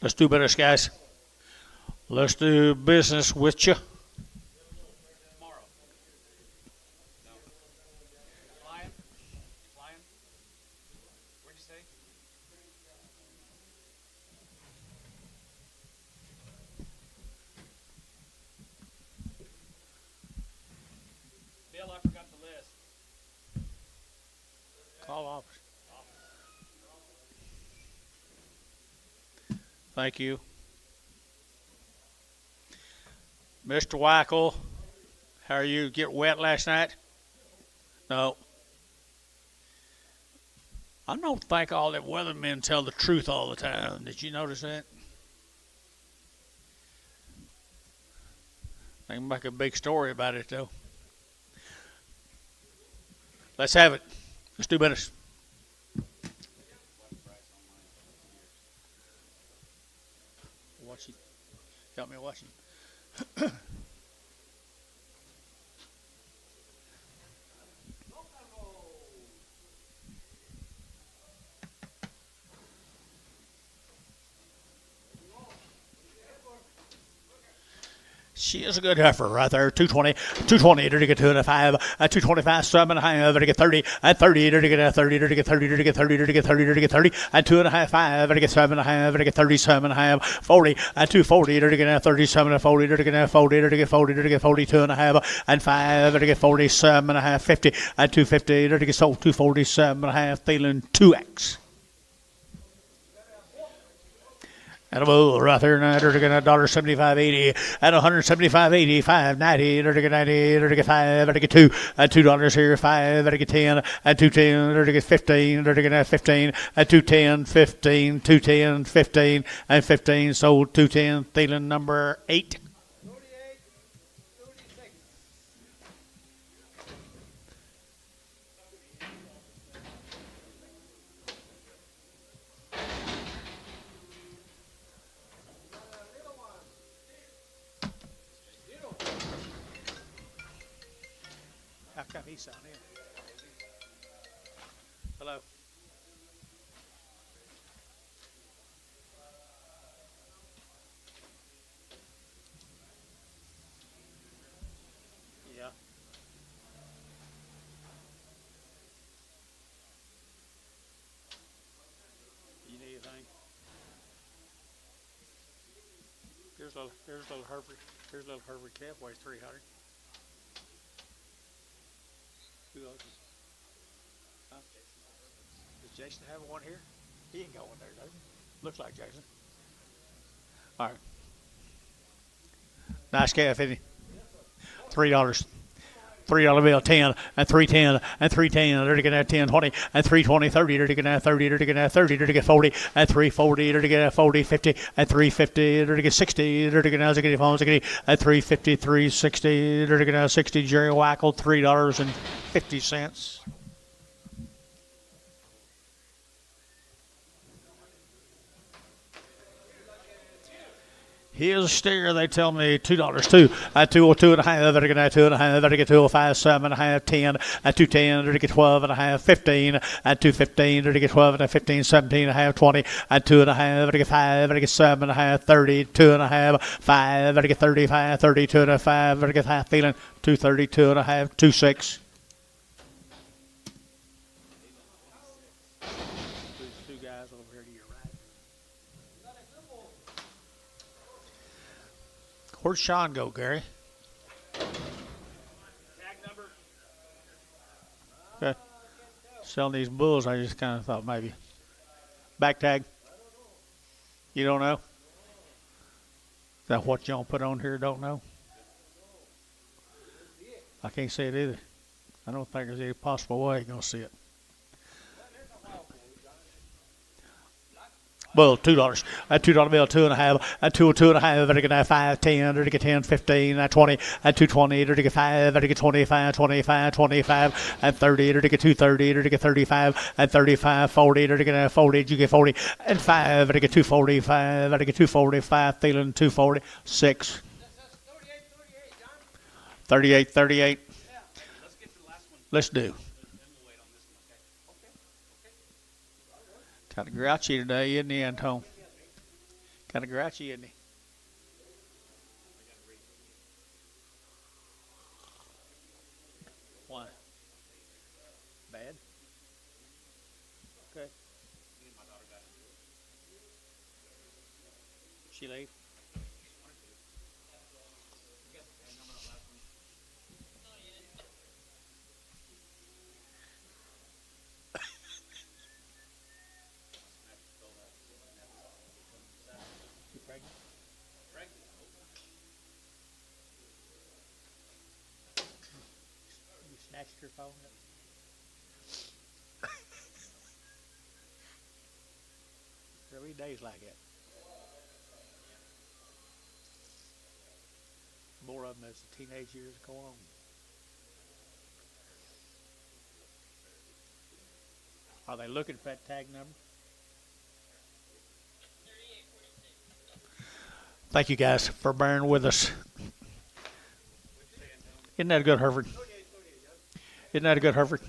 Let's do business, guys. Let's do business with you. Bill, I forgot the list. Call office. Thank you. Mr. Weichel, how are you? Get wet last night? No. I don't think all the weathermen tell the truth all the time. Did you notice that? They can make a big story about it, though. Let's have it. Let's do business. Watching. Got me watching. She is a good heifer right there. 220 to get 205, 225, 7.5, to get 30, at 30 to get 30, to get 30, to get 30, to get 30, to get 30, at 2.5, 5, to get 7.5, to get 37.5, 40, at 240 to get 37, 40, to get 40, to get 40, to get 42.5, and 5, to get 47.5, 50, at 250 to get sold 247.5, feeling 2x. And a bull right there now, to get $1.75.80 at 175.85, 90, to get 90, to get 5, to get 2, at $2 here, 5, to get 10, at 210, to get 15, to get 15, at 210, 15, 210, 15, and 15, sold 210, feeling number 8. How come he's on here? Hello. Yeah. You need anything? Here's little Herbert. Here's little Herbert calf weighs 300. Who else? Huh? Does Jason have one here? He ain't got one there, does he? Looks like Jason. All right. Nice calf, isn't he? $3. $3 bill, 10, and 310, and 310, to get 10, 20, and 320, 30, to get 30, to get 30, to get 40, and 340, to get 40, 50, and 350, to get 60, to get now, and 350, 360, to get 60, Jerry Weichel, $3.50. Here's a steer. They tell me $2 too. At 202.5, better get 2.5, better get 205, 7.5, 10, at 210, better get 12.5, 15, at 215, better get 12 and 15, 17.5, 20, at 2.5, better get 5, better get 7.5, 30, 2.5, 5, better get 35, 32.5, better get half feeling 232.5, 26. Two guys over here to your right. Where'd Sean go, Gary? Tag number. Okay. Selling these bulls, I just kind of thought maybe. Back tag? You don't know? Is that what y'all put on here? Don't know? I can't see it either. I don't think there's any possible way you're going to see it. Well, $2. At $2 bill, 2.5. At 202.5, better get 5, 10, better get 10, 15, at 20, at 220, better get 5, better get 25, 25, 25, at 30, better get 230, better get 35, at 35, 40, better get 40, you get 40, and 5, better get 245, better get 245, feeling 246. 38, 38. Let's get to the last one. Let's do. Then we'll wait on this one, okay? Kind of grouchy today, isn't he, Antone? Kind of grouchy, isn't he? Why? Bad? Okay. She leave? You pregnant? You snatched her phone? Every day's like that. More of them as the teenage years go on. Are they looking for that tag number? Thank you guys for bearing with us. Isn't that a good Hereford? Isn't that a good Hereford?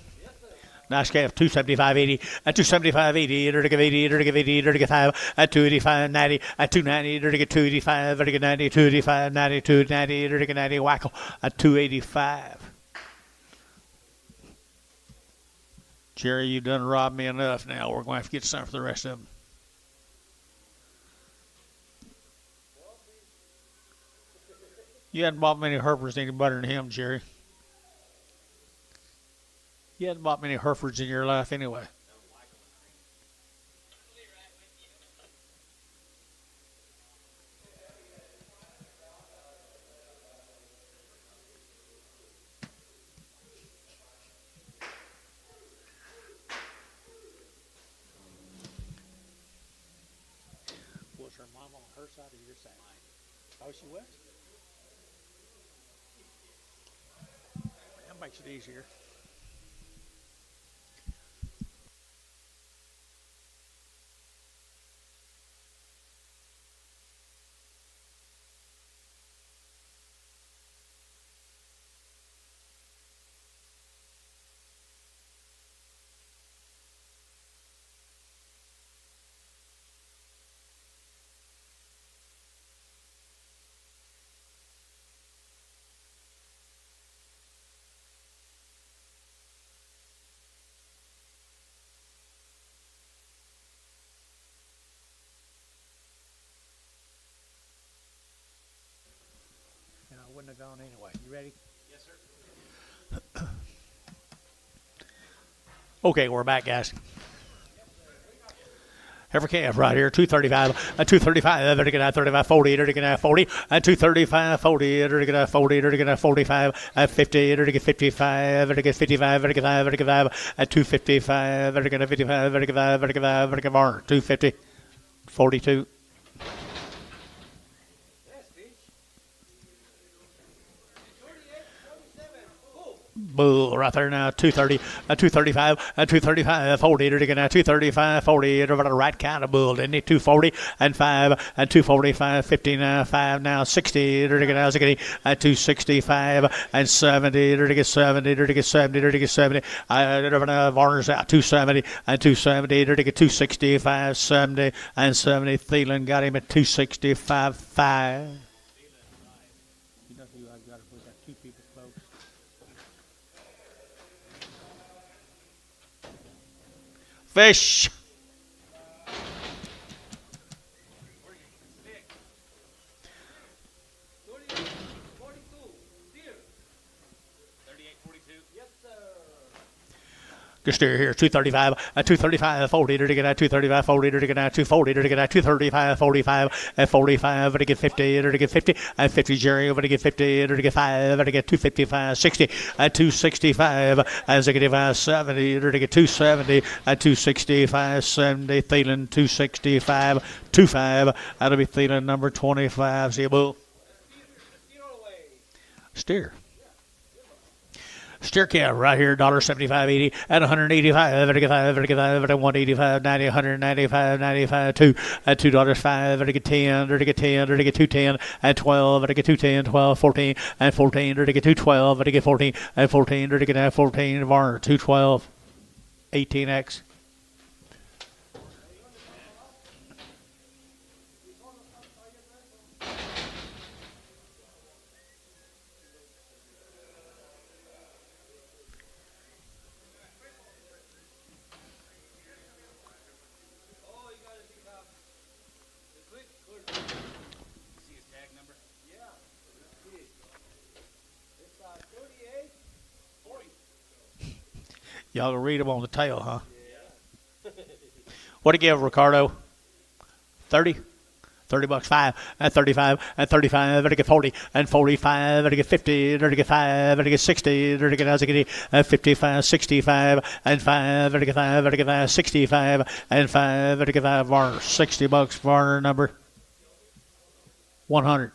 Nice calf, 275.80, at 275.80, enter to give 80, enter to give 80, enter to give 5, at 285.90, at 290, enter to give 285, enter to give 90, 285, 90, 290, enter to give 90, whackle, at 285. Jerry, you've done robbed me enough now. We're going to have to get some for the rest of them. You hadn't bought many Herefords any better than him, Jerry. You hadn't bought many Herefords in your life anyway. Was her mom on her side or your side? OKC West? That makes it easier. And I wouldn't have gone anyway. You ready? Yes, sir. Okay, we're back, guys. Heifer calf right here, 235, 235, they're going to 35, 40, they're going to 40, 235, 40, they're going to 40, they're going to 45, 50, they're going to 55, they're going to 55, they're going to 5, they're going to 5, 255, they're going to 55, they're going to 5, they're going to 5, they're going to 250, 42. Bull right there now, 230, 235, 235, 40, they're going to 235, 40, they're about the right kind of bull, didn't he? 240 and 5, and 245, 59, 5 now, 60, they're going to 265 and 70, they're going to get 70, they're going to get 70, they're going to get 70, they're going to Varner's out, 270 and 270, they're going to get 265, 70 and 70, Thielen got him at 265, 5. You know who I've got to put that two people close. Fish. Good steer here, 235, 235, 40, to get 235, 40, to get 240, to get 235, 45, 45, to get 50, to get 50, 50, Jerry, over to get 50, to get 5, to get 255, 60, 265, as they get 70, to get 270, 265, 70, Thielen, 265, 25, that'll be Thielen, number 25, see a bull. Steer. Steer calf right here, $1.75.80 at 185, at 185, 90, 195, 95, $2, at $2.05, at get 10, at get 10, at get 210, at 12, at get 210, 12, 14, and 14, at get 212, at get 14, and 14, at get 14, Varner, 212, 18X. Y'all can read them on the tail, huh? What do you give, Ricardo? 30? 30 bucks, 5, and 35, and 35, and I get 40, and 45, and I get 50, and I get 5, and I get 60, and I get 55, 65, and 5, and I get 5, and I get 5, 65, and 5, and I get 5, Varner, 60 bucks, Varner number 100.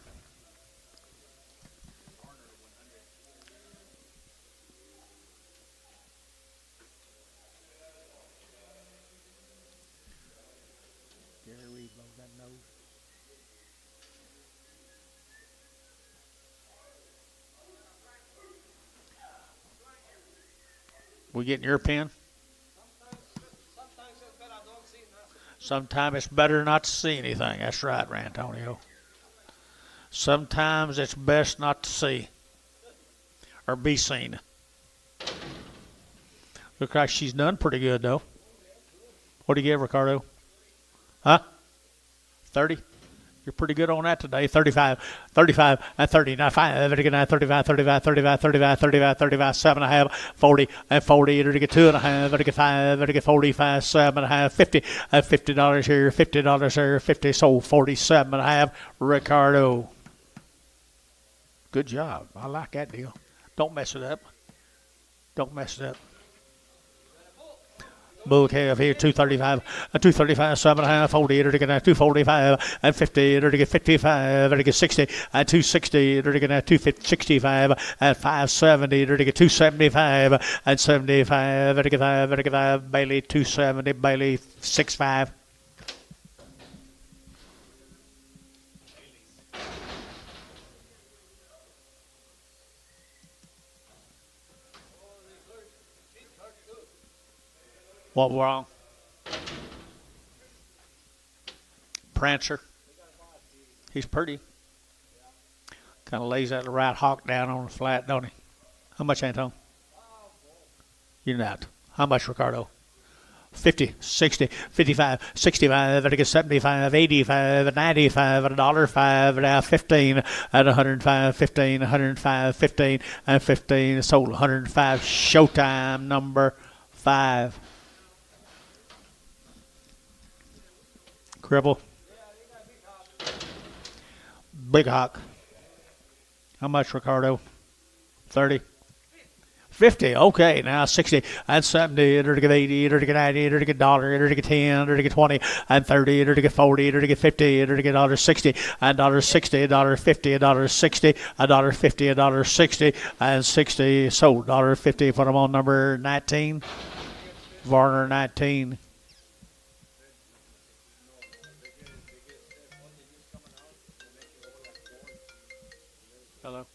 We getting your pen? Sometimes it's better not to see anything. That's right, Rantonio. Sometimes it's best not to see or be seen. Looks like she's done pretty good, though. What do you give, Ricardo? Huh? 30? You're pretty good on that today. 35, 35, and 30. Now 5, and again, 35, 35, 35, 35, 35, 35, 7.5, 40, and 40, and again, 2.5, and again, 5, and again, 45, 7.5, 50, and $50 here, $50 here, 50, so 47.5. Ricardo. Good job. I like that deal. Don't mess it up. Don't mess it up. Bull calf here, 235, 235, 7.5, 40, and again, 245, and 50, and again, 55, and again, 60, and 260, and again, 265, and 570, and again, 275, and 75, and again, 5, and again, 5, Bailey, 270, Bailey, 65. What wrong? Prancer. He's pretty. Kind of lays that right hawk down on the flat, don't he? How much, Anton? You're not. How much, Ricardo? 50, 60, 55, 65, and I get 75, 85, 95, and $1.05, and now 15, and 105, 15, 105, 15, and 15. Sold 105. Showtime number 5. Cribble. Big hawk. How much, Ricardo? 30. 50. Okay, now 60 and 70, and 80, and 90, and $1, and 10, and 20, and 30, and 40, and 50, and $60, and $60, $1.50, $60, $50, $60, and 60. Sold $50. Put them on number 19. Varner 19. Hello.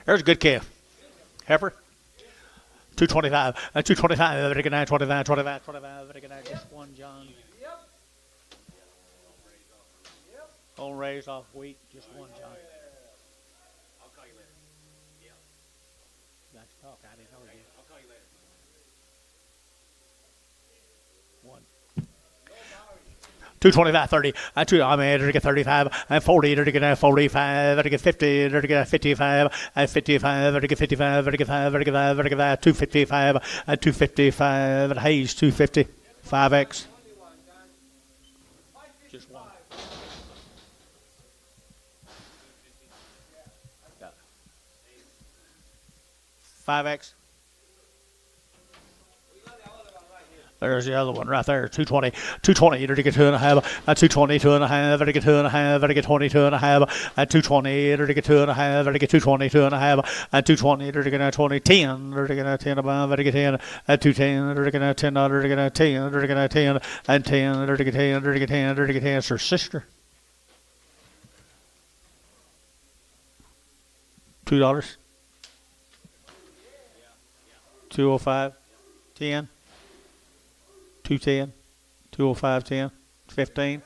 There's a good calf. Heifer. 225. 225. 25, 25, 25. Just one, John. On raised off wheat. Just one, John. I'll call you later. Yeah. Got to talk. I didn't know you. I'll call you later. One. 225, 30, I mean, I get 35, and 40, I get 45, I get 50, I get 55, and 55, I get 55, I get 5, I get 5, I get 5, 255, and 255, and Hayes 250, 5X. Just one. Yeah. 5X. There's the other one right there. 220. 220. There to get 2.5. 220. 2.5. There to get 2.5. There to get 20. 2.5. 220. There to get 2.5. There to get 220. 2.5. 220. There to get 20. 10. There to get 10 above. There to get 10. 210. There to get 10. There to get 10. There to get 10. And 10. There to get 10. There to get 10. There to get 10. It's her sister. $2. 205. 10. 210, 205, 10, 15,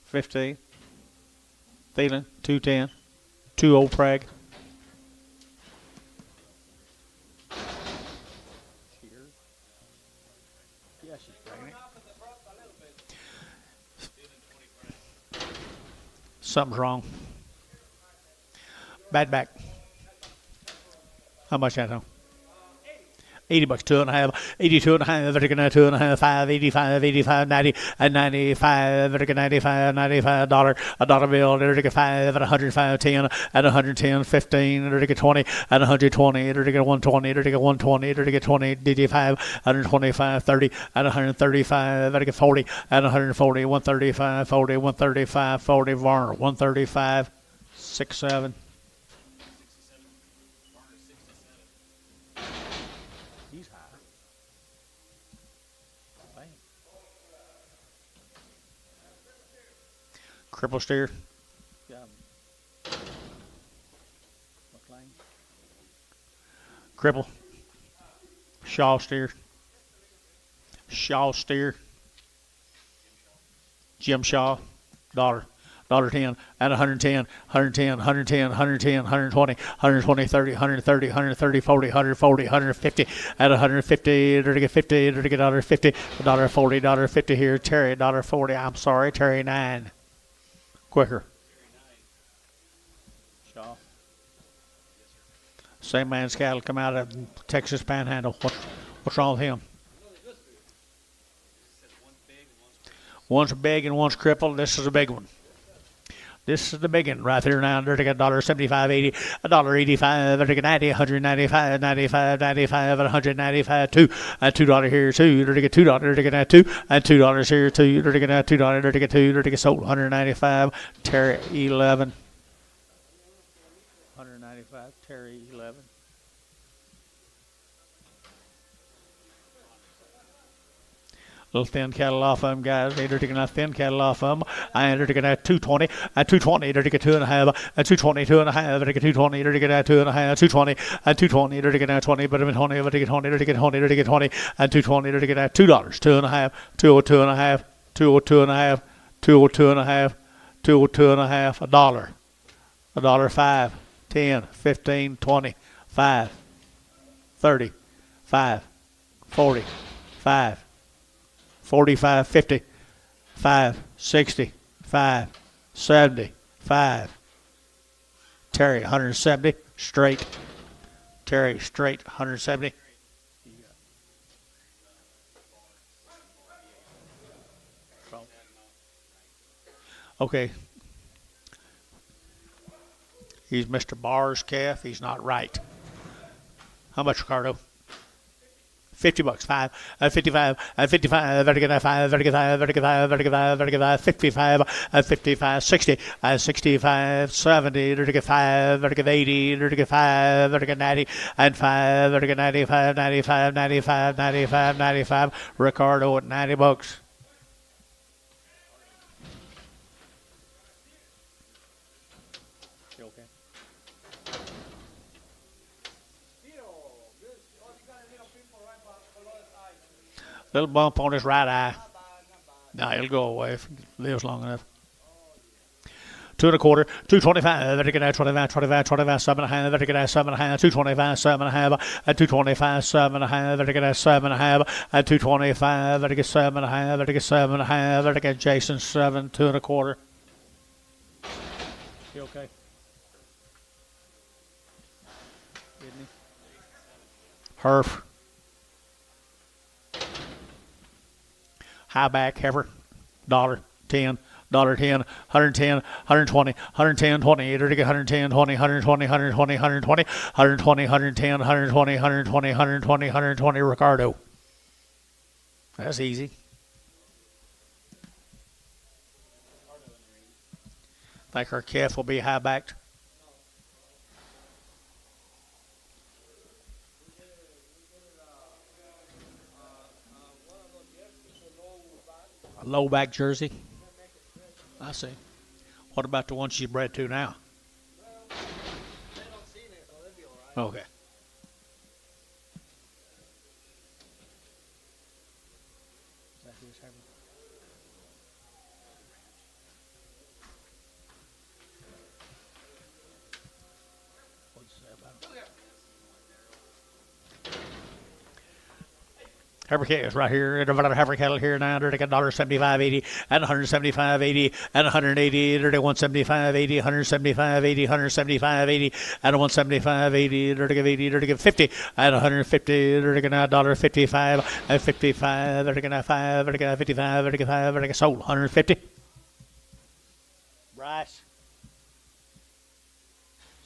15, Thielen, 210, 20 Prague. Yeah, she's pregnant. Something's wrong. Bad back. How much that though? $80, 2.5, 82.5, vertical 2.5, 5, 85, 85, 90, and 95, vertical 95, $95, $1 bill, vertical 5, at 105, 10, at 110, 15, vertical 20, at 120, vertical 120, vertical 120, vertical 20, DD5, 125, 30, at 135, vertical 40, at 140, 135, 40, 135, 40, Varner, 135, 6, 7. Cripple steer. Cripple. Shaw steer. Shaw steer. Jim Shaw. $1. $10 at 110, 110, 110, 110, 120, 120, 30, 130, 130, 40, 140, 150 at 150, to get 50, to get $150, $40, $50 here, Terry, $40, I'm sorry, Terry 9. Quicker. Shaw. Same man's cattle come out of Texas Panhandle. What's wrong with him? One's big and one's crippled. This is a big one. This is the big one right here now. They're taking $1.75, 80, $1.85, they're taking 90, 195, 95, 95, 195, $2 here, $2, they're taking $2, they're taking $2, and $2 here, $2, they're taking $2, they're taking $2, they're taking sold, 195, Terry 11. 195, Terry 11. Little thin cattle off of them, guys. They're taking that thin cattle off of them. And they're taking that 220. At 220, they're taking 2.5. At 220, 2.5. They're taking 220. They're taking that 2.5. 220. At 220, they're taking that 20. But I'm 20. They're taking 20. They're taking 20. They're taking 20. At 220, they're taking that $2. 2.5. 202.5. 202.5. 202.5. 202.5. $1. $1.05. 10. 15. 20. 5. 30. 5. 40. 5. 45, 50, 5, 60, 5, 70, 5. Terry, 170, straight. Terry, straight, 170. Okay. He's Mr. Barr's calf. He's not right. How much, Ricardo? $50, 5, 55, 55, vertical 5, vertical 5, vertical 5, vertical 5, vertical 5, 55, 55, 60, 65, 70, vertical 5, vertical 80, vertical 5, vertical 90, and 5, vertical 95, 95, 95, 95, 95, Ricardo at $90. Little bump on his right eye. No, it'll go away if he lives long enough. 2 1/4, 225, vertical 25, 25, 25, 7.5, vertical 7.5, 225, 7.5, at 225, 7.5, vertical 7.5, at 225, vertical 7.5, vertical 7.5, vertical Jason 7, 2 1/4. You okay? Isn't he? Herf. High back heifer, $10, $10, 110, 120, 110, 20, 110, 20, 120, 120, 120, 120, 110, 120, 120, 120, 120, Ricardo. That's easy. Think our calf will be high backed. A low back jersey. I see. What about the one she's bred to now? Okay. Heifer is right here. Another heifer cattle here now. They're taking $1.75.80 and $175.80 and $180. They're taking $175.80, $175.80, $175.80 and $175.80. They're taking $80. They're taking $50 and $150. They're taking $1.55 and $55. They're taking $5. They're taking $55. They're taking $5. They're taking sold $150. Bryce.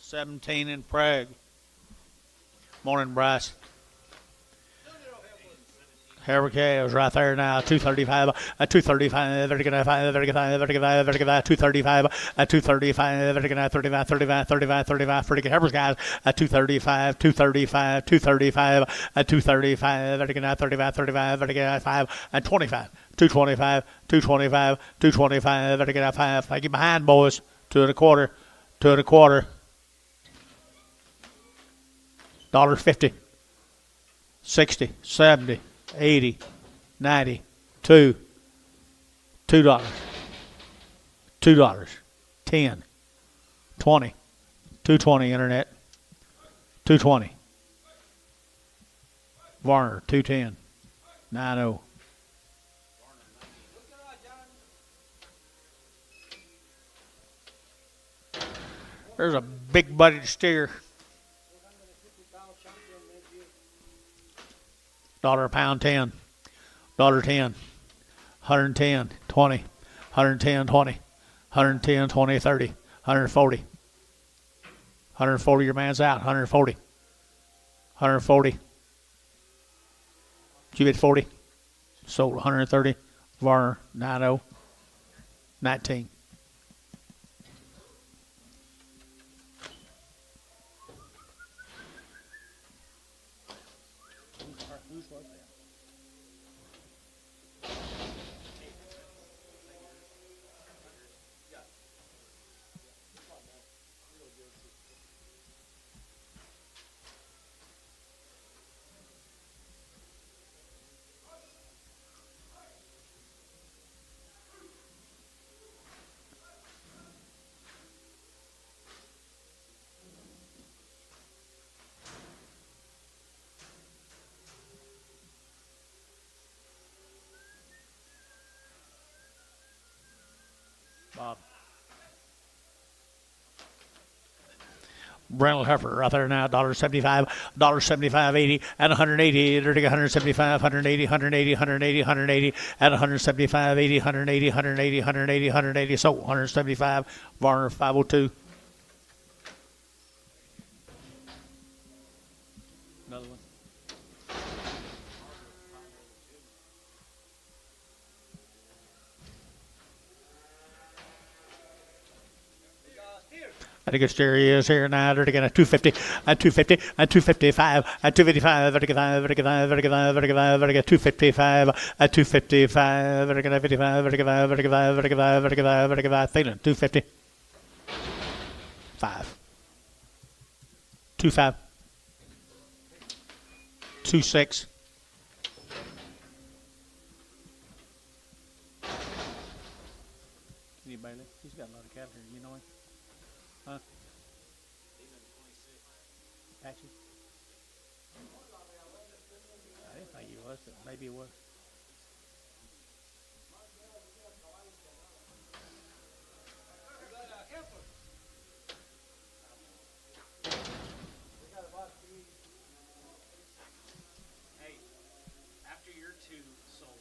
17 in Prague. Morning, Bryce. Here we go. Right there now. 235. 235. They're going to 5. They're going to 5. They're going to 5. They're going to 235. 235. They're going to 35. 35. 35. 35. Pretty good. Here's guys. 235. 235. 235. 235. They're going to 35. 35. They're going to 5 and 25. 225. 225. 225. They're going to 5. Thank you behind, boys. 2 and a quarter. 2 and a quarter. $1.50. 60. 70. 80, 90, $2, $2, 10, 20, 220 internet, 220. Varner, 210, 90. There's a big butted steer. $1 a pound, 10. $1.10. 110, 20. 110, 20. 110, 20, 30. 140. 140, your man's out. 140. 140. Did you bid 40? Sold 130. Varner, 90. 19. Bob. Brindle heifer right there now, $1.75, $1.75.80 and $180. They're taking $175, $180, $180, $180, $180 and $175, $80, $180, $180, $180, $180. So $175. Varner 502. Another one. I think it's there he is here now. They're taking a 250, and 250, and 255, and 255, they're taking 5, they're taking 5, they're taking 5, they're taking 5, they're taking 255, and 255, they're taking 55, they're taking 5, they're taking 5, they're taking 5, they're taking 5, they're taking 5, Thielen, 250. 5. 25. 26. Anybody? He's got a lot of cattle here, you know him? Huh? Patchy? I didn't think he was, but maybe he was. Hey, after your 2 sold.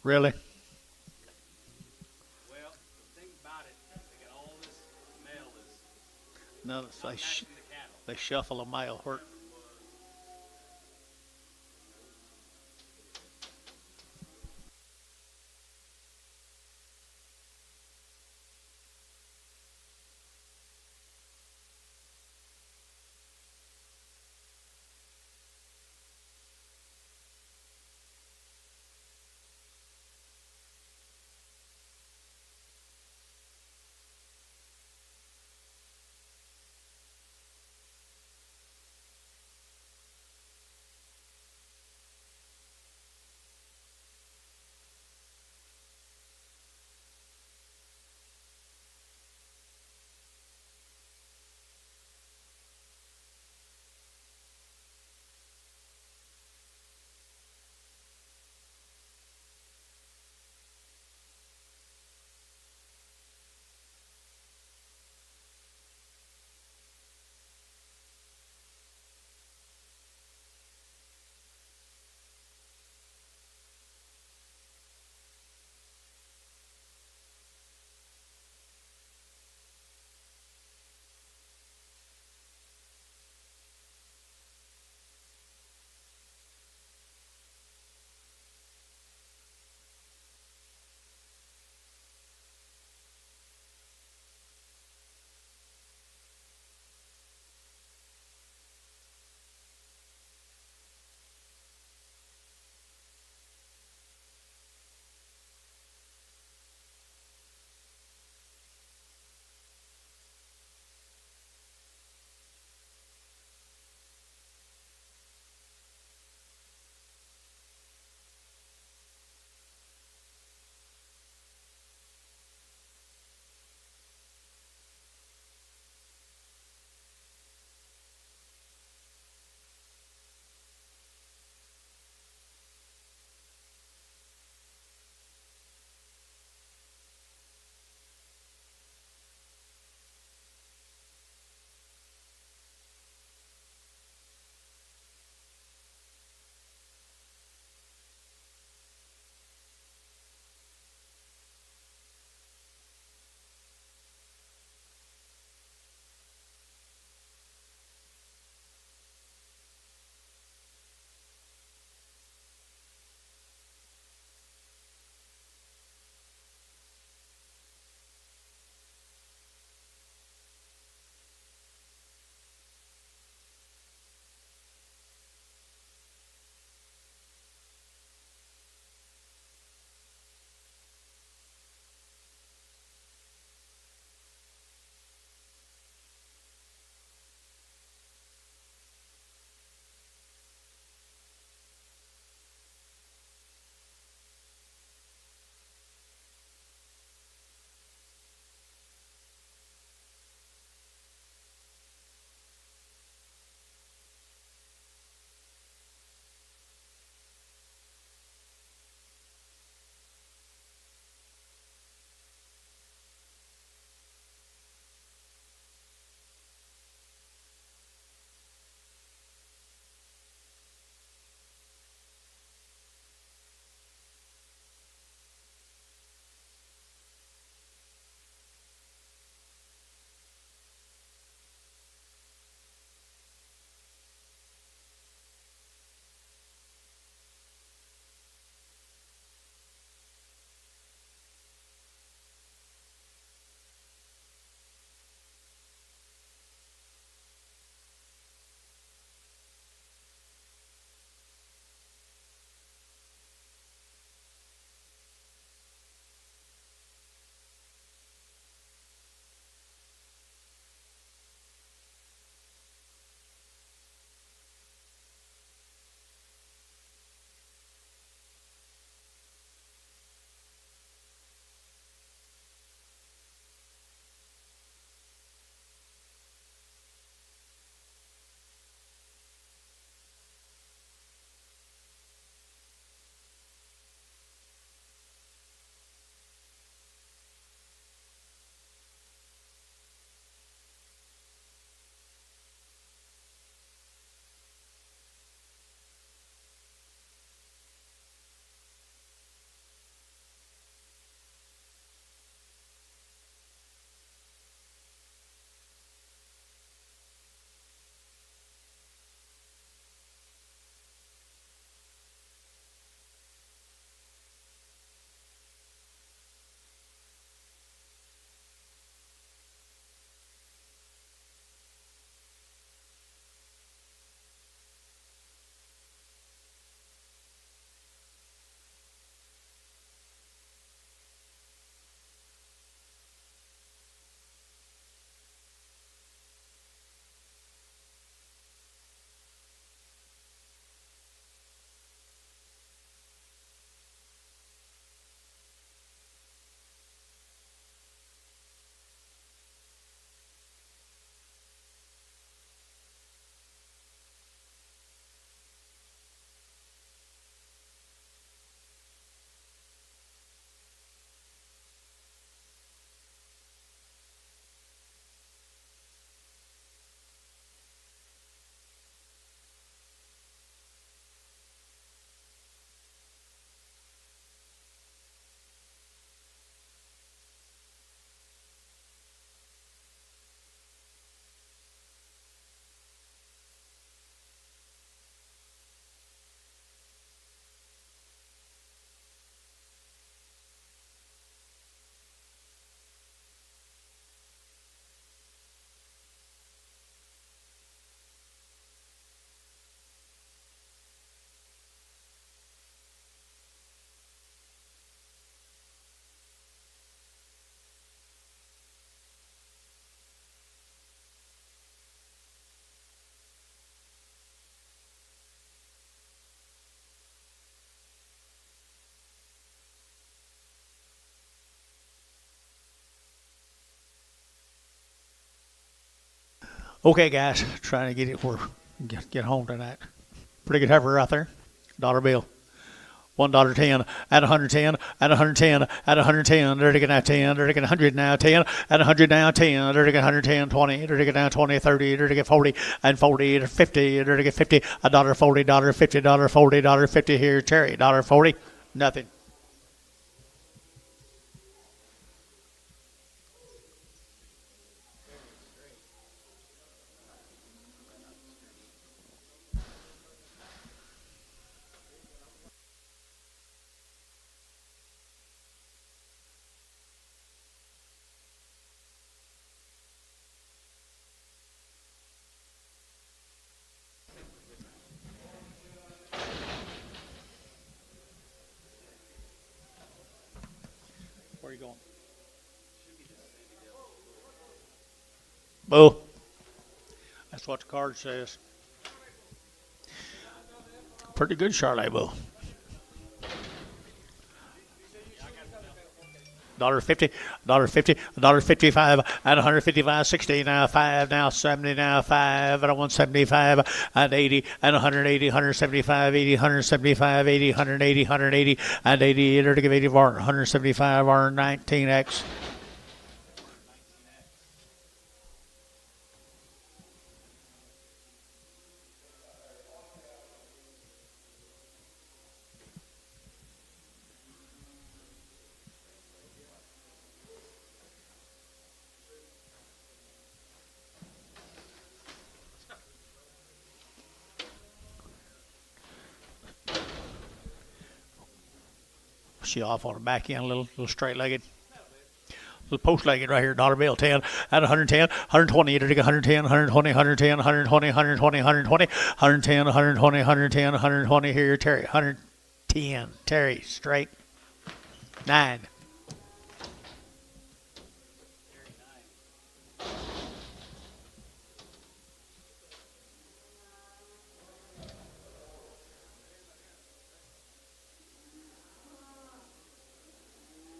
Really? Well, the thing about it, they got all this mail is No, not matching the cattle. they shuffle a mail. Where, Okay, guys, trying to get it where get home tonight. Pretty good heifer out there. Dollar bill. $1.10 at 110 at 110 at 110. They're taking out 10. They're taking 100 now. 10 at 100 now. 10. They're taking 110. 20. They're taking down 20. 30. They're taking 40 and 40. 50. They're taking 50. $1.40. $1.50. $1.40. $1.50 here. Cherry. $1.40. Nothing. Where are you going? Boo. That's what the card says. Pretty good Charlotte Boo. $1.50, $1.50, $1.55 at 155, 60 now, 5 now, 70 now, 5 at 175 at 80 and 180, 175, 80, 175, 80, 180, 180 and 80. Enter to give 80 var 175 var 19x. She off on the back end, a little straight-legged. Little post-legged right here, dollar bill, 10 at 110, 120, you take 110, 120, 110, 120, 120, 120, 110, 120, 110, 120 here, Terry, 110, Terry, straight, 9.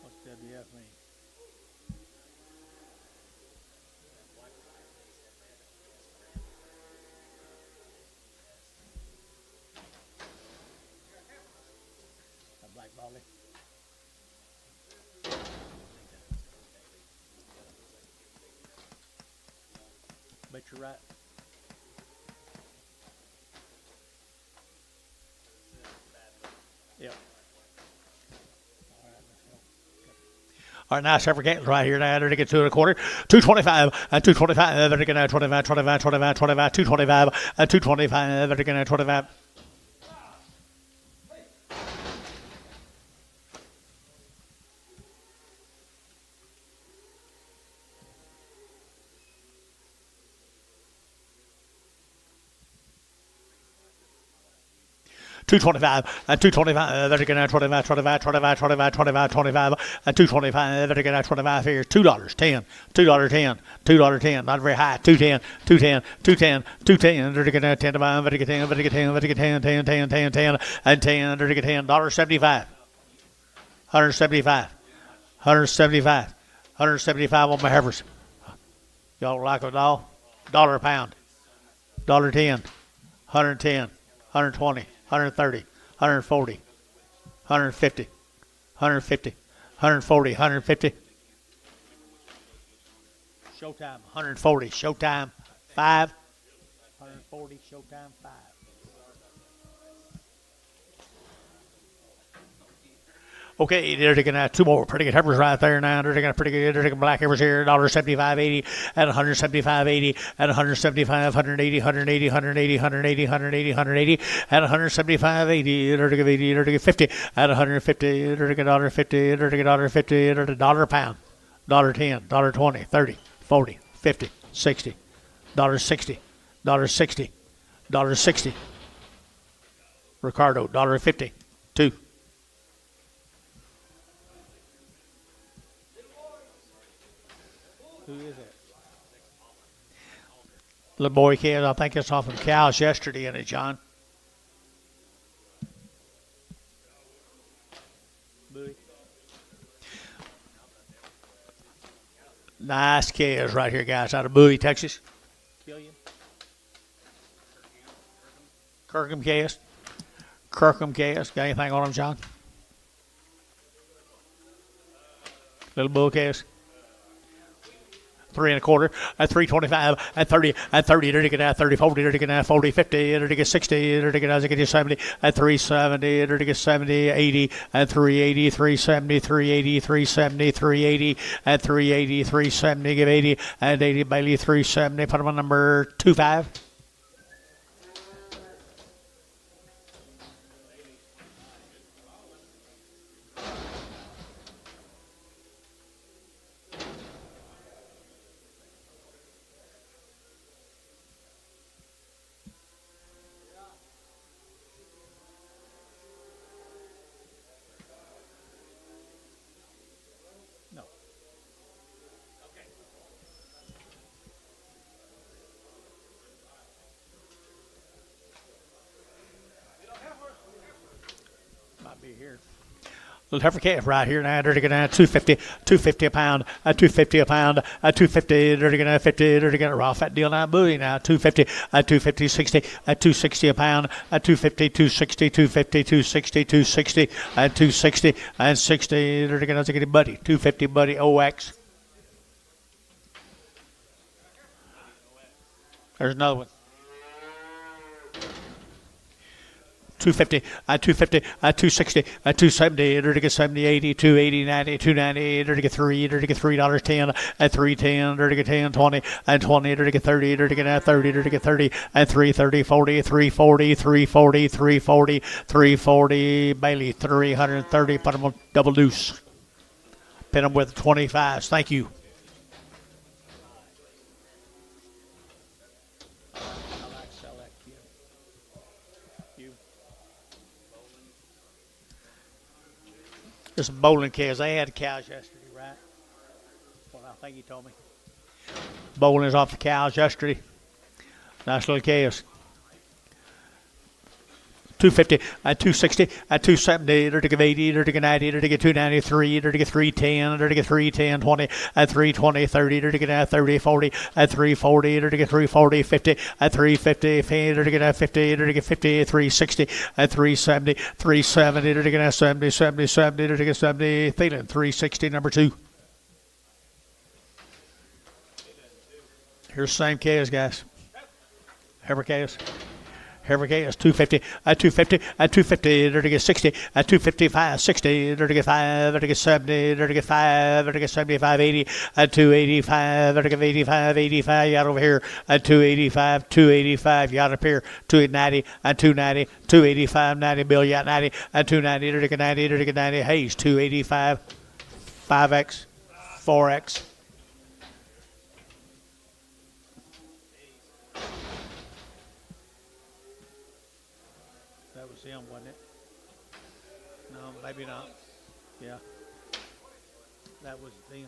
What's WF mean? A black volley. Bet you're right. Yep. All right, now separate games right here. Now they're to get 2 1/4, 225 and 225. They're going to 25, 25, 25, 25, 225 and 225. They're going to 25. $2.25 and $2.25. They're going to 25, 25, 25, 25, 25, 25 and $2.25. They're going to 25 here. $2.10, $2.10, $2.10. Not very high. $2.10, $2.10, $2.10, $2.10. They're going to 10 to 5. They're going to 10, they're going to 10, they're going to 10, 10, 10, 10, 10 and 10. They're going to $10.75. 175, 175, 175 on my heifers. Y'all like it all? $1 a pound. $1.10, 110, 120. 130, 140, 150, 150, 140, 150. Showtime, 140. Showtime, 5. 140, showtime, 5. Okay, they're taking 2 more pretty good heifers right there now. They're taking they're taking black heifers here, $1.75.80 at 175.80 at 175, 180, 180, 180, 180, 180, 180 at 175.80. They're taking 80, they're taking 50 at 150. They're taking $1.50. They're taking $1.50. They're taking $1 a pound. $1.10, $1.20, 30, 40, 50, 60, $1.60, $1.60, $1.60. Ricardo, $1.50, 2. Who is it? Little boy kid, I think it's off of cows yesterday, isn't it, John? Nice calves right here, guys, out of Bowie, Texas. Killian. Kirkham cast. Kirkham cast. Got anything on them, John? Little bull cast. 3 1/4, at 325, at 30, at 30, to get at 30, 40, to get at 40, 50, to get 60, to get at 70, at 370, to get 70, 80, at 380, 370, 380, 370, 380, at 380, 370, give 80, and 80 Bailey 370. Put them on number 25. Here. Little heifer calf right here now. Dirty gonna 250 a pound, 250 a pound, 250. Dirty gonna 50. Dirty gonna raw fat deal now. Booty now 250, 250 60, 260 a pound, 250 260, 250 260, 260 and 260 and 60. Dirty gonna get a buddy 250 buddy OX. There's another one. 250, 250, 260, 270, to get 70, 80, 280, 90, 290, to get $3, 10, at 310, to get 10, 20, and 20, to get 30, to get 30, to get 30, and 330, 40, 340, 340, 340, 340, Bailey 330. Put them on double deuce. Pin them with 25s. Thank you. There's some bowling cows. They had cows yesterday, right? Well, I think he told me. Bowling is off the cows yesterday. Nice little cows. 250, 260, 270, to get 80, to get 90, to get 293, to get 310, to get 310, 20, at 320, 30, to get 30, 40, at 340, to get 340, 50, at 350, to get 50, to get 50, 360, at 370, 370, to get 70, 70, 70, to get 70, feeling 360, number 2. Here's the same cows, guys. Heifer cows. Heifer cows 250, 250, 250, to get 60, 255, 60, to get 5, to get 70, to get 5, to get 75, 80, 285, to get 85, 85, you got over here, 285, 285, you got up here, 290, 290, 285, 90, Bill, you got 90, 290, to get 90, to get 90, Hayes, 285, 5X, 4X. Him, wasn't it? No, maybe not. Yeah. That was them.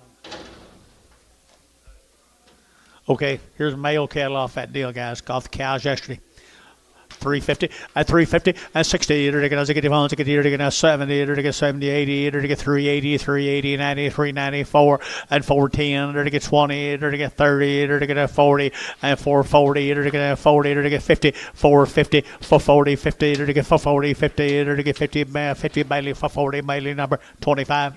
Okay, here's a male cattle off that deal, guys. Got the cows yesterday. 350, 350, 60, to get 70, to get 70, 80, to get 380, 380, 90, 394, and 410, to get 20, to get 30, to get 40, and 440, to get 40, to get 50, 450, 440, 50, to get 440, 50, to get 50, 50 Bailey, 440 Bailey, number 25.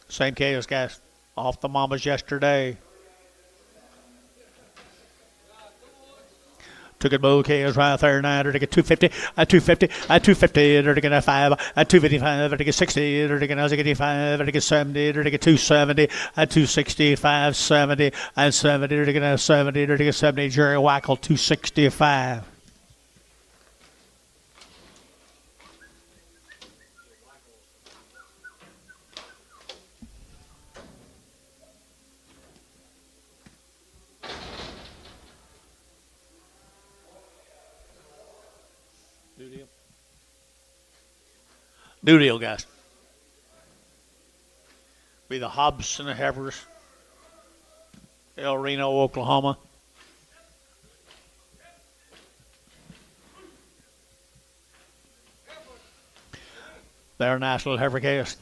Same chaos, guys. Off the mamas yesterday. Took it bull cows right there now to get 250, 250, 250, to get 5, 255, to get 60, to get 85, to get 70, to get 270, 265, 70, and 70, to get 70, to get 70, Jerry Wackel 265. New deal, guys. Be the Hobson Heifers, El Reno, Oklahoma. They're a nice little heifer cast.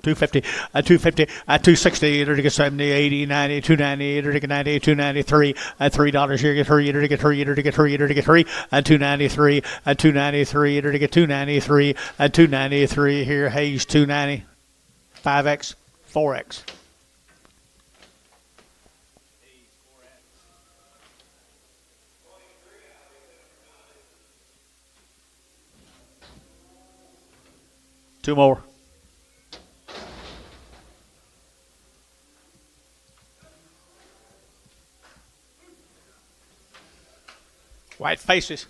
250, 250, 260, to get 70, 80, 90, 290, to get 90, 293, $3 here, get three, to get three, to get three, to get three, 293, 293, to get 293, 293 here, Hayes 290, 5X, 4X. Two more. White faces.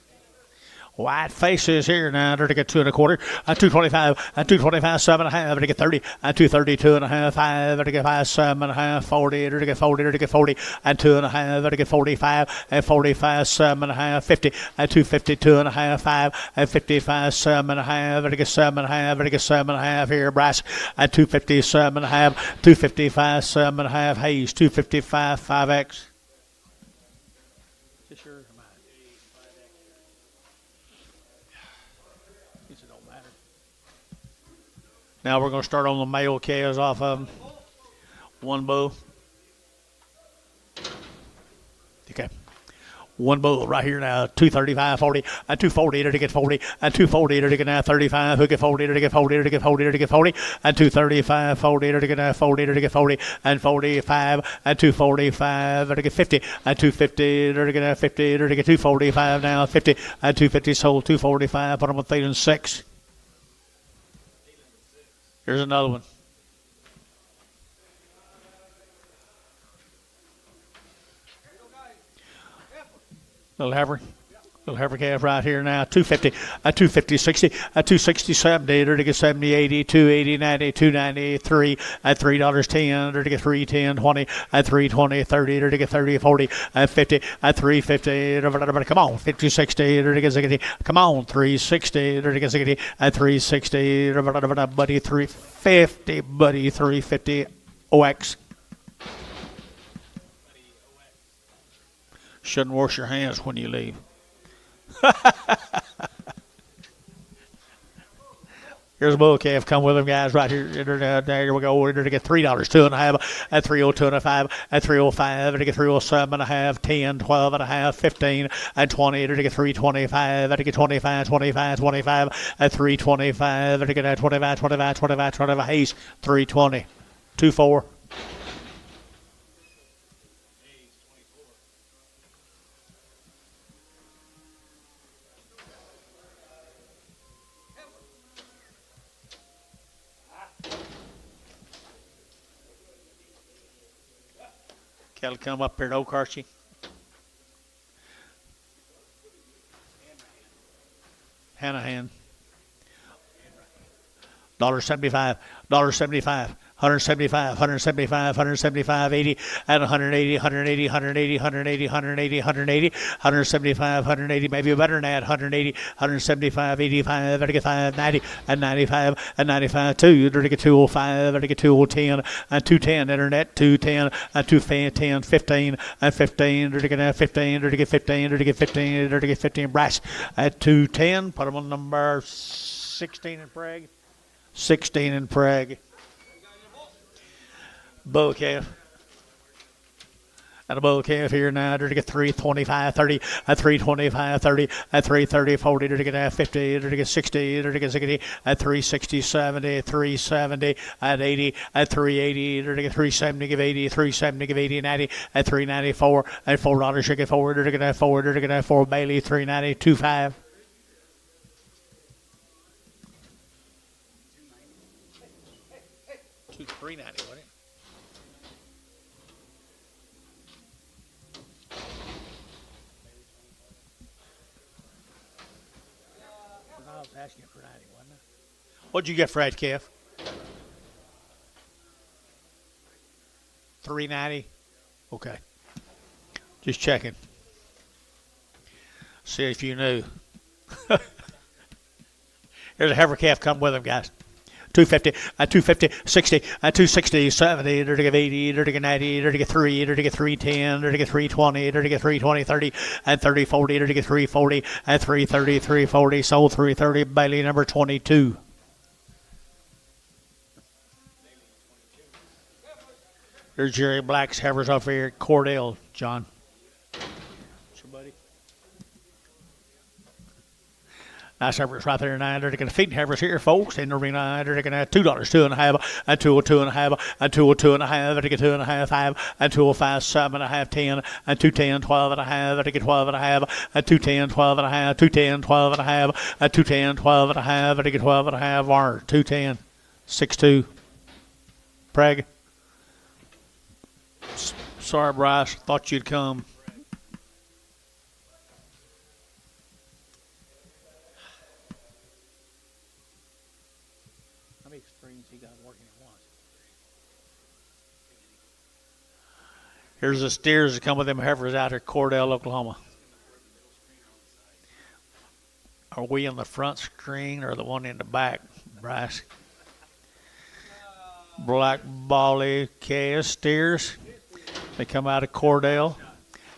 White faces here now. To get 2 1/4, 225, 225, 7.5, to get 30, 230, 2.5, 5, to get 5, 7.5, 40, to get 40, to get 40, 2.5, to get 45, 45, 7.5, 50, 250, 2.5, 5, 55, 7.5, to get 7.5, to get 7.5 here, Bryce, 250, 7.5, 255, 7.5, Hayes, 255, 5X. Now we're going to start on the male calves off of them. One bull. Okay. One bull right here now, 235, 40, 240 to get 40, 240 to get now 35, who get 40 to get 40 to get 40 to get 40, 235, 40 to get now 40 to get 40, and 45, 245 to get 50, 250 to get now 50 to get 245 now 50, 250 sold 245, put them on feeding 6. Here's another one. Little heifer calf right here now. 250, 250, 60, 260, 70, to get 70, 80, 280, 90, 293, $3.10, to get 310, 20, 320, 30, to get 30, 40, 50, 350, come on, 50, 60, to get 60, come on, 360, to get 60, 360, buddy, 350, buddy, 350, OX. Shouldn't wash your hands when you leave. Here's a bull calf. Come with them, guys, right here. There we go. We're to get $3, 2.5, at 302.5, at 305, to get 307.5, 10, 12.5, 15, at 20, to get 325, to get 25, 25, 25, at 325, to get 25, 25, 25, 25, Hayes, 320, 24. Cattle come up here to Okarchi. Hanahan. $1.75, $1.75. 175, 175, 175, 80, at 180, 180, 180, 180, 180, 180, 175, 180, maybe better than that, 180, 175, 85, to get 5, 90, and 95, and 95, 2, to get 205, to get 210, and 210, internet, 210, and 210, 15, and 15, to get 15, to get 15, to get 15, to get 15, brass, at 210, put them on number 16 in Prague, 16 in Prague. Bull calf. And a bull calf here now to get 325, 30, at 325, 30, at 330, 40, to get 50, to get 60, to get 60, at 360, 70, 370, at 80, at 380, to get 370, give 80, 370, give 80, 90, at 394, at $4, to get forward, to get 4, to get 4, Bailey, 390, 25. $390, wasn't it? I was asking for 90, wasn't it? What'd you get for that calf? $390. Okay. Just checking. See if you knew. Here's a heifer calf. Come with him, guys. 250, 250, 60, 260, 70, to get 80, to get 90, to get 3, to get 310, to get 320, to get 320, 30, and 30, 40, to get 340, and 330, 340, sold 330, Bailey number 22. There's Jerry Black's heifers over here at Cordell, John. What's your buddy? Nice heifers right there, 9. They're going to feed heifers here, folks. In the arena, they're going to have $2, 2.5, and 2.5, and 2.5, and they get 2.5, 5, and 2.5, 7.5, 10, and 2.10, 12.5, and they get 12.5, and 2.10, 12.5, 2.10, 12.5, and 2.10, 12.5, and they get 12.5, Warner, 2.10, 6.2, Prague. Sorry, Bryce, thought you'd come. How many screens he got working at once? Here's the steers that come with them heifers out here, Cordell, Oklahoma. Are we on the front screen or the one in the back, Bryce? Black Bally Chaos steers. They come out of Cordell.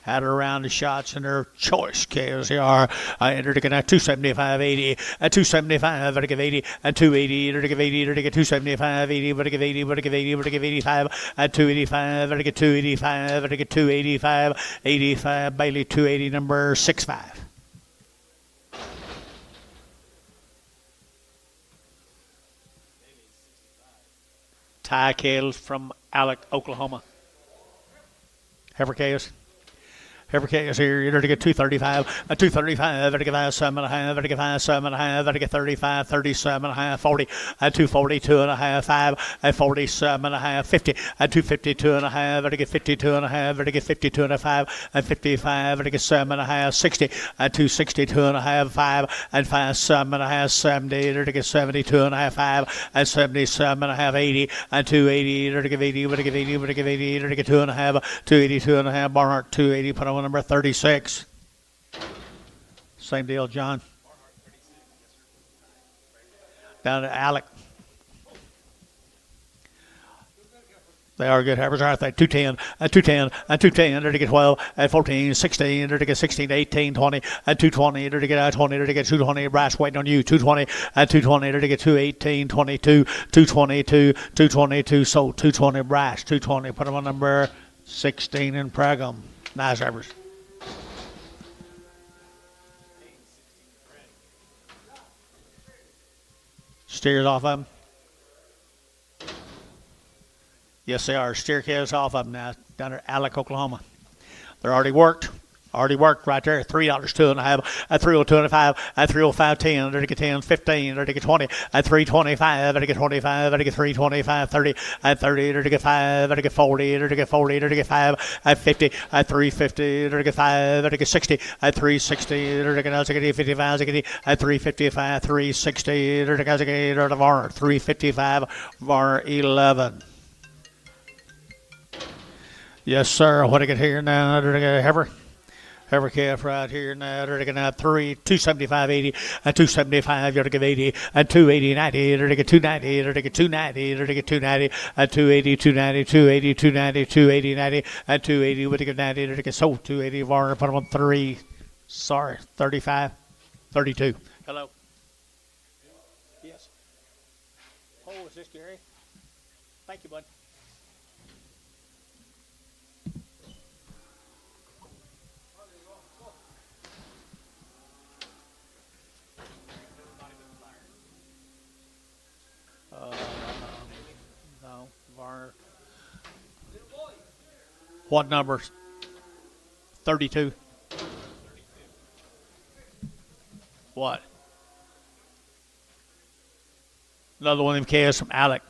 Had around the shots in their choice chaos they are. I entered again at 275.80, at 275, but I give 80, at 280, but I give 80, but I give 275, 80, but I give 80, but I give 80, but I give 85, at 285, but I get 285, but I get 285, 85, Bailey 280, number 65. Ty Kales from Alec, Oklahoma. Heifer chaos. Heifer chaos here. You're to get 235, a 235, to get 5.7.5, to get 5.7.5, to get 35, 37.5, 40, at 242.5, 5, at 47.5, 50, at 252.5, to get 52.5, to get 52.5, at 55, to get 7.5, 60, at 262.5, 5, at 5.7.5, 70, to get 72.5, 5, at 77.5, 80, at 280, to get 80, to get 80, to get 80, to get 2.5, 282.5, Barnhart 280, put on number 36. Same deal, John. Down to Alec. They are good heifers, aren't they? 210, 210, 210, they're to get 12, at 14, 16, they're to get 16, 18, 20, at 220, they're to get 20, they're to get 220, Brass waiting on you, 220, at 220, they're to get 218, 22, 222, 222, sold, 220, Brass, 220, put them on number 16 in Pragum. Nice heifers. Steers off of them. Yes, they are. Steer calves off of them now down there, Alec, Oklahoma. They're already worked. Already worked right there. $3, 2.5, at 302.5, at 305, 10, they're to get 10, 15, they're to get 20, at 325, they're to get 25, they're to get 325, 30, at 30, they're to get 5, they're to get 40, they're to get 40, they're to get 5, at 50, at 350, they're to get 5, they're to get 60, at 360, they're to get 55, at 355, 360, they're to get VAR 355, VAR 11. Yes, sir. What I get here now, they're to get heifer. Heifer calf right here now. They're going to have 275.80, and 275. You're to give 80, and 280, 90. They're to get 290. They're to get 290. They're to get 290, and 280, 290, 280, 290, 280, 90, and 280. With a good 90. They're to get sold 280. Varner put them on 3. Sorry, 35, 32. Hello. Yes. Oh, is this Gary? Thank you, bud. No, Varner. What numbers? 32. What? Another one of them KS from Alec.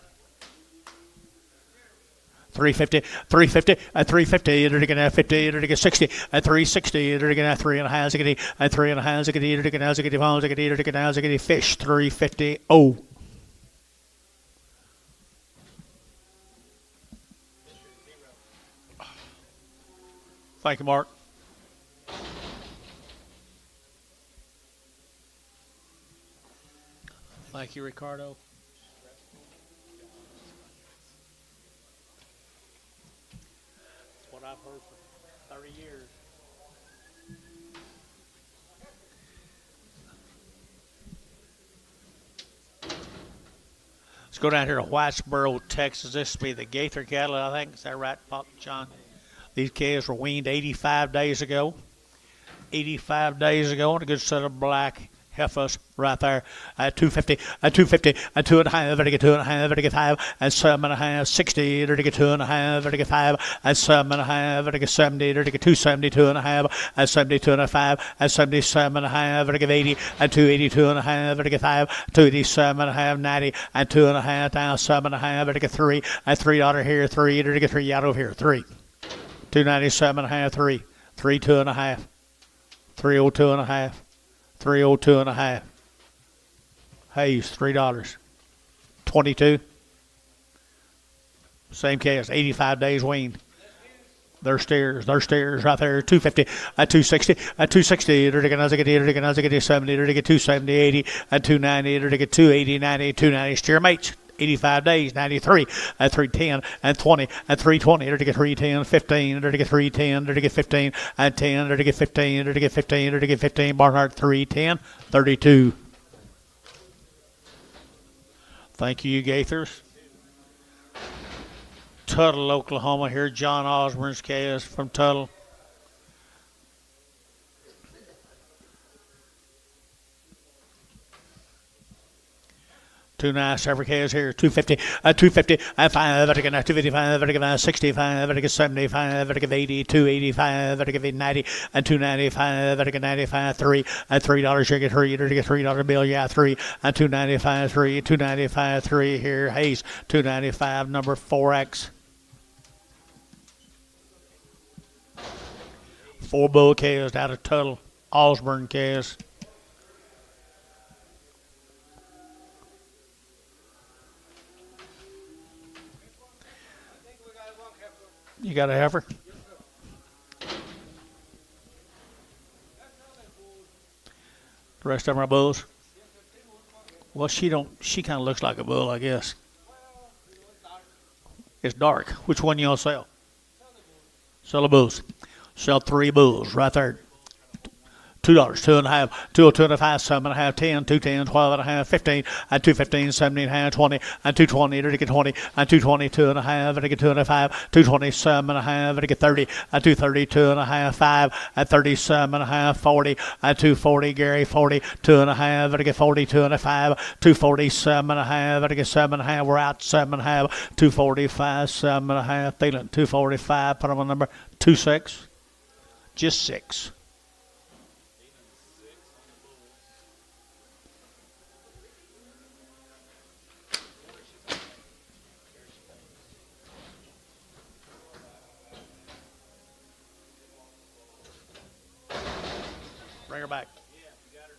350, 350, at 350, they're going to have 50, they're going to get 60, at 360, they're going to have 3.5, at 3.5, they're going to get fish, 350, oh. Thank you, Mark. Thank you, Ricardo. That's what I've heard for 30 years. go down here to Whitesboro, Texas. This will be the Gaither cattle, I think. Is that right, Pop John? These calves were weaned 85 days ago. 85 days ago, and a good set of black heifers right there at 250, at 250, at 2.5, vertical 2.5, vertical 5, and 7.5, 60, vertical 2.5, vertical 5, and 7.5, vertical 70, vertical 270, 2.5, and 72.5, and 77.5, vertical 80, and 282.5, vertical 5, 287.5, 90, and 2.5, down 7.5, vertical 3, and $3 here, 3, vertical 3 out over here, 3, 297.5, 3, 3, 2.5, 302.5. 302.5. Hayes, $3. 22. Same case, 85 days weaned. Their steers right there, 250, at 260, at 260, they're going to get 70, they're going to get 270, 80, at 290, they're going to get 280, 90, 290, steer mates. 85 days, 93, at 310, and 20, at 320, they're to get 310, 15, they're to get 310, they're to get 15, at 10, they're to get 15, they're to get 15, they're to get 15, Barnhart 310, 32. Thank you, Gaithers. Tuttle, Oklahoma here, John Osborne's calves from Tuttle. Two nice every calves here. 250, 250, 5, 255, 65, 75, 80, 285, 90, and 295, 95, 3, and $3. You get $3 bill, yeah, 3, and 295, 3, 295, 3 here. Hayes, 295, number 4X. 4 bull calves out of Tuttle, Osborne calves. You got a heifer? The rest of them are bulls? Well, she kind of looks like a bull, I guess. It's dark. Which one you gonna sell? Sell the bulls. Sell 3 bulls right there. $2, 2.5, 202.5, 7.5, 10, 210, 12.5, 15, and 215, 17.5, 20, and 220, to get 20, and 220, 2.5, to get 2.5, 227.5, to get 30, and 232.5, 5, and 37.5, 40, and 240, Gary, 40, 2.5, to get 42.5, 247.5, to get 7.5, we're out 7.5, 245, 7.5, Thielen, 245, put them on number 26, just 6. Bring her back. Yeah, you got her.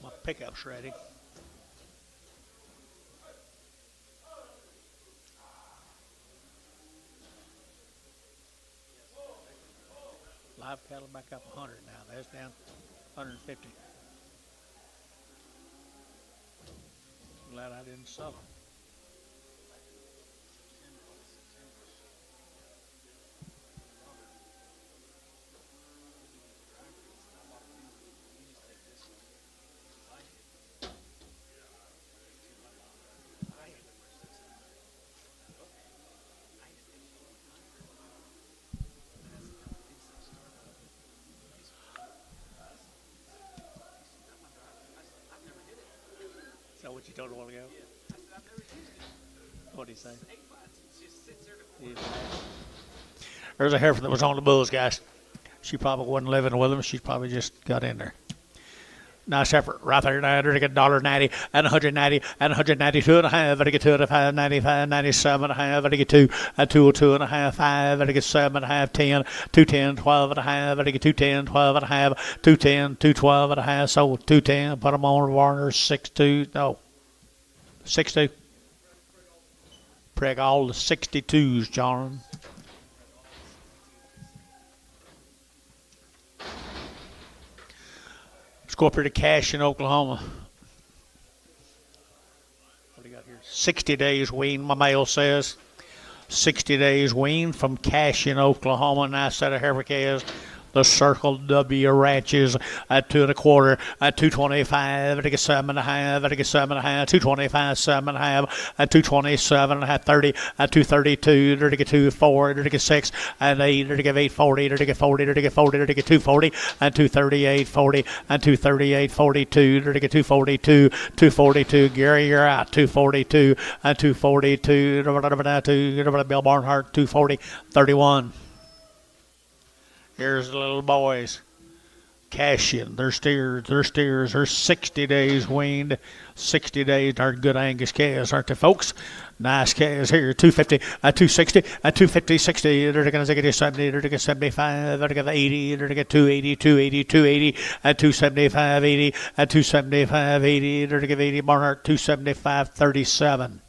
My pickup's ready. Live cattle back up 100 now. That's down 150. Glad I didn't sell them. Is that what you told her a while ago? What did he say? There's a heifer that was on the bulls, guys. She probably wasn't living with them. She probably just got in there. Nice heifer right there. Now to get $1.90 and 190 and 192 and a half. I get 2.5, 95, 97 and a half. I get 2 and 202 and a half. 5. I get 7 and a half. 10, 210, 12 and a half. I get 210, 12 and a half. 210, 212 and a half. So 210. Put them on Warner 6.2. No, 6.2. Preg all the 62s, John. go up here to Cash in Oklahoma. What do you got here? 60 days wean, my mail says. 60 days wean from Cash in Oklahoma. Nice set of heifer calves. The Circle W ranches at 2 1/4, at 225, at 7.5, at 7.5, 225, 7.5, at 227, at 30, at 232, at 24, at 6, at 8, at 840, at 40, at 40, at 240, at 238, 40, at 238, 42, at 242, 242. Gary, you're out. 242, at 242, Bill Barnhart, 240, 31. Here's the little boys. Cashin, they're steers. They're 60 days weaned. 60 days, they're good Angus calves, aren't they, folks? Nice calves here. 250, 260, 250, 60. They're going to get 70, they're going to get 75, they're going to get 80, they're going to get 280, 280, 280, at 275, 80, at 275, 80, they're going to give 80. Barnhart, 275, 37.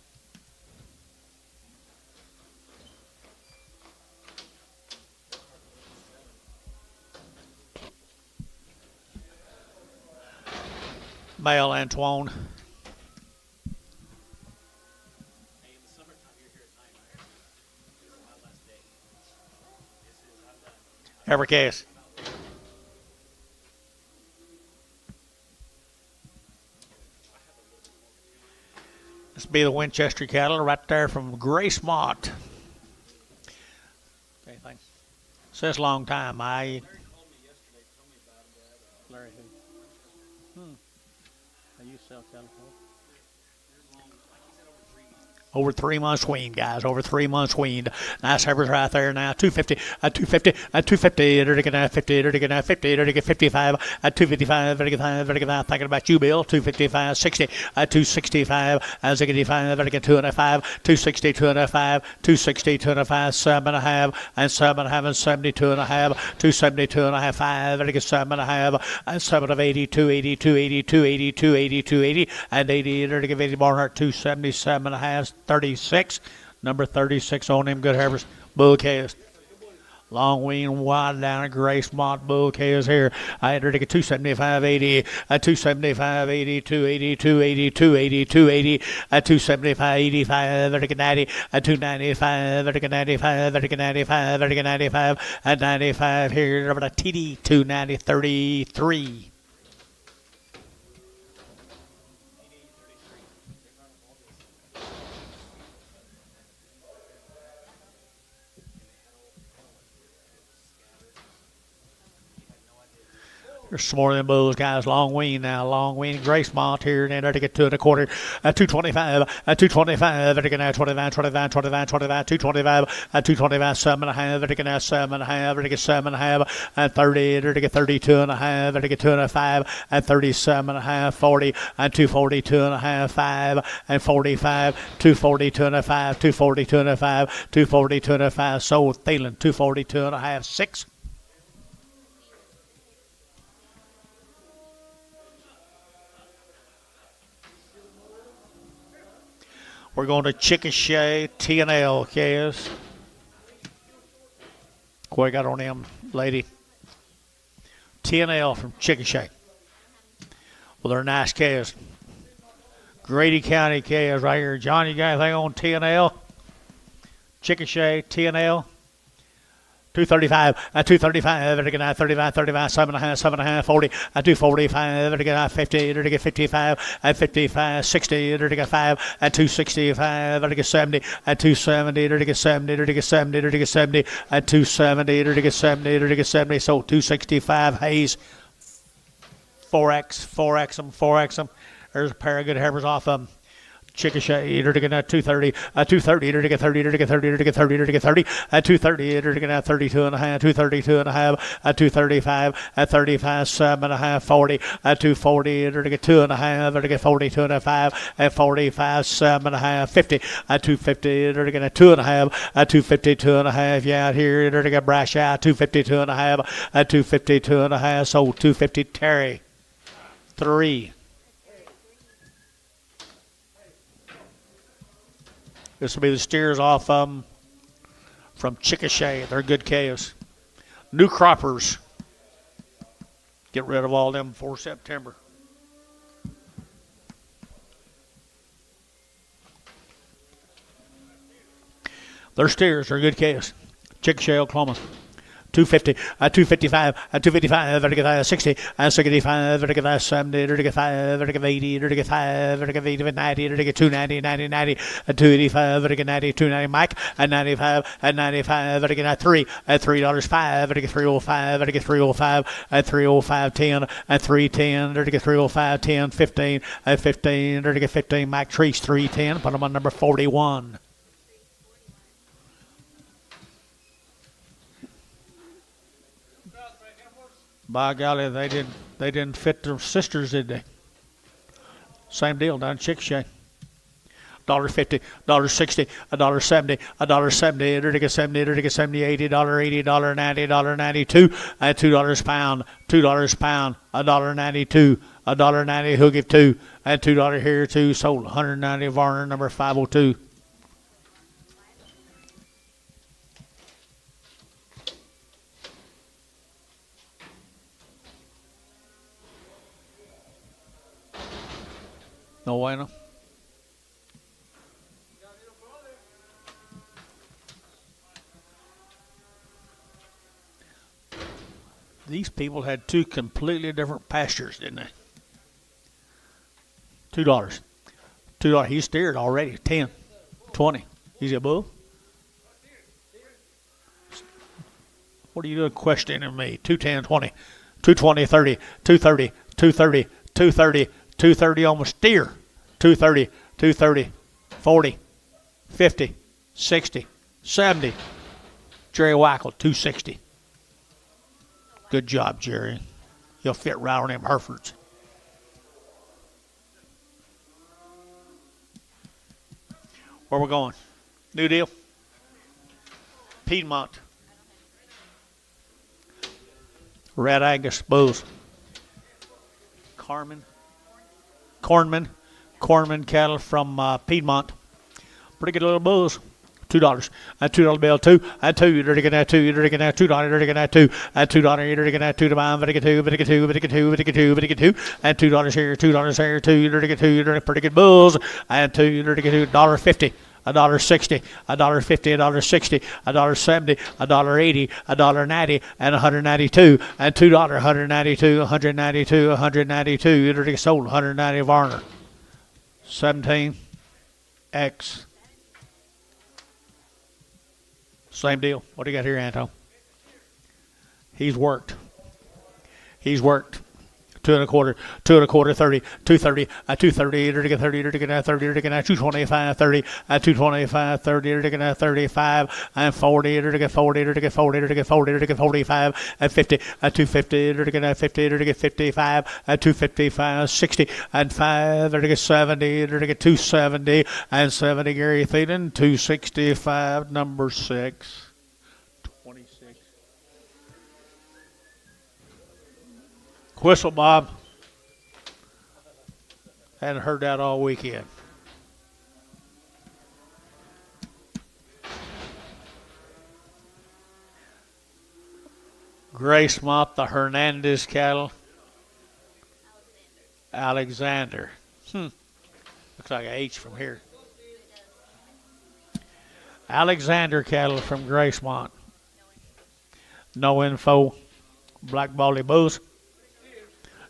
Male Antoine. Hey, in the summertime, you're here at night, right? This is my last day. This is, I'm done. Every case. This be the Winchester cattle right there from Grace Mott. Anything? Says long time. Larry called me yesterday, told me about him, Dad. Larry who? I used to sell cattle for. They're long, like he said, over 3 months. Over 3 months weaned, guys. Over 3 months weaned. Nice heifers right there now. 250, 250, 250, 50, 50, 55, 255, 55. Thinking about you, Bill. 255, 60, 265, 65, 205, 260, 205, 260, 205, 7.5, and 7.5, and 72 and a half, 272 and a half, 5, 7.5, and 7 of 80, 280, 280, 280, 280, 280, and 80, 80 Barnhart, 277 and a half. 36, number 36 on him, good heifers, bull calves. Long wean wide down at Grace Mott, bull calves here. I had her to get 275, 80, 275, 80, 280, 280, 280, 280, 275, 85, 90, 295, 95, 95, 95, 95 here, over to TD, 290, 33. There's some more of them bulls, guys. Long wean now. Long wean. Grace Mott here. And then to get 2 1/4. 225. 225. They're going to 25, 25, 25, 25, 225. 225. 7.5. They're going to 7.5. They're going to 7.5. 30. They're going to get 32 and a half. They're going to get 205. 37.5. 40. 240. 2.5. 5. 45. 240. 2.5. 240. 2.5. 240. 2.5. So Thielen. 240. 2.5. 6. We're going to Chickasha T&L calves. What you got on them, lady? T&L from Chickasha. Well, they're nice calves. Grady County calves right here. John, you got anything on T&L? Chickasha T&L. 235, 235, 35, 35, 7.5, 7.5, 40, 245, 50, 55, 55, 60, 5, 265, 70, 270, 70, 70, 70, 270, 70, 70, so 265 Hayes, 4X them. There's a pair of good heifers off them. Chickasha, they're getting at 230, 230, they're getting 30, they're getting 30, they're getting 30, they're getting 30, 230, they're getting at 32 and a half, 232 and a half, 235, 35, 7.5, 40, 240, they're getting 2 and a half, they're getting 42 and a 5, 45, 7.5, 50, 250, they're getting 2 and a half, 252 and a half, yeah, out here, they're getting brash out, 252 and a half, 252 and a half, so 250 Terry, 3. This will be the steers off from Chickasha. They're good calves. New croppers. Get rid of all them before September. They're steers. They're good calves. Chickasha, Oklahoma. 250, 255, 255, vertical 60, 65, vertical 70, vertical 5, vertical 80, vertical 5, vertical 80, 90, vertical 290, 90, 90, 285, vertical 90, 290, Mike, at 95, at 95, vertical 3, at $3.05, vertical 305, vertical 305, at 305, 10, at 310, vertical 305, 10, 15, at 15, vertical 15, Mike Treese, 310, put them on number 41. By golly, they didn't fit their sisters, did they? Same deal down in Chickasha. $1.50, $1.60, $1.70, $1.70, $1.70, $1.70, $80, $80, $90, $92, at $2 a pound, $2 a pound, $1.92, $1.90, he'll give two, at $2 here, two, sold 190 Varner, number 502. No bueno. These people had two completely different pastures, didn't they? $2. $2. He's steered already. 10, 20. He's a bull. What are you doing questioning me? 210, 20, 220, 30, 230, 230, 230. 230 on the steer, 230, 230, 40, 50, 60, 70. Jerry Wackel, 260. Good job, Jerry. You'll fit right on them Herefords. Where we going? New deal? Piedmont. Red Angus bulls. Cornman cattle from Piedmont. Pretty good little bulls. $2. At $2 bill, two. At $2, you're looking at $2, you're looking at $2, you're looking at $2. At $2, you're looking at $2 to buy, $2, $2. At $2 here, $2 here, $2, you're looking at $2, you're pretty good bulls. At $2, you're looking at $1.50. $1.60, $1.50, $1.60, $1.70, $1.80, $1.90, and $192, and $2, $192, $192, $192. You're sold 190 Varner. 17 X. Same deal. What do you got here, Anto? He's worked. 2.25, 30, 230, 230, 30, 30, 225, 30, 225, 30, 35, and 40, 40, 40, 40, 45, and 50, 250, 50, 55, 255, 60, and 5, 70, 270, and 70 Gary Thielen, 265, number 6. Whistle, Bob. Hadn't heard that all weekend. Grace Mott, the Hernandez cattle. Alexander. Looks like an H from here. Alexander cattle from Grace Mott. No info. Black Baldy Bulls.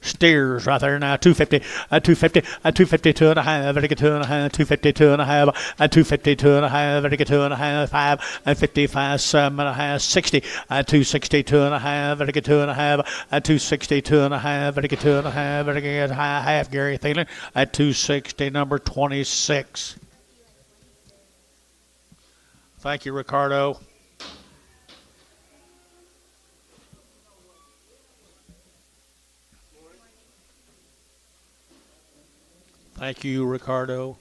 Steers right there now, 250, 250, 250, 2.5, vertical 2.5, 250, 2.5, 250, 2.5, vertical 2.5, 5, and 55, 7.5, 60, 260, 2.5, vertical 2.5, 260, 2.5, vertical 2.5, vertical half, Gary Thielen, at 260, number 26. Thank you, Ricardo. Thank you, Ricardo.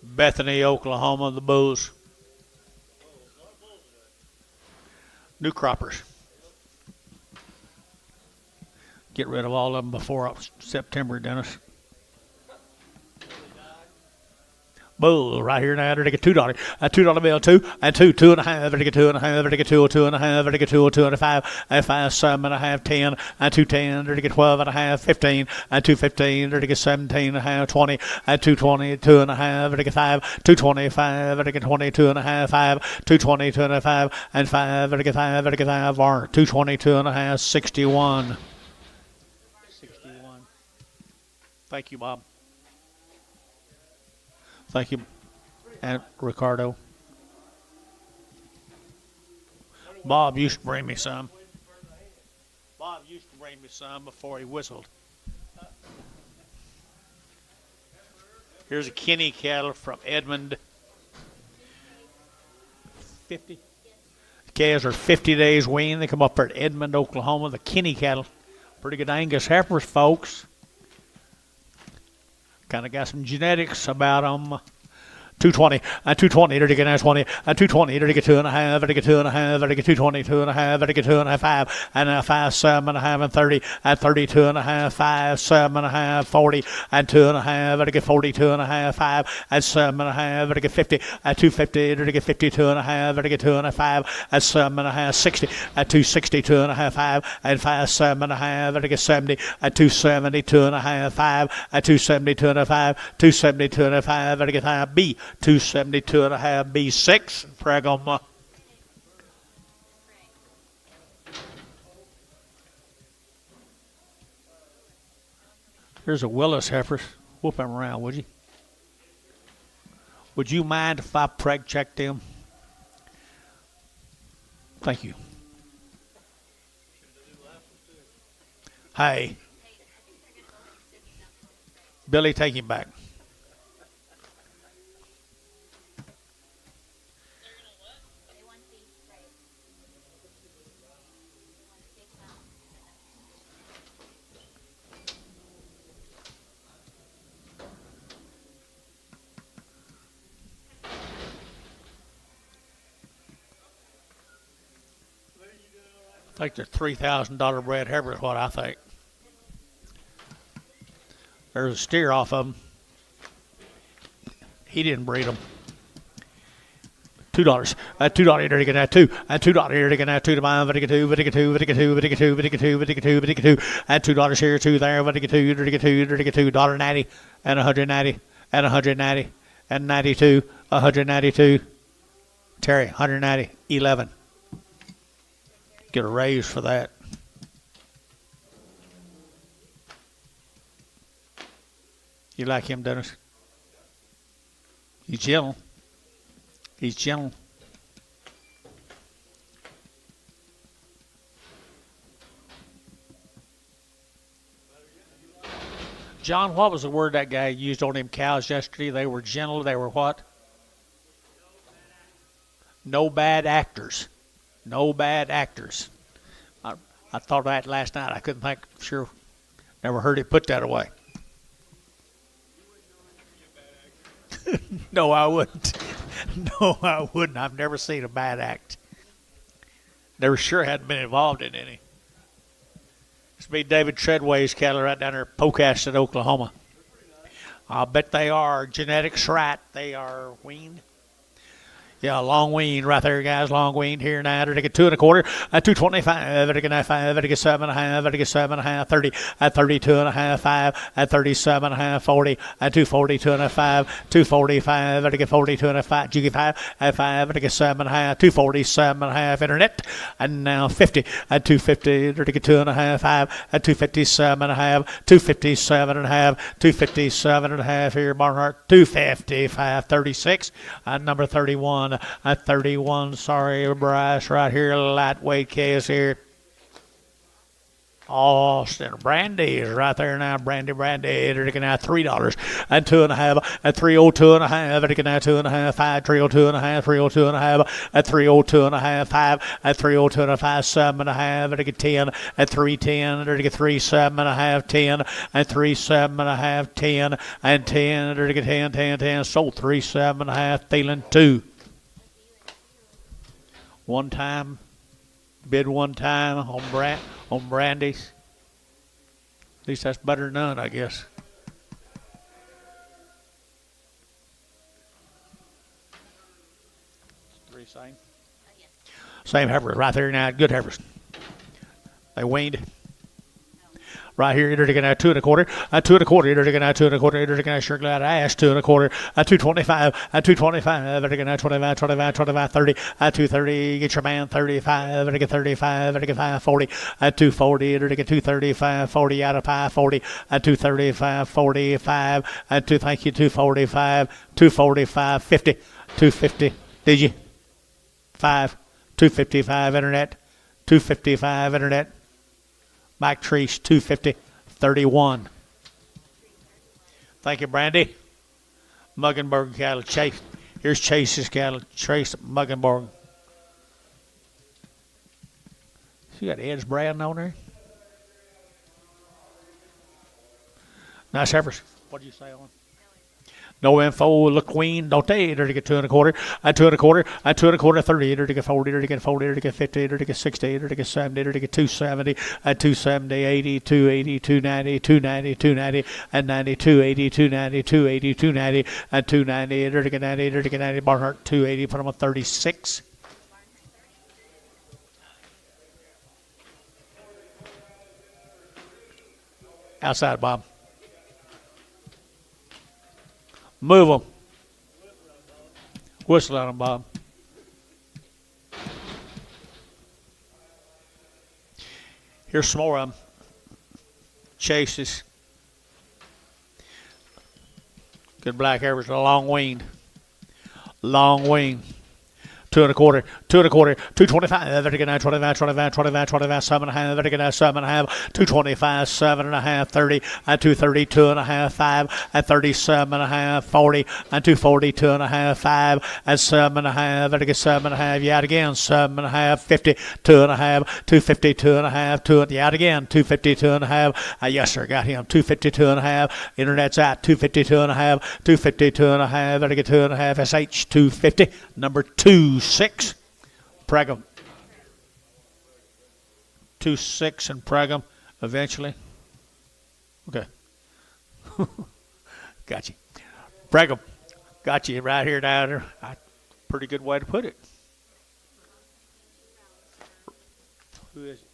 Bethany, Oklahoma, the Bulls. New croppers. Get rid of all of them before September, Dennis. bull right here now. They get $2. A $2 bill, two and a half. They get two and a half. They get two and a half. They get two and a five. A 5, 7 and a half, 10 and 2.10. They get 12 and a half, 15 and 2.15. They get 17 and a half, 20 and 2.20, two and a half. They get 5, 2.25. They get 22 and a half, 5, 2.20, 2 and a half, and 5. They get 5. They get 5. Or 2.22 and a half, 61. 61. Thank you, Bob. Thank you, and Ricardo. Bob used to bring me some. Bob used to bring me some before he whistled. Here's a Kinney cattle from Edmond. 50. The calves are 50 days weaned. They come up here at Edmond, Oklahoma. The Kinney cattle. Pretty good Angus heifers, folks. Kind of got some genetics about them. 2.20, 2.20, they get 20, 2.20, they get 2.5, they get 2.5, they get 2.20, 2.5, they get 2.5, 5, and 5, 7.5, and 30, and 32.5, 5, 7.5, 40, and 2.5, they get 42.5, 5, and 7.5, they get 50, and 2.50, they get 52.5, they get 2.5, and 7.5, 60, and 2.60, 2.5, 5, and 5, 7.5, they get 70, and 2.70, 2.5, 5, and 2.70, 2.5, 2.70, 2.5, they get 5, B. 272.5 B6 Pragoma. Here's a Willis heifer. Whoop him around, would you? Would you mind if I preg checked them? Thank you. Hey. Billy, take him back. I think they're $3,000 bred heifer is what I think. There's a steer off of them. He didn't breed them. $2. $2 here to get that $2. $2 here to get that 2 to mine. But get 2. But get 2. But get 2. But get 2. But get 2. But get 2. But get 2. And $2 here, 2 there. But get 2. To get 2. To get $2.90 and 190 and 190 and 92. 192. Terry, 190. 11. Get a raise for that. You like him, Dennis? He's gentle. He's gentle. John, what was the word that guy used on them cows yesterday? They were gentle. They were what? No bad actors. No bad actors. I thought of that last night. I couldn't think. Sure. Never heard it put that away. No, I wouldn't. No, I wouldn't. I've never seen a bad act. Never sure hadn't been involved in any. This be David Treadway's cattle right down there at Pocasset, Oklahoma. I'll bet they are genetics right. They are weaned. Yeah, long wean right there, guys. Long wean here now. They get 2 1/4, 2.25. They get 5. They get 7.5. They get 7.5. 30, 32.5, 5, 37.5, 40, 240, 2.5, 245. They get 42.5. Did you get 5? 5. They get 7.5, 247.5. Internet, and now 50, 250. They get 2.5, 5, 257.5, 257.5, 257.5 here, Barnhart, 255, 36, number 31. 31, sorry, Bryce, right here, lightweight case here. Austin Brandy is right there now. Brandy, they're looking at $3 and 2.5 at 302.5. They're looking at 2.5, 5, 302.5, 302.5 at 302.5, 5 at 302.5, 7.5. They're get 10 at 310. They're get 3, 7.5, 10 and 3, 7.5, 10 and 10. They're get 10, 10, 10. Sold 3, 7.5, feeling 2. One time, bid one time on Brandy's. At least that's better than none, I guess. Same. Same heifers right there now. Good heifers. They weaned. Right here, you're taking a 2 1/4, a 2 1/4, you're taking a 2 1/4, you're taking a sugar glad ash, 2 1/4, a 225, a 225, you're taking a 25, 25, 25, 30, a 230, get your man 35, you're taking 35, you're taking 540, a 240, you're taking 235, 40 out of 540, a 235, 45, a 2, thank you, 245, 245, 50, 250, did you? 5, 255 internet, 255 internet. Mike Treese, 250, 31. Thank you, Brandy. Muggenberg cattle, Chase. Here's Chase's cattle, Trace Muggenberg. You got Ed's brand on there? Nice heifers. What did you say on? No info, the queen, don't they? They're to get 2 1/4, a 2 1/4, a 2 1/4, 30, they're to get 40, they're to get 40, they're to get 50, they're to get 60, they're to get 70, they're to get 270, a 270, 80, 280, 290, 290, 290, and 90, 280, 290, 280, 290, and 290, they're to get 90, they're to get 90, Barnhart, 280, put them on 36. Outside, Bob. Move them. Whistle at them, Bob. Here's some more of them. Chases. Good black average. A long wing. Long wing. 2 1/4, 2 1/4, 225, very good, 25, 25, 25, 25, 7.5, very good, 7.5, 225, 7.5, 30, and 230, 2.5, 5, and 37.5, 40, and 240, 2.5, 5, and 7.5, very good, 7.5, yet again, 7.5, 50, 2.5, 250, 2.5, 2, yet again, 250, 2.5, yes sir, got him, 250, 2.5, internet's at 250, 2.5, 250, 2.5, very good, 2.5, SH, 250, number 26, Pregum. 26 and Pregum eventually. Okay. Got you. Pregum. Got you right here down there. Pretty good way to put it. Who is it?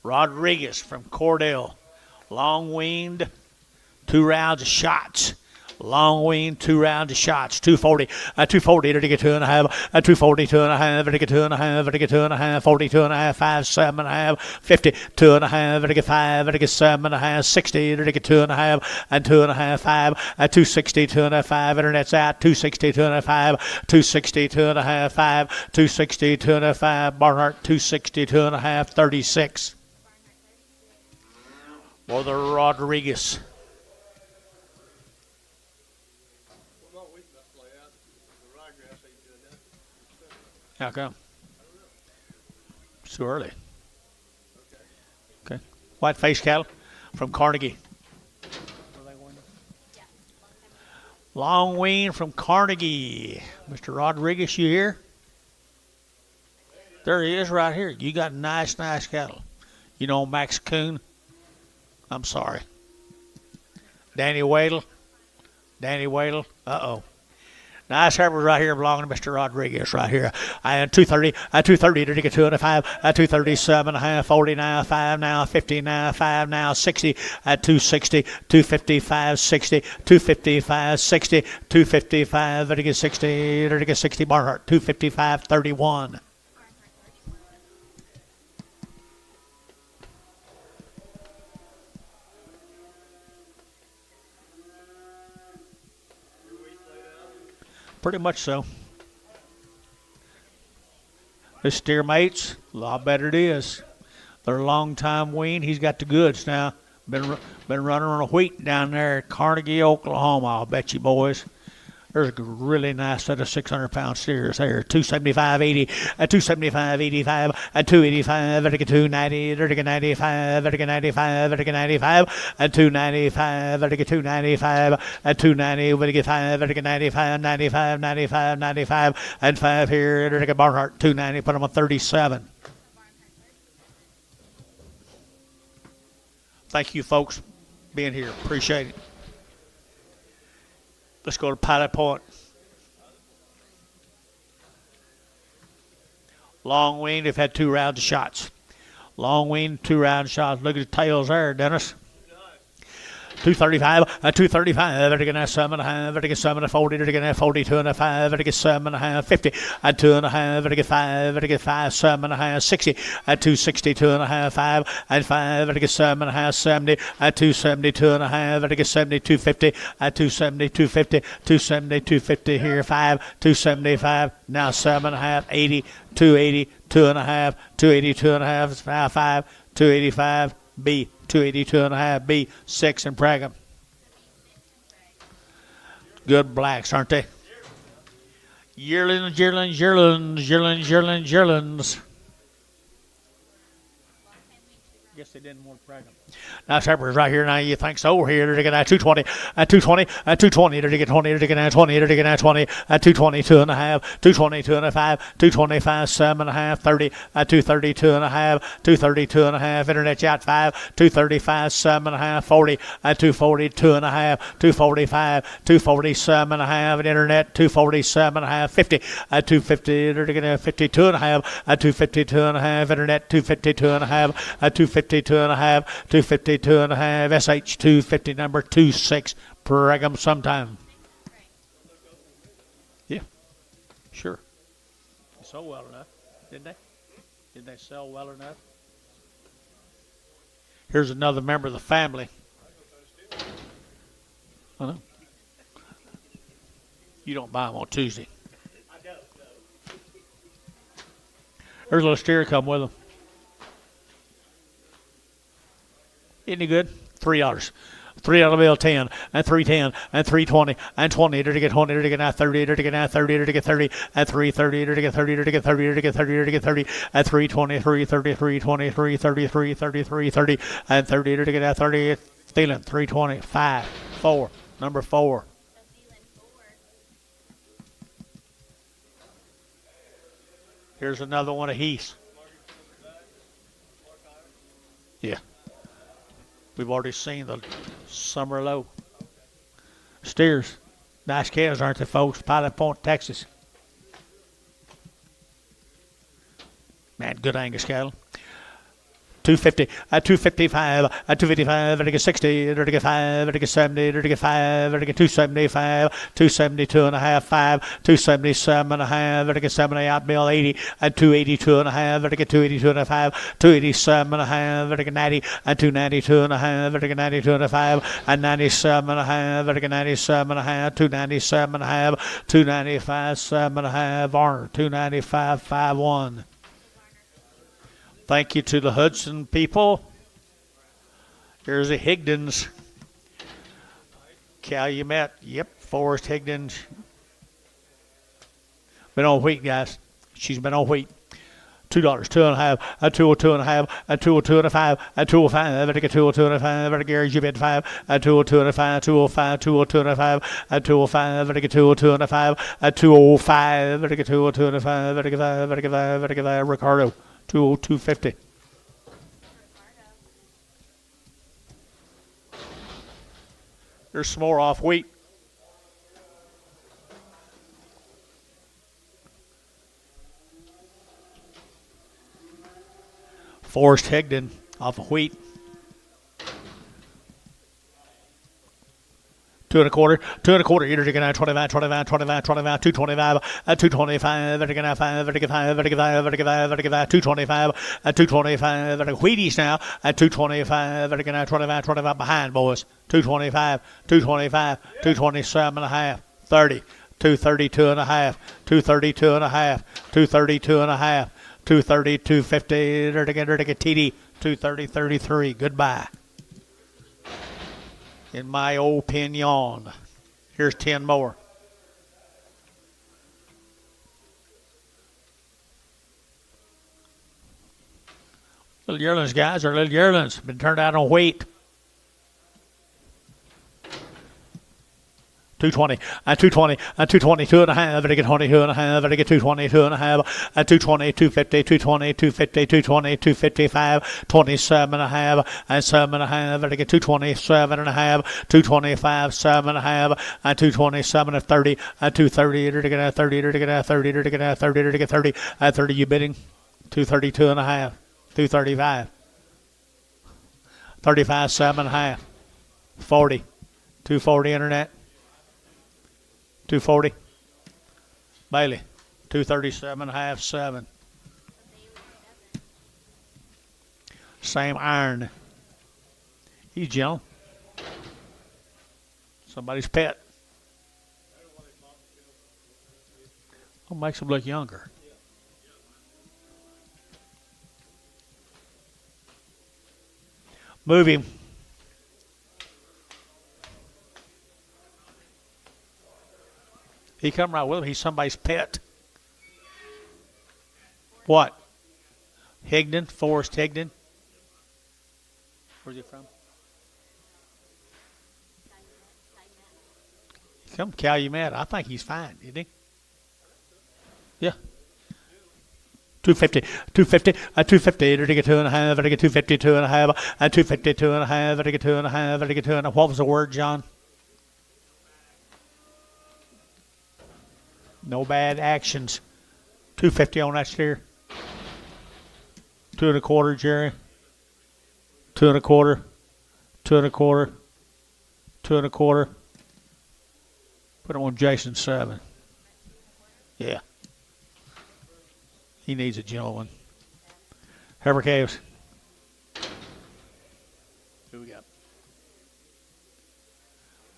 Rodriguez from Cordell. Long winged, 2 rounds of shots. Long wing, 2 rounds of shots. 240, 240, to get 2.5, 240, 2.5, to get 2.5, to get 2.5, 40, 2.5, 5, 7.5, 50, 2.5, to get 5, to get 7.5, 60, to get 2.5, and 2.5, 5, 260, 2.5, internet's out, 260, 2.5, 260, 2.5, 5, 260, 2.5, Barnhart, 260, 2.5, 36. For the Rodriguez. How come? It's too early. Okay. White face cattle from Carnegie. Long wean from Carnegie. Mr. Rodriguez, you here? There he is right here. You got nice cattle. You know Max Coon? I'm sorry. Danny Wadle. Uh-oh. Nice heifers right here belonging to Mr. Rodriguez right here. And 230, 230 to get 205, 237, 40 now, 5 now, 50 now, 5 now, 60, 260, 255, 60, 255, 60, 255, to get 60, to get 60, Barnhart, 255, 31. Pretty much so. The steer mates, a lot better it is. They're a long time wean. He's got the goods now. Been running on a wheat down there at Carnegie, Oklahoma, I'll bet you boys. There's a really nice set of 600-pound steers there. 275.80, 275.85, 285, 290, 95, 95, 95, 295, 295, 290, 95, 95, 95, 95, 95, and 5 here. Barnhart, 290, put them on 37. Thank you, folks, being here. Appreciate it. Let's go to Pilot Point. Long wean, they've had 2 rounds of shots. Long wean, 2 round shots. Look at the tails there, Dennis. 235, 235, vertical 7.5, vertical 7 40, vertical 42 and a 5, vertical 7.5, 50, 2.5, vertical 5, vertical 5, 7.5, 60, 262 and a half, 5, and 5, vertical 7.5, 70, 272 and a half, vertical 70, 250, 270, 250, 270, 250 here, 5, 275, now 7.5, 80, 280, 2.5, 282 and a half, 5, 285, B. 282 and a half, B, 6 and Pragham. Good blacks, aren't they? Yearlings. Guess they didn't want Pragham. Now Shepherd's right here. Now you think so? Here they're gonna 220, 220, 220. They're gonna 20. They're gonna 20. They're gonna 20. 222 and a half, 222 and a 5, 225, 7.5, 30, 232 and a half, 232 and a half. Internet yacht 5, 235, 7.5, 40, 242 and a half, 245, 247 and a half. Internet 247 and a half, 50, 250. They're gonna 52 and a half, 252 and a half. Internet 252 and a half, 252 and a half. 252 and a half, SH 250, number 26, Pragham sometime. Yeah, sure. They sold well enough, didn't they? Did they sell well enough? Here's another member of the family. I know. You don't buy them on Tuesday. There's a little steer come with them. Isn't he good? $3. $3 bill 10 and 310 and 320 and 20 to get 20 to get now 30 to get now 30 to get 30 and 330 to get 30 to get 30 to get 30 to get 30 and 323 33 23 33 33 30 and 30 to get now 30 stealing 320 5 4 number 4. Here's another one of Heath's. Yeah. We've already seen the summer low. Steers. Nice calves, aren't they, folks? Pilot Point, Texas. Man, good Angus cattle. 250, 255, 255, vertical 60, vertical 5, vertical 70, vertical 5, vertical 275, 272 and a half, 5, 277 and a half, vertical 70 out bill 80, 282 and a half, vertical 282 and a 5, 287 and a half, vertical 90, 292 and a half, vertical 92 and a 5, and 97 and a half, vertical 97 and a half, 297 and a half, 295, 7 and a half, Varner, 295, 5-1. Thank you to the Hudson people. Here's the Higdons. Calumet. Yep, Forrest Higdons. Been on wheat, guys. She's been on wheat. $2, 2.5, 202 and a half, 202 and a 5, 205, vertical 202 and a 5, vertical Gary, you bid 5, 202 and a 5, 205, 202 and a 5, 205, vertical 202 and a 5, 205, vertical 202 and a 5, vertical 5, vertical 5, vertical 5, Ricardo. 202.50. There's some more off wheat. Forrest Higdon off of wheat. 2.25, 2.25, you're taking out 25, 25, 25, 25, 225, 225, vertical 5, vertical 5, vertical 5, vertical 5, vertical 5, 225, 225, vertical Wheaties now, at 225, vertical 25, 25 behind, boys. 225, 225, 227 and a half, 30, 232 and a half, 232 and a half, 232 and a half, 230, 250, vertical TD, 230, 33, goodbye. In my opinion. Here's 10 more. Little yearlings, guys, are little yearlings. Been turned out on weight. 220, 220, 222 and a half, vertical 22 and a half, vertical 222 and a half, 220, 250, 220, 250, 220, 255, 27 and a half, and 7 and a half, vertical 227 and a half, 225, 7 and a half, and 227 and 30, 230, vertical 30, vertical 30, vertical 30, vertical 30, 30, you bidding? 232 and a half. 235. 35, 7.5. 40. 240 internet. 240. Bailey. 237 and a half, 7. Same iron. He's gentle. Somebody's pet. What makes him look younger? Move him. He come right with him. He's somebody's pet. What? Higdon, Forrest Higdon. Where's he from? Come Calumet. I think he's fine, isn't he? Yeah. 250, 250, 250, to get 2.5, to get 252 and a half, 252 and a half, to get 2.5, to get 2.5. What was the word, John? No bad actions. 250 on that steer. 2 1/4, Jerry. 2 1/4, 2 1/4, 2 1/4. Put him on Jason 7. Yeah. He needs a gentle one. Herbert Caves. Who we got?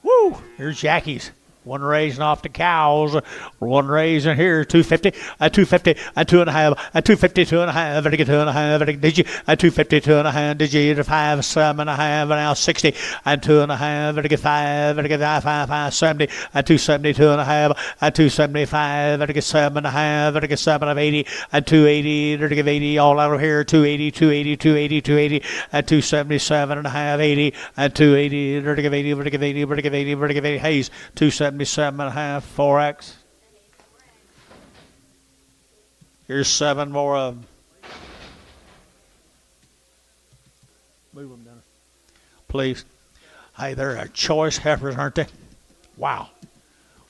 Woo! Here's Jackie's. One raising off the cows. One raising here. 250. 250. 2.5. 250. 2.5. To get 2.5. Did you? 252 and a half. Did you? 5, 7.5. Now 60. 2.5. To get 5. To get 5, 70. 272 and a half. 275. To get 7.5. To get 7 of 80. 280. To get 80. All out of here. 280. 280. 280. 280. 277 and a half. 80. 280. To get 80. To get 80. To get 80. To get 80. Hayes. 277 and a half. 4X. Here's 7 more of them. Move them down. Please. Hey, they're choice heifers, aren't they? Wow.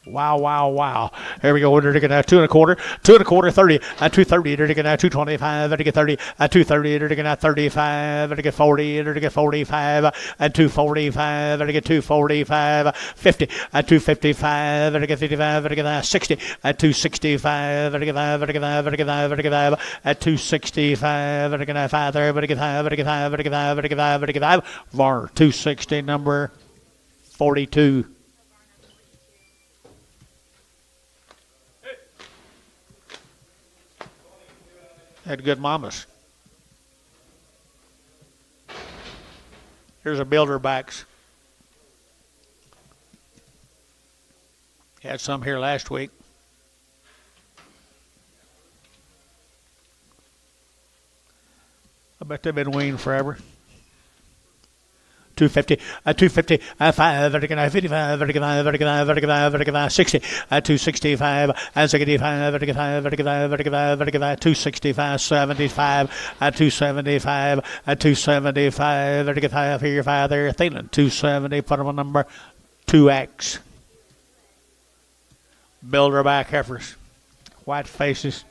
Wow, wow, wow. Here we go. We're to get 2 1/4, 2 1/4, 30, 230, to get 225, to get 30, 230, to get 35, to get 40, to get 45, 245, to get 245, 50, 255, to get 55, to get 60, 265, to get 5, to get 5, to get 5, to get 5, 265, to get 5 there, to get 5, to get 5, to get 5, to get 5, to get 5, Varner, 260, number 42. Had good mamas. Here's a builder backs. Had some here last week. I bet they've been weaned forever. 250, 250, 5, 55, 55, 55, 60, 265, 65, 55, 265, 75, 275, 275, here, 5 there, Thielen, 270, put them on number 2X. Builder back heifers, white faces,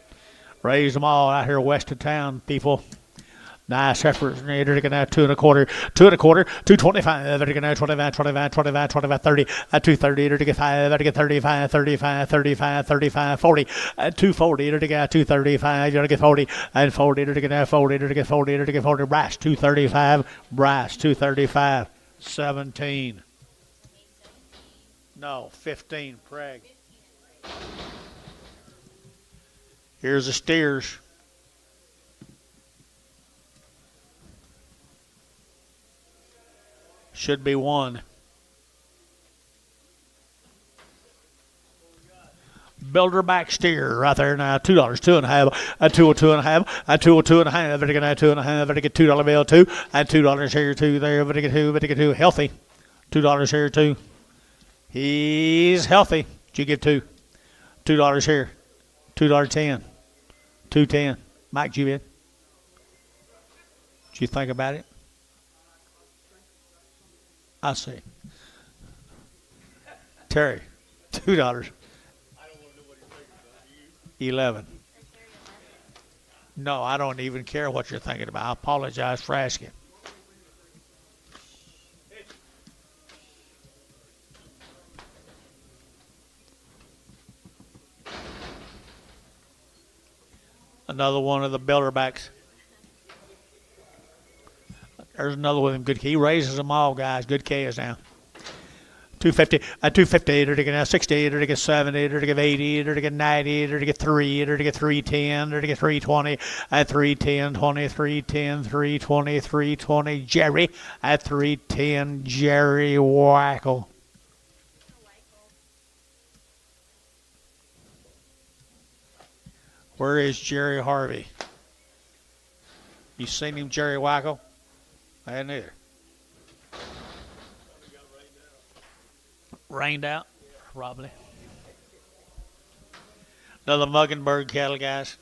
raise them all out here west of town, people. Nice heifers. They're going to 2 1/4, 2 1/4, 225. They're going to 25, 25, 25, 25, 30, 230. They're to get 5. They're to get 35, 35, 35, 35, 40, 240. They're to get 235. You're to get 40, and 40. They're to get 40. They're to get 40. They're to get 40. Brass 235. Brass 235. 17. No, 15. Preg. Here's the steers. Should be 1. Builder back steer right there now. $2, 2.5, a 202 and a half, a 202 and a half. Better get a 2.5. Better get $2 bill 2, and $2 here 2 there. Better get 2. Better get 2. Healthy. $2 here 2. He's healthy. Did you get 2? $2 here. $2.10. 2.10. Mike, you in? Did you think about it? I see. Terry, $2. 11. No, I don't even care what you're thinking about. I apologize for asking. Another one of the builderbacks. There's another one of them good. He raises them all, guys. Good calves now. 250, 250, to get 60, to get 70, to get 80, to get 90, to get 3, to get 310, to get 320, at 310, 20, 310, 320, 320, Jerry, at 310, Jerry Wackle. Where is Jerry Harvey? You seen him, Jerry Wackle? I hadn't either. Rained out? Probably. Another Muggenberg cattle, guys.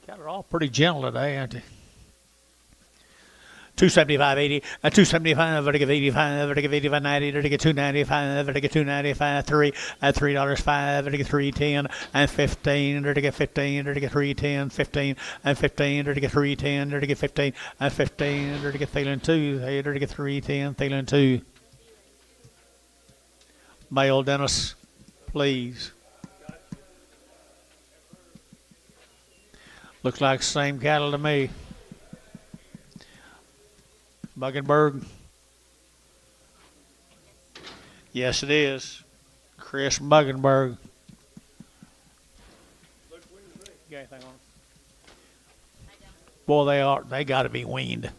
Cattle are all pretty gentle today, aren't they? 275.80, 275, vertical 85, vertical 85, 90, vertical 295, vertical 295, 3 at $3.05, vertical 310 and 15, vertical 15, vertical 310, 15 and 15, vertical 310, vertical 15 and 15, vertical feeling 2, vertical 310, feeling 2. Male Dennis, please. Looks like the same cattle to me. Muggenberg. Yes, it is. Chris Muggenberg. Got anything on them? Boy, they got to be weaned.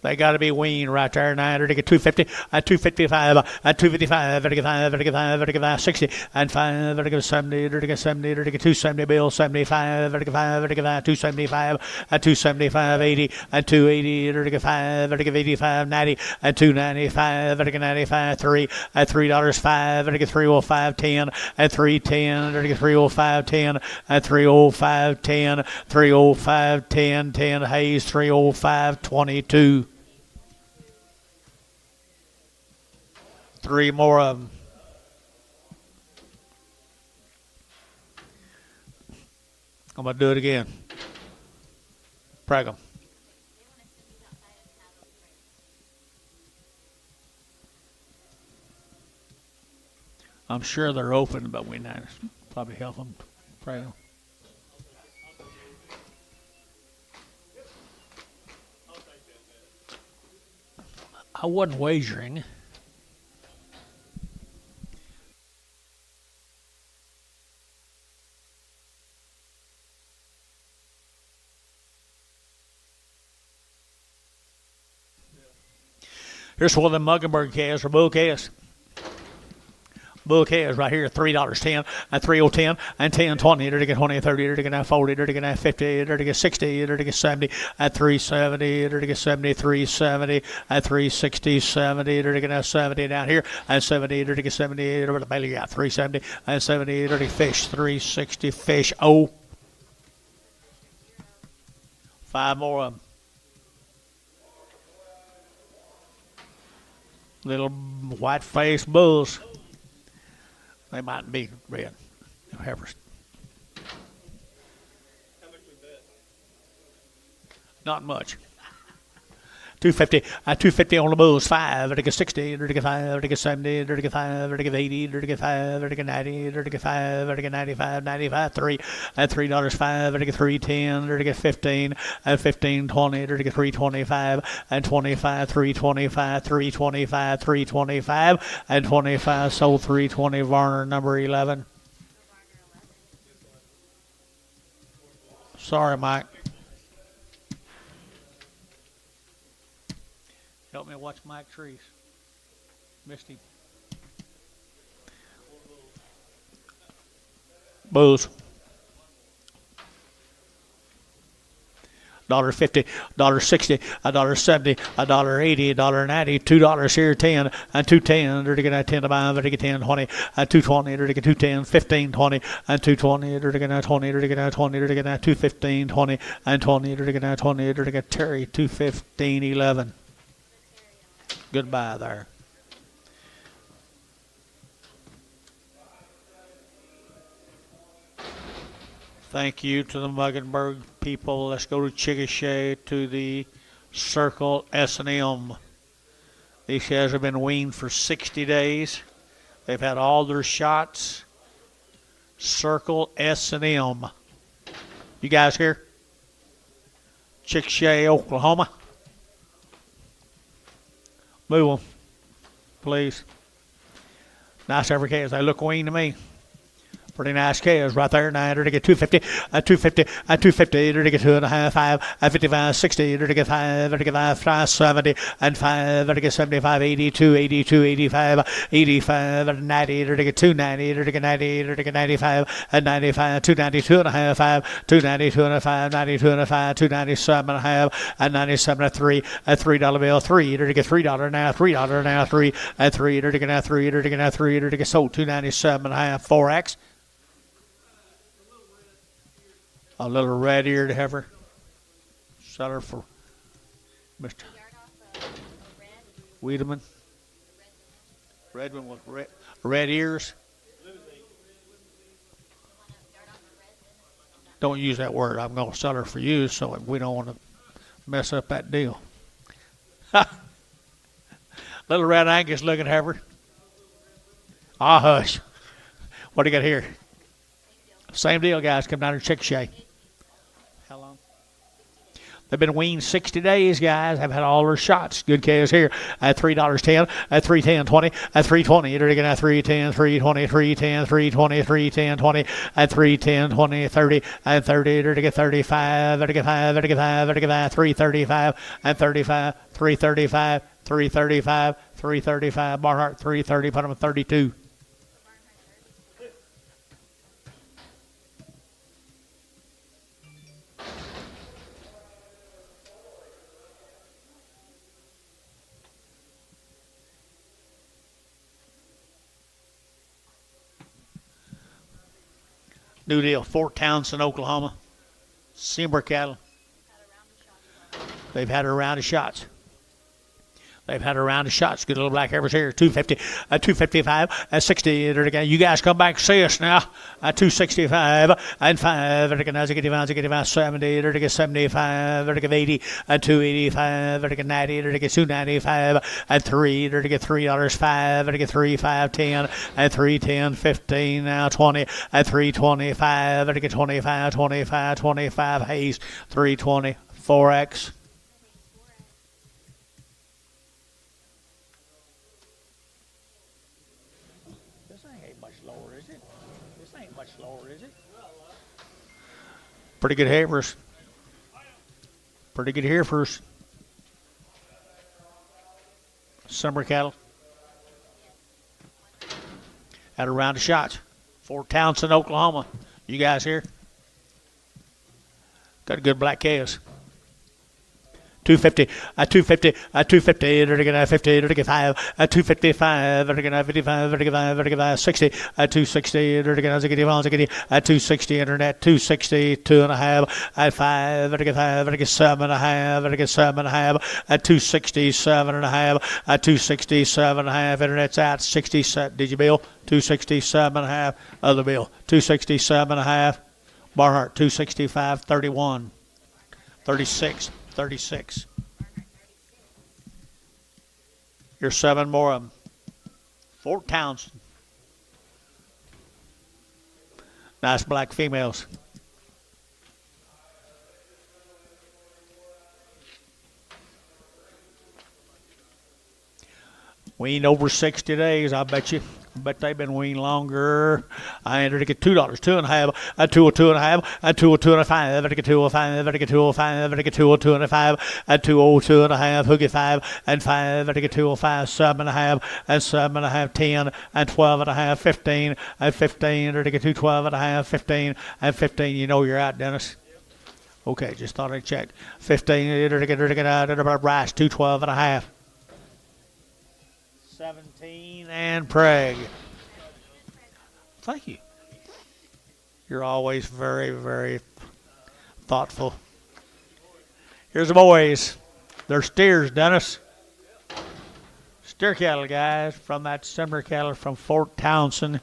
They got to be weaned right there. 900 to 250, at 255, at 255, vertical 5, vertical 5, vertical 5, 60, and 5, vertical 70, vertical 70, vertical 270, bill 75, vertical 5, vertical 5, 275, at 275, 80, at 280, vertical 5, vertical 85, 90, at 295, vertical 95, 3, at $3.05, vertical 305, 10, at 310, vertical 305, 10, at 305, 10, 305, 10, 10, Hayes, 305, 22. 3 more of them. I'm going to do it again. Preg them. I'm sure they're open, but we need to probably help them. Preg them. I wasn't wagering. Here's one of them Muggenberg calves for bull calves. Bull calves right here, $3.10, and 3.010, and 10.20, to get 20, 30, to get 40, to get 50, to get 60, to get 70, at 370, to get 70, 370, at 360, 70, to get 70 down here, and 70, to get 70, over the belly got 370, and 70, to get fish, 360, fish, 5 more of them. Little white-faced bulls. They might be red heifers. How much we bet? Not much. 250, 250 on the bulls, 5, vertical 60, vertical 5, vertical 70, vertical 5, vertical 80, vertical 5, vertical 90, vertical 5, vertical 95, 95, 3, at $3.05, vertical 310, vertical 15, at 15, 20, vertical 325, and 25, 325, 325, 325, and 25, sold 320, Varner, number 11. Sorry, Mike. Help me watch Mike Trees. Missed him. Bulls. $1.50, $1.60, $1.70, $1.80, $1.90, $2 here, 10, and 210, to get 10 to buy, to get 10, 20, and 220, to get 210, 15, 20, and 220, to get 20, to get 20, to get 215, 20, and 20, to get 20, to get Terry, 215, 11. Goodbye there. Thank you to the Muggenberg people. Let's go to Chickasha to the Circle S&M. These guys have been weaned for 60 days. They've had all their shots. Circle S&M. You guys here? Chickasha, Oklahoma. Move them, please. Nice every case. They look weaned to me. Pretty nice cows right there. Now to get 250, 250, 250, to get 2.5, 5, 55, 60, to get 5, to get 5, 70, and 5, to get 75, 82, 82, 85, 85, 90, to get 290, to get 90, to get 95, and 95, 292 and a half, 5, 292 and a 5, 92 and a 5, 297 and a half, and 97 and 3, a $3 bill, 3, to get $3 now, $3 now, 3, and 3, to get now, 3, to get now, 3, to get sold, 297 and a half, 4X. A little red-eared heifer. Seller for Mr. Wiedemann. Red one with red ears. Don't use that word. I'm going to sell her for you, so we don't want to mess up that deal. Little red Angus looking heifer. Ah, hush. What do you got here? Same deal, guys. Come down to Chickasha. How long? They've been weaned 60 days, guys. Have had all their shots. Good cows here at $3.10, at $3.10, 20, at $3.20. You're going at $3.10, $3.20, $3.10, $3.20, $3.10, 20, at $3.10, 20, 30, at 30. You're to get 35, to get 5, to get 5, to get 5, $3.35, at 35, $3.35, $3.35, $3.35. Barnhart $3.30. Put them at 32. New deal, Fort Townsend, Oklahoma. Seymour cattle. They've had a round of shots. They've had a round of shots. Good little black heifers here. 250, 255, 60. You guys come back and see us now. 265 and 5. 75, 70. 75. 80. 285. 90. 295 and 3. $3. 5. 3, 5, 10 and 3, 10, 15. Now 20 and 325. 25, 25, 25. Hayes 320. 4X. Pretty good heifers. Pretty good heifers. Summer cattle. Had a round of shots. Fort Townsend, Oklahoma. You guys here? Got good black cows. 250, 250, 250, 50, 5, 255, 55, 60, 260, 260, internet, 260, 2.5, 5, 7.5, 7.5, 260, 7.5, 260, 7.5, internet's out, 60, did you bill? 260, 7.5, other bill, 260, 7.5, Barnhart, 265, 31, 36. 36. Here's 7 more of them. Fort Townsend. Nice black females. Weaned over 60 days, I bet you. I bet they've been weaned longer. I entered to get $2, 2.5, a 2.5, a 2.5, a 2.5, a 2.5, a 2.5, a 2.5, hook it 5 and 5, a 2.5, 7.5, and 7.5, 10 and 12.5, 15 and 15, or to get 12.5, 15 and 15. You know you're out, Dennis. Okay, just thought I'd check. 15, or to get out at about rice, 212.5. 17 and Prague. Thank you. You're always very, very thoughtful. Here's the boys. They're steers, Dennis. Steer cattle, guys, from that summer cattle from Fort Townsend.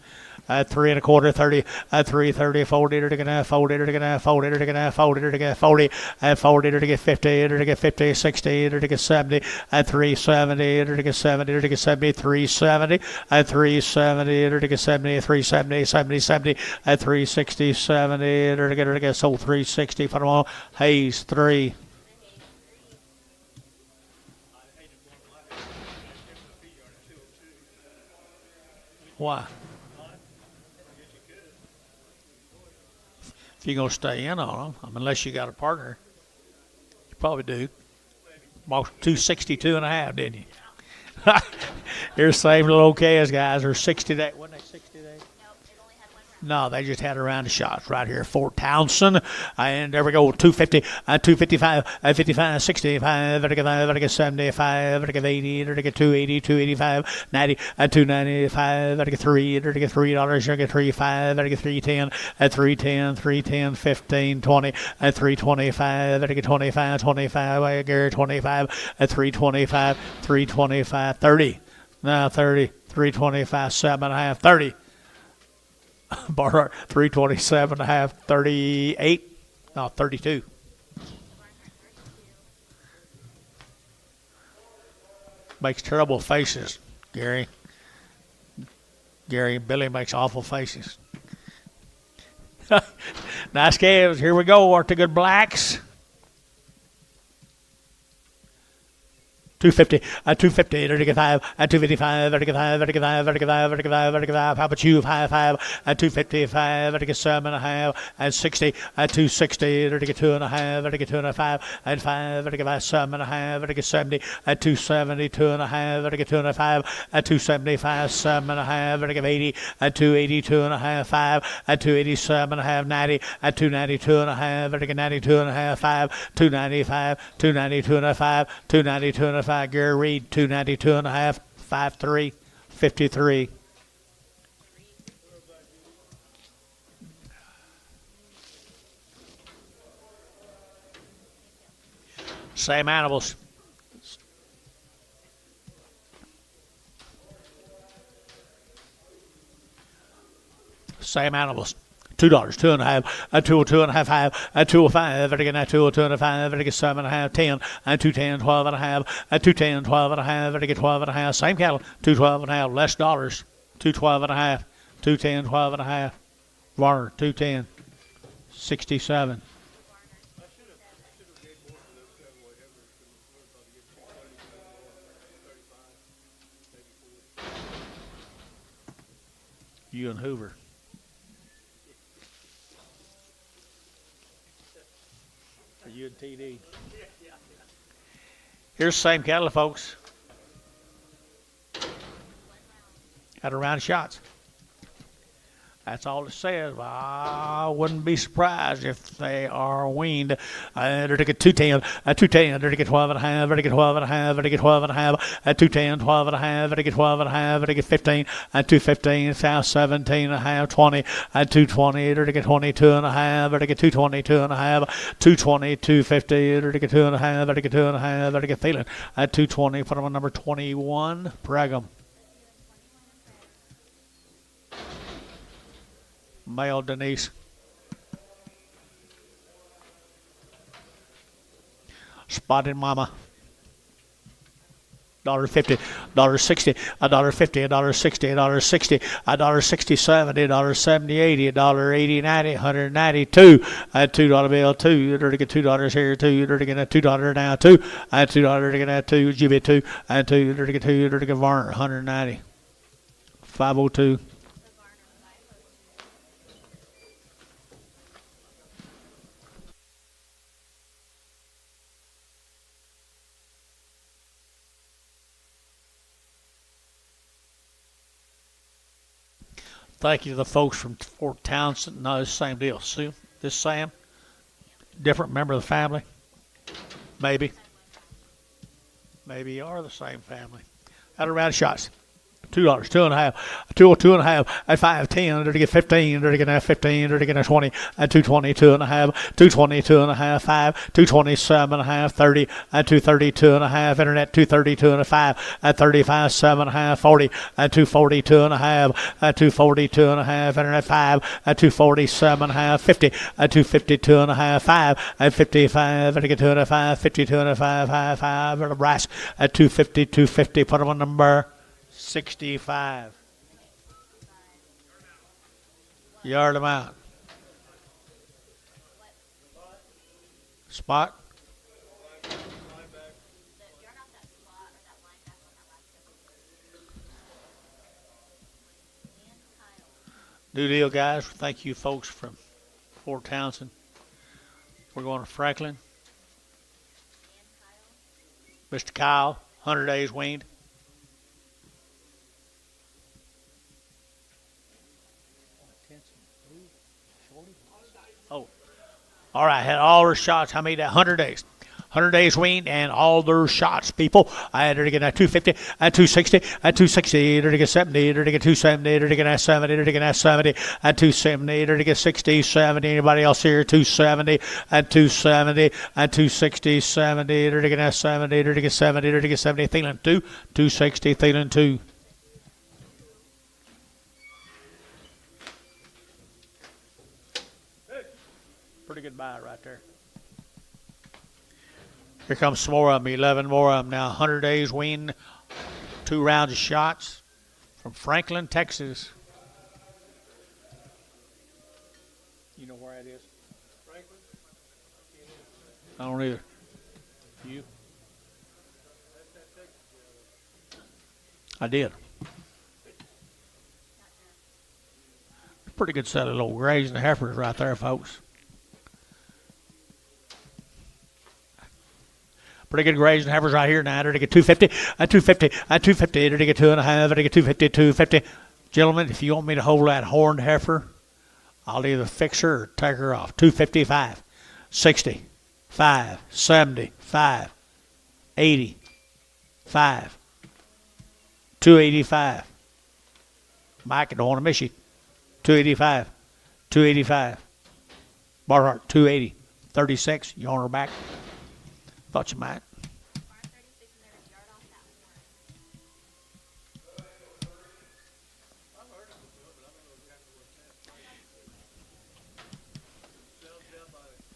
3 1/4, 30, 3 30, 40, to get 40, to get 40, to get 40, to get 40, 40, to get 50, to get 50, 60, to get 70, 370, to get 70, to get 70, 370, 370, to get 70, 370, 70, 70, 360, 70, to get sold 360 for them all. Hayes 3. Why? If you're going to stay in on them, unless you got a partner, you probably do. Bought 262 and a half, didn't you? Here's the same little OKS guys are 60 days. Wasn't they 60 days? No, they just had a round of shots right here. Fort Townsend. And there we go. 250, 255, 55, 65, 75, 75, 80, 280, 285, 90, 295, 3, $3, $3.35, 310, 310, 310, 15, 20, 325, 25, 25, Gary 25, 325, 325, 30. Now 30, 325, 7.5, 30. Barnhart 327 and a half, 38, no 32. Makes terrible faces, Gary. Billy makes awful faces. Nice calves. Here we go. Aren't they good blacks? 250, 250, 35, 255, 35, 35, 35, 35, 35. How about you? 5, 255, 7.5, and 60, 260, 2.5, 2.5, and 5, 7.5, 70, 270, 2.5, 2.5, 275, 7.5, 80, 280, 2.5, 5, 287.5, 90, 292 and a half, 92 and a half, 5, 295, 292 and a 5, 292 and a 5. Gary Reed 292 and a half, 5'3", 53. Same animals. Same animals. $2, 2.5, 2.5, 5, 2.05, again, 2.5, again, 7.5, 10, 2.10, 12.5, 2.10, 12.5, again, 12.5. Same cattle, 2.12.5, less dollars, 2.12.5, 2.10, 12.5. Varner, 2.10, 67. You and Hoover. You and TD. Here's the same cattle, folks. Had a round of shots. That's all it says. Well, I wouldn't be surprised if they are weaned. They're to get 210, 210, they're to get 12 and a half, they're to get 12 and a half, they're to get 12 and a half, 210, 12 and a half, they're to get 12 and a half, they're to get 15, 215, 17 and a half, 20, 220, they're to get 22 and a half, they're to get 222 and a half, 220, 250, they're to get 2 and a half, they're to get 2 and a half, they're to get feeling. 220, put them on number 21, Brigham. Male Denise. Spotted Mama. $1.50, $1.60, $1.50, $1.60, $1.60, $1.60, $70, $70, $80, $80, $90, $192, $2 bill, $2, to get $2 here, $2, to get $2 now, $2, $2 to get $2, GB $2, $2, to get $2, to get Varner, $190, $502. Thank you to the folks from Fort Townsend. No, it's the same deal. See, this Sam, different member of the family. Maybe you are the same family. Had a round of shots. $2, 2.5, 2.5, at 5.10, to get 15, to get 15, to get 20, at 2.20, 2.5, 2.20, 2.5, 5, 2.27.5, 30, at 2.32.5, internet 2.32.5, at 35, 7.5, 40, at 2.42.5, at 2.42.5, internet 5, at 2.47.5, 50, at 2.52.5, 5, at 55, at get 2.5, 52.5, 5, 5, at a brass, at 2.50, 2.50, put them on number 65. Yard amount. Spot. New deal, guys. Thank you, folks, from Fort Townsend. We're going to Franklin. Mr. Kyle, 100 days weaned. Oh, all right. Had all their shots. How many? 100 days. 100 days weaned and all their shots, people. I had her to get at 250, at 260, at 260, her to get 70, her to get 270, her to get at 70, her to get at 70, at 270, her to get 60, 70. Anybody else here? 270, at 270, at 260, 70, her to get at 70, her to get 70, her to get 70. Thielen 2, 260, Thielen 2. Pretty good buy right there. Here comes some more of them, 11 more of them now. 100 days wean, 2 rounds of shots from Franklin, Texas. You know where that is? Franklin? I don't either. You? I did. Pretty good set of little grays and heifers right there, folks. Pretty good grays and heifers right here now. To get 250, at 250, at 250, to get 2.5, to get 250, 250. Gentlemen, if you want me to hold that horned heifer, I'll either fix her or take her off. 255, 60, 5, 70, 5, 80, 5, 285. Mike, I don't want to miss you. 285, 285. Barhart, 280, 36. You on her back? Thought you might.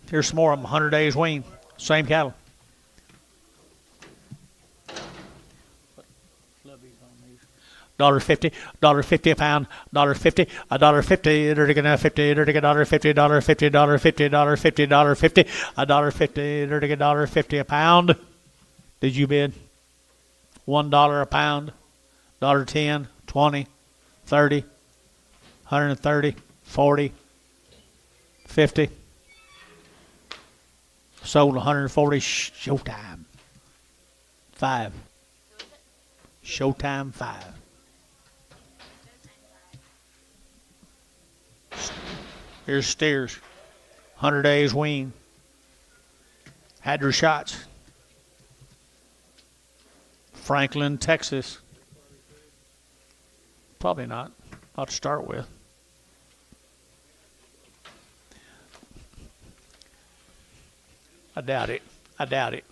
Here's some more of them, 100 days wean. Same cattle. $1.50, $1.50 a pound, $1.50, $1.50, they're taking $50, they're taking $1.50, $1.50, $1.50, $1.50, $1.50, $1.50, they're taking $1.50 a pound. Did you bid? $1 a pound, $1.10, 20, 30, 130, 40, 50. Sold 140. Showtime. 5. Showtime 5. Here's steers. 100 days wean. Had their shots. Franklin, Texas. Probably not. Not to start with. I doubt it. I doubt it.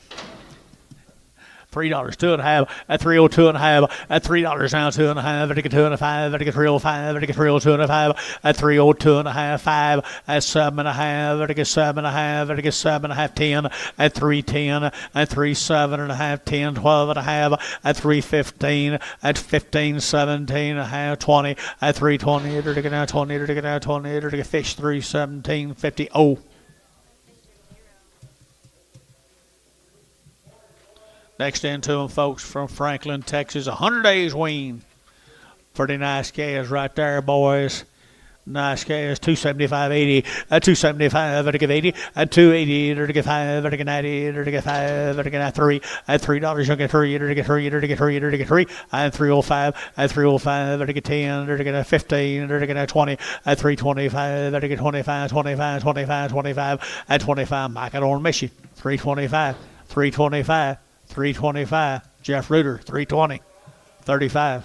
$3, 2.5, at 302.5, at $3 now, 2.5, at 2.5, at 305, at 302.5, at 302.5, 5, at 7.5, at 7.5, at 7.5, 10, at 310, at 37.5, 10, 12.5, at 315, at 15, 17.5, 20, at 320, at 20, at 20, at fish 317, 50. Oh. Next into them, folks, from Franklin, Texas. 100 days wean. Pretty nice calves right there, boys. Nice calves. 275.80. At 275, at 80. At 280, at 5, at 90, at 5, at 3. At $3, you get 3, at 3, at 3, at 3. At 305, at 305, at 10, at 15, at 20. At 325, at 25, 25, 25, 25. At 25, Mike, I don't want to miss you. 325, 325. 325. Jeff Reuter, 320. 35.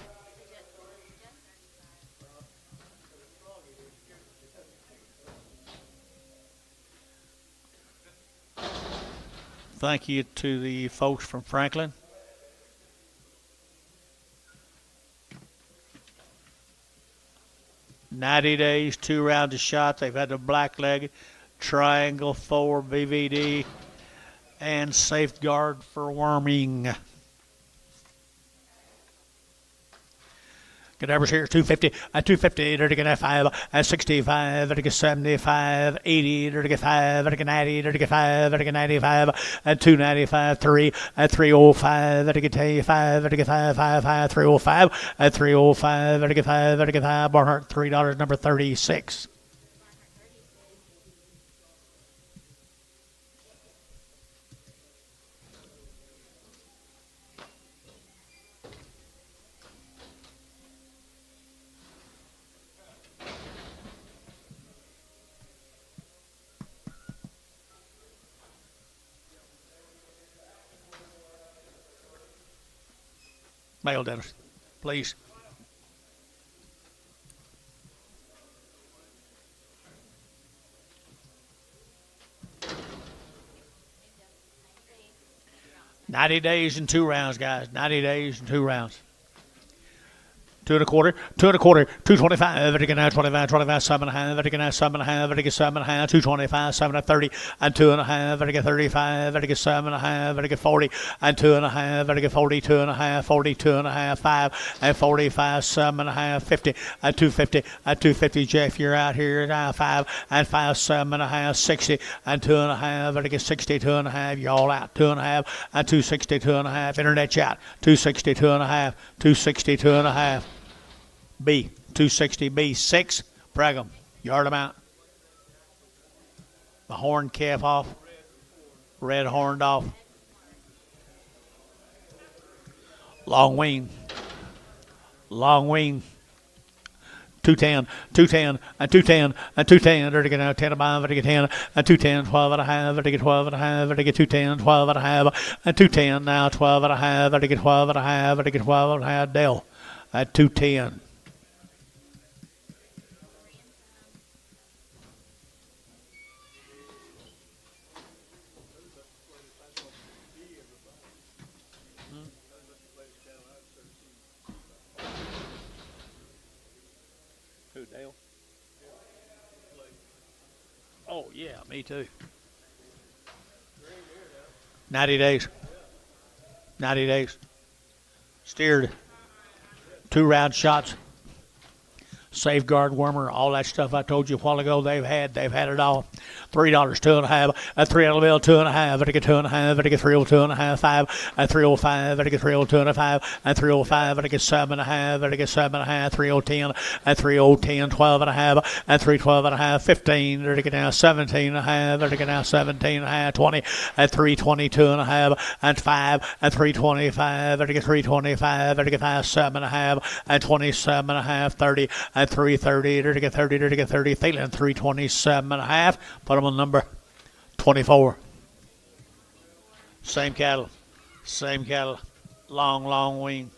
Thank you to the folks from Franklin. "90 days, 2 rounds of shot." They've had the black leg, triangle 4 BVD, and safeguard for worming. Cadavers here, 250, 250, dirty get 5, 65, dirty get 75, 80, dirty get 5, dirty get 90, dirty get 5, dirty get 95, 295, 3, 305, dirty get 5, dirty get 5, 5, 305, 305, dirty get 5, dirty get 5, Barnhart, $3, number 36. Mail, Dennis, please. "90 days and 2 rounds, guys. 90 days and 2 rounds. 2 1/4, 2 1/4, 225, Vatican 25, 25, 7.5, Vatican 7.5, Vatican 7.5, 225, 7 30, and 2.5, Vatican 35, Vatican 7.5, Vatican 40, and 2.5, Vatican 40, 2.5, 40, 2.5, 5, and 45, 7.5, 50, and 250, and 250. Jeff, you're out here now, 5, and 5, 7.5, 60, and 2.5, Vatican 60, 2.5. Y'all out, 2.5, and 260, 2.5. Internet chat, 260, 2.5, 260, 2.5. B, 260 B, 6, Brigham, yard amount. The horn calf off, red horned off. Long wing, 210, 210, and 210, and 210, dirty get 10 above, dirty get 10, and 210, 12.5, dirty get 12.5, dirty get 210, 12.5, and 210, now 12.5, dirty get 12.5, dirty get 12.5, Dell at 210. Who, Dale? Oh, yeah, me too. 90 days. 90 days. Steered. 2 round shots. Safeguard wormer, all that stuff I told you a while ago. They've had it all. $3, 2.5, a $3 bill, 2.5, I get 2.5, I get 302.5, 5, and 305, I get 302.5, and 305, I get 7.5, I get 7.5, 3010, and 3010, 12.5, and 312.5, 15, I get now 17.5, I get now 17.5, 20, and 322.5, and 5, and 325, I get 325, I get 5, 7.5, and 27.5, 30, and 330, I get 30, I get 30, Thielen 327.5. Put them on number 24. Same cattle. Long wing.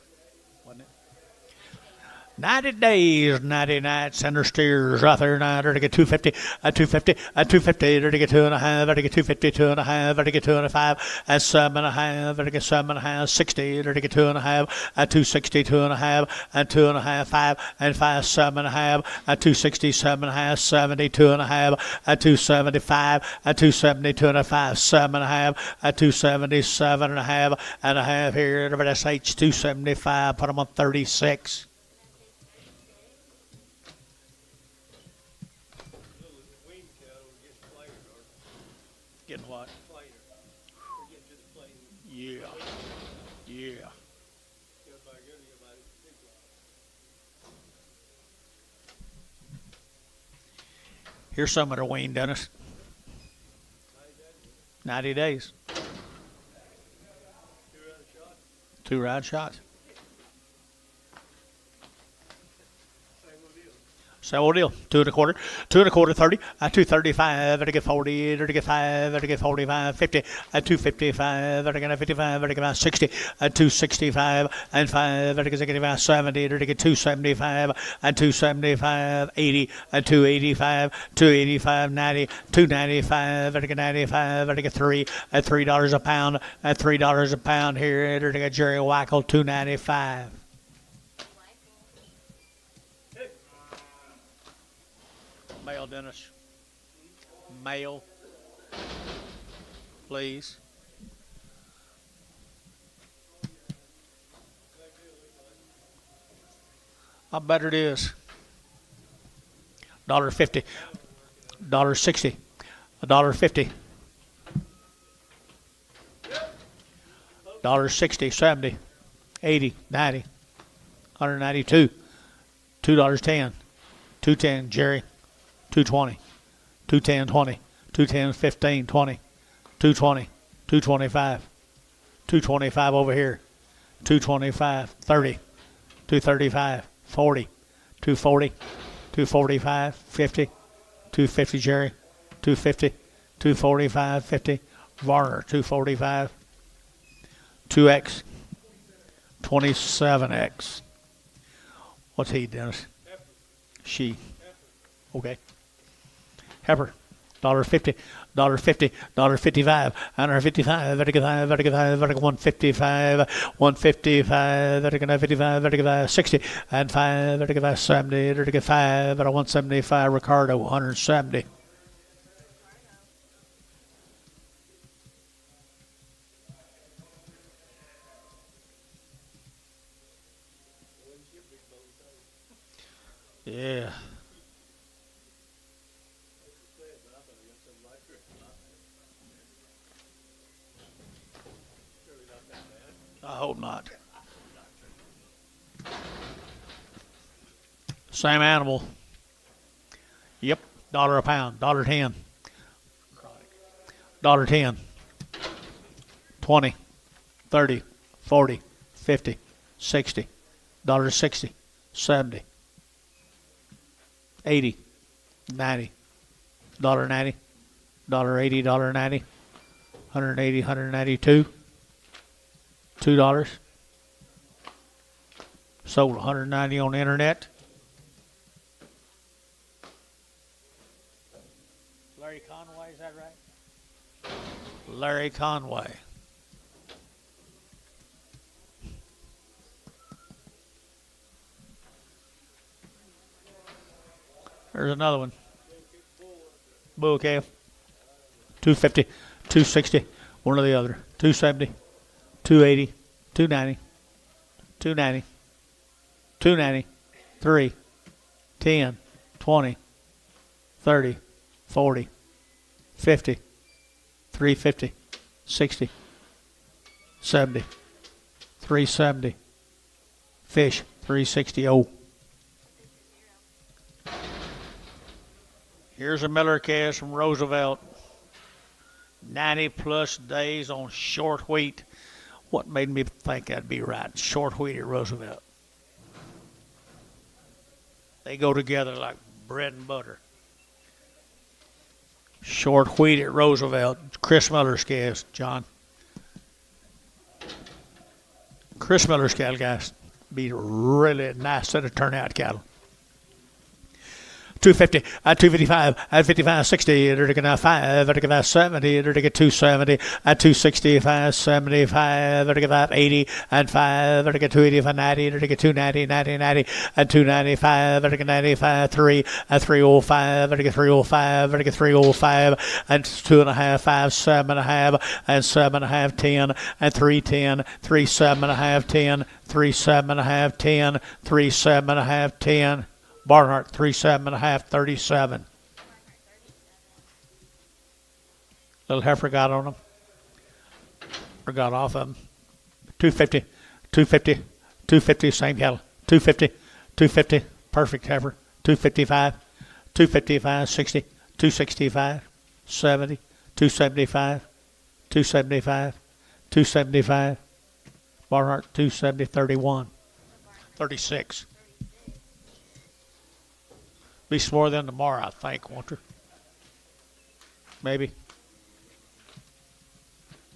90 days, 90 nights, center steers right there now. There to get 250, 250, 250. There to get 2.5, there to get 250, 2.5, there to get 2.5, and 7.5, there to get 7.5, 60. There to get 2.5, 260, 2.5, and 2.5, 5, and 5, 7.5, 260, 7.5, 70, 2.5, 275, 270, 2.5, 7.5, 277.5, and a half here. Everybody SH 275. Put them on 36. Getting what? Yeah. Here's some of their wean, Dennis. 90 days. 2 round shots. Same old deal. 2 1/4, 2 1/4, 30, 235, get 40, get 5, get 45, 50, 255, get 55, get 60, 265, and 5, get 70, get 275, 275, 80, 285, 285, 90, 295, get 95, get 3, at $3 a pound, at $3 a pound here, get Jerry Wackel, 295. Male, Dennis. Male. Please. I bet it is. $1.50. $1.60. $1.50. $1.60. 70. 80. 90. 192. $2.10. $2.10, Jerry. 220, 210, 20, 210, 15, 20, 220, 225, 225 over here, 225, 30, 235, 40, 240, 245, 50, 250, Jerry, 250, 245, 50, Varner, 245, 2X, 27X. What's he, Dennis? She. Okay. Heifer, $1.50, $1.50, $1.55, $155, $155, $155, $155, $155, 60, and 5, $155, 70, $155, $175, Ricardo, 170. Yeah. I hope not. Same animal. Yep, $1 a pound, $1.10. $1.10. 20, 30, 40, 50, 60, $1.60, 70, 80, 90, $1.90, $1.80, $1.90, 180, 192. $2. Sold 190 on the internet. Larry Conway, is that right? Larry Conway. There's another one. Bull calf. 250, 260, one or the other. 270. 280, 290, 290, 290, 3, 10, 20, 30, 40, 50, 350, 60, 70, 370, fish, 360. Oh. Here's a Miller calf from Roosevelt. 90 plus days on short wheat. What made me think that'd be right? Short wheat at Roosevelt. They go together like bread and butter. Short wheat at Roosevelt. Chris Miller's calves, John. Chris Miller's cattle, guys, be really nice set of turnout cattle. 250, 255, 55, 60, 5, 70, 270, 265, 75, 80, and 5, 285, 90, 290, 90, 90, 295, 95, 3, 305, 305, 305, and 2.5, 5, 7.5, and 7.5, 10, and 310, 3, 7.5, 10, 3, 7.5, 10, 3, 7.5, 10. Barnhart, 37.5, 37. Little heifer got on them. Or got off of them. 250, 250, 250, same cattle. 250, 250, perfect heifer. 255, 255, 60, 265, 70, 275, 275, 275. Barnhart, 270, 31, 36. Be some more than tomorrow, I think, won't there? Maybe.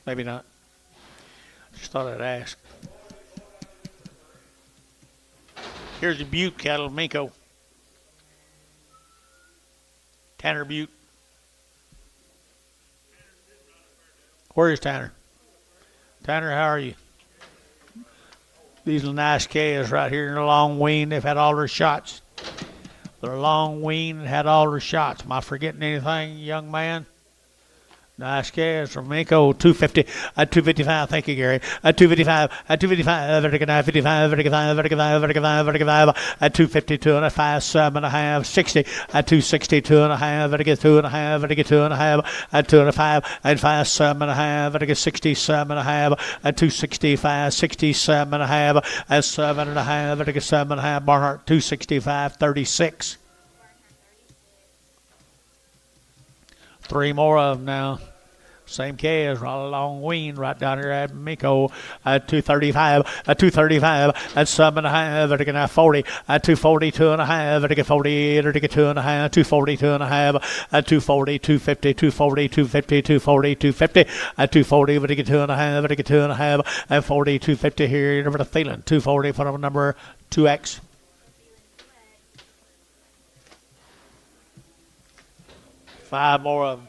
Maybe not. Just thought I'd ask. Here's the Butte cattle, Minko. Tanner Butte. Where is Tanner? Tanner, how are you? These are nice calves right here in the long wean. They've had all their shots. They're long wean and had all their shots. Am I forgetting anything, young man? Nice calves from Minko, 250, 255. Thank you, Gary. 255, 255, vertical 55, vertical 5, vertical 5, vertical 5, vertical 5, 250, 2.5, 7.5, 60, 260, 2.5, vertical 2.5, vertical 2.5, 2.5, 5, 7.5, vertical 67.5, 265, 67.5, 7.5, vertical 7.5, Barnhart 265, 36. Three more of them now. Same calves, right along wean, right down here at Minko. 235, 235, 7.5, vertical 40, 240, 2.5, vertical 40, vertical 2.5, 240, 2.5, 240, 250, 240, 250, 240, 250, 240, vertical 2.5, vertical 2.5, and 40, 250 here, number the feeling. 240 for number 2X. Five more of them.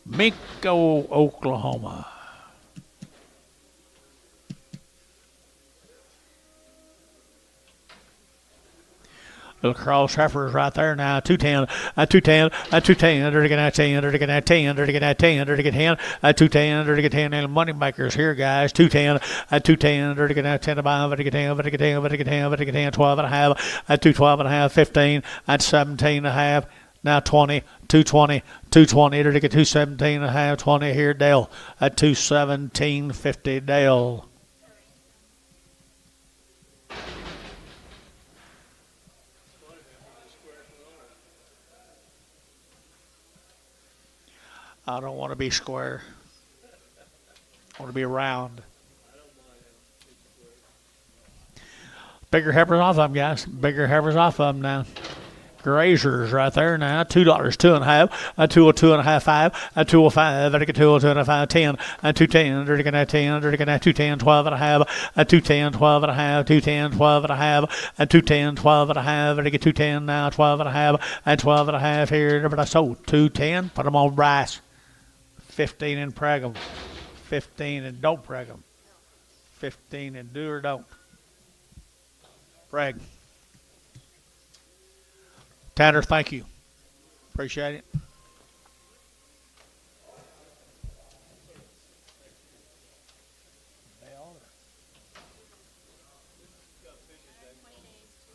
Minko, Oklahoma. Little cross heifers right there now. 210, 210, 210, dirty get 10, dirty get 10, dirty get 10, dirty get 10, 210, dirty get 10, and money makers here, guys. 210, 210, dirty get 10 to buy, dirty get 10, dirty get 10, dirty get 10, dirty get 10, 12 and a half, 212 and a half, 15, 17 and a half. Now 20, 220, 220, to get 217 and a half, 20 here, Dale, at 217.50, Dale. I don't want to be square. I want to be round. Bigger heifers off of them, guys. Bigger heifers off of them now. Grazers right there now. $2, 2.5, 202 and a half, 5, 205, 202 and a 5, 10, 210, 10, 210, 12 and a half, 210, 12 and a half, 210, 12 and a half, 210, 12 and a half, 210 now, 12 and a half, and 12 and a half here. But I sold 210. Put them on Bryce. 15 and preg them. 15 and don't preg them. 15 and do or don't. Preg. Tanner, thank you. Appreciate it.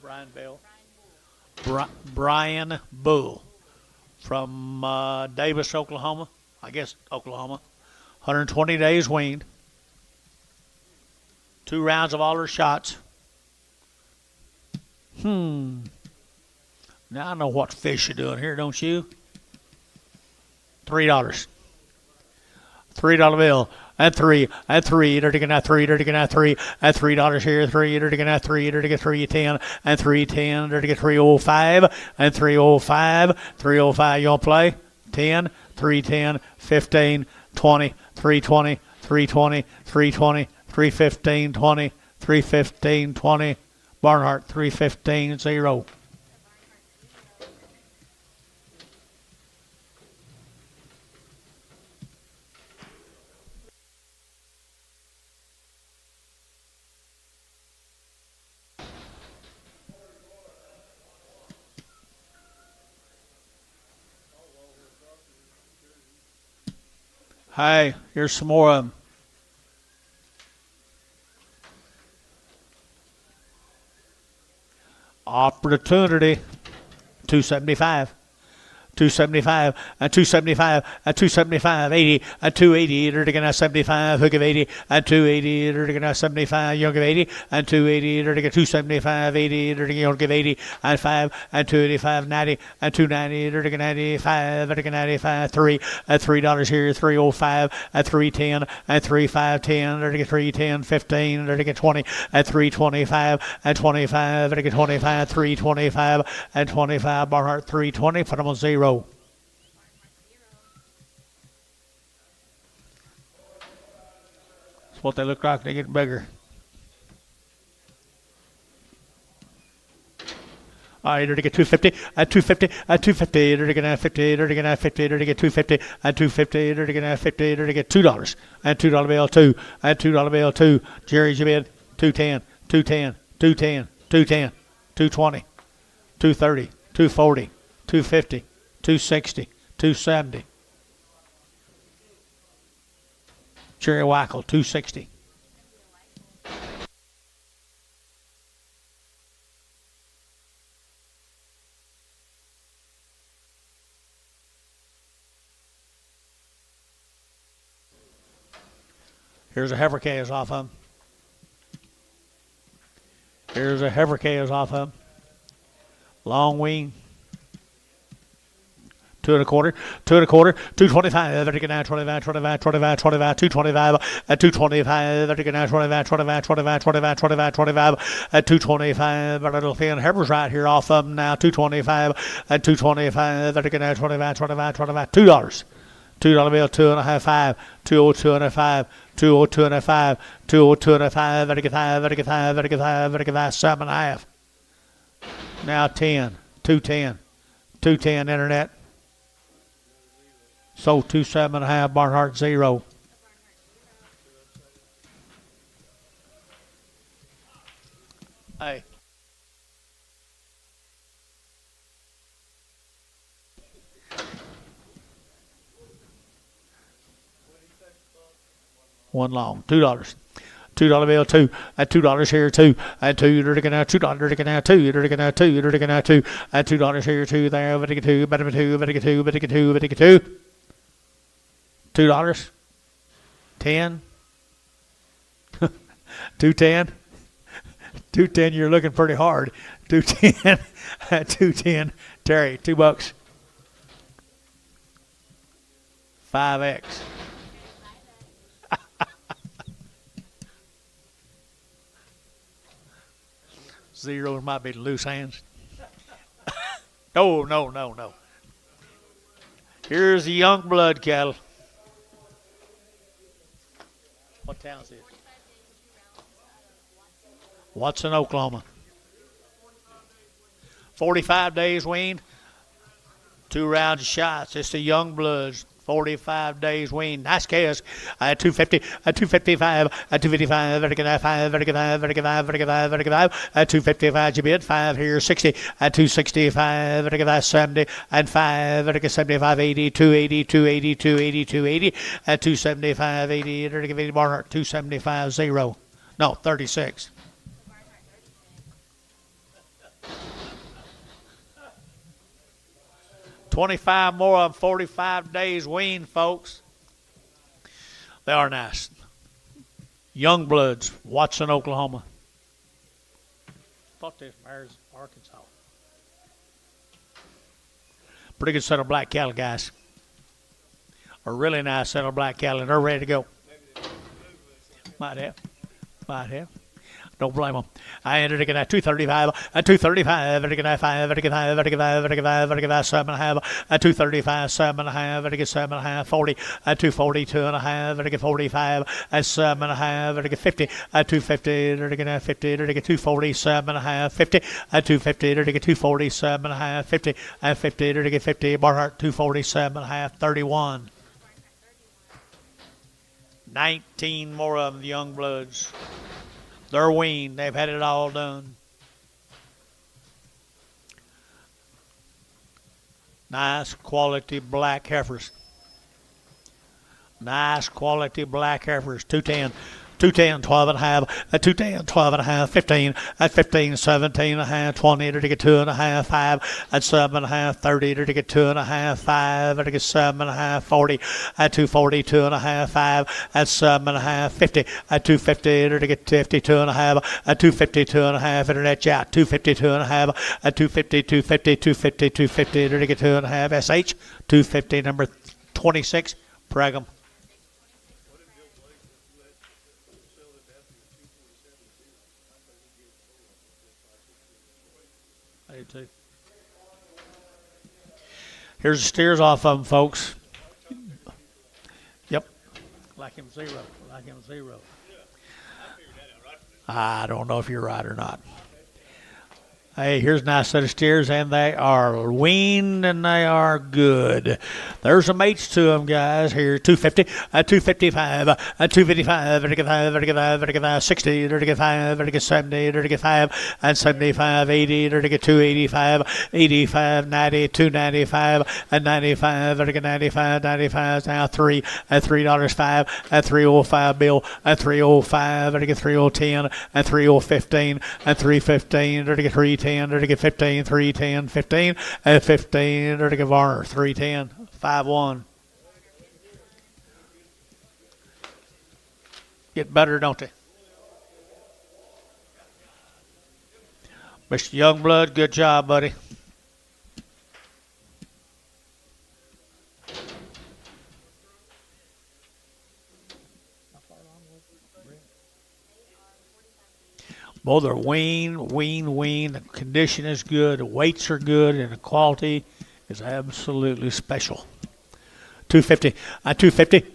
Brian Bell. Brian Bull from Davis, Oklahoma. I guess Oklahoma. 120 days weaned. 2 rounds of all her shots. Now I know what fish you're doing here, don't you? $3. $3 bill. At 3, they're taking out 3, they're taking out 3, at $3 here, 3, they're taking out 3, they're taking 310, and 310, they're taking 305, and 305, 305, you want to play? 10, 310, 15, 20, 320, 320, 320, 315, 20, 315, 20, Barnhart 315, 0. Hey, here's some more of them. Opportunity, 275. 275, 80, 280, Erdigan 75, hook of 80, 280, Erdigan 75, young of 80, 280, Erdigan 275, 80, Erdigan young of 80, 5, 285, 90, 290, Erdigan 95, Erdigan 95, 3, $3 here, 305, 310, 3510, Erdigan 310, 15, Erdigan 20, 325, 25, Erdigan 25, 325, 25, Barnhart 320, put them on 0. That's what they look like. They get bigger. All right, to get 250, 250, 250, to get 50, to get 50, to get 250, 250, to get 50, to get $2, $2 bill 2, $2 bill 2. Jerry's your bid 210, 210, 210, 210, 220, 230, 240, 250, 260, 270. Jerry Wackel 260. Here's a heifer calves off of him. Here's a heifer calves off of him. Long wing. 2 1/4, 2 1/4, 225, 25, 25, 25, 25, 25, 225, 225, 25, 25, 25, 25, 25, 25, 225, a little thin heifers right here off of them now, 225, 225, 25, 25, 25, $2. $2 bill, 2.5, 5, 202 and a 5, 202 and a 5, 202 and a 5, 25, 25, 25, 25, 7.5. Now 10, 210, 210 internet. Sold 27.5, Barnhart 0. Hey. One long, $2. $2 bill 2, $2 here 2, $2 you're looking at $2 you're looking at 2, you're looking at 2, you're looking at 2, $2 here 2 there, better get 2, better get 2, better get 2, better get 2, better get 2. $2, 10, 210, 210. You're looking pretty hard. 210, 210. Terry, $2. 5X. Zeros might be loose hands. No. Here's the young blood cattle. What town is it? Watson, Oklahoma. 45 days weaned. 2 rounds of shots. It's the young bloods. 45 days weaned. Nice chaos. 250, 255, 255, 255, 255, you bid. 5 here, 60, 265, 70, and 5, 75, 80, 280, 280, 280, 280, 275, 80, 80, Barnhart, 275, 0. No, 36. $25 more of 45 days weaned, folks. They are nice. Young bloods, Watson, Oklahoma. Thought this was Arkansas. Pretty good set of black cattle, guys. A really nice set of black cattle, and they're ready to go. Might have. Don't blame them. I ended it at 235, 235, 5, 5, 7.5, 235, 7.5, 7.5, 40, 240, 2.5, 45, 7.5, 50, 250, 50, 240, 7.5, 50, 250, 240, 7.5, 50, 50, 50, Barnhart, 240, 7.5, 31. 19 more of them, the young bloods. They're weaned. They've had it all done. Nice quality black heifers. Nice quality black heifers. 210, 210, 12 and a half, 210, 12 and a half, 15, at 15, 17 and a half, 20, to get 2 and a half, 5, at 7 and a half, 30, to get 2 and a half, 5, to get 7 and a half, 40, at 240, 2 and a half, 5, at 7 and a half, 50, at 250, to get 52 and a half, at 252 and a half, internet chat, 252 and a half, at 250, 250, 250, 250, to get 2 and a half, SH, 250, number 26, Pregum. I do too. Here's the steers off of them, folks. Yep. Like him 0. Like him 0. I don't know if you're right or not. Hey, here's a nice set of steers, and they are weaned, and they are good. There's some mates to them, guys. Here, 250, 255, 255, 55, 60, 35, 70, 35, and 75, 80, 285, 85, 90, 295, and 95, 95, 95, now 3, at $3.05, at 305 bill, at 305, 3010, at 3015, at 315, 310, to get 15, 310, 15, at 15, to get Varner, 310, 5-1. Get better, don't they? Mr. Youngblood, good job, buddy. Both are wean. The condition is good, the weights are good, and the quality is absolutely special. 250, 250.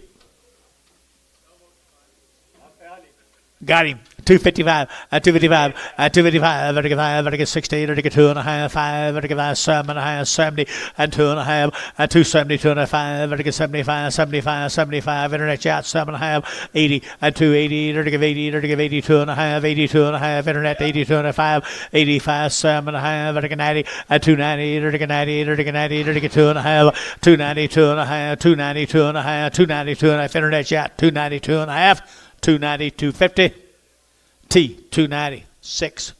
Got him. 255, 255, 255, 255, 60, 2 and a half, 5, 7 and a half, 70, and 2 and a half, 270, 2 and a half, 5, 75, 75, 75, internet chat, 7 and a half, 80, 280, 80, 82 and a half, 82 and a half, internet, 82 and a half, 85, 7 and a half, 90, 290, 90, 2 and a half, 292 and a half, 292 and a half, 292 and a half, internet chat, 292 and a half, 290, 250. T 290 60.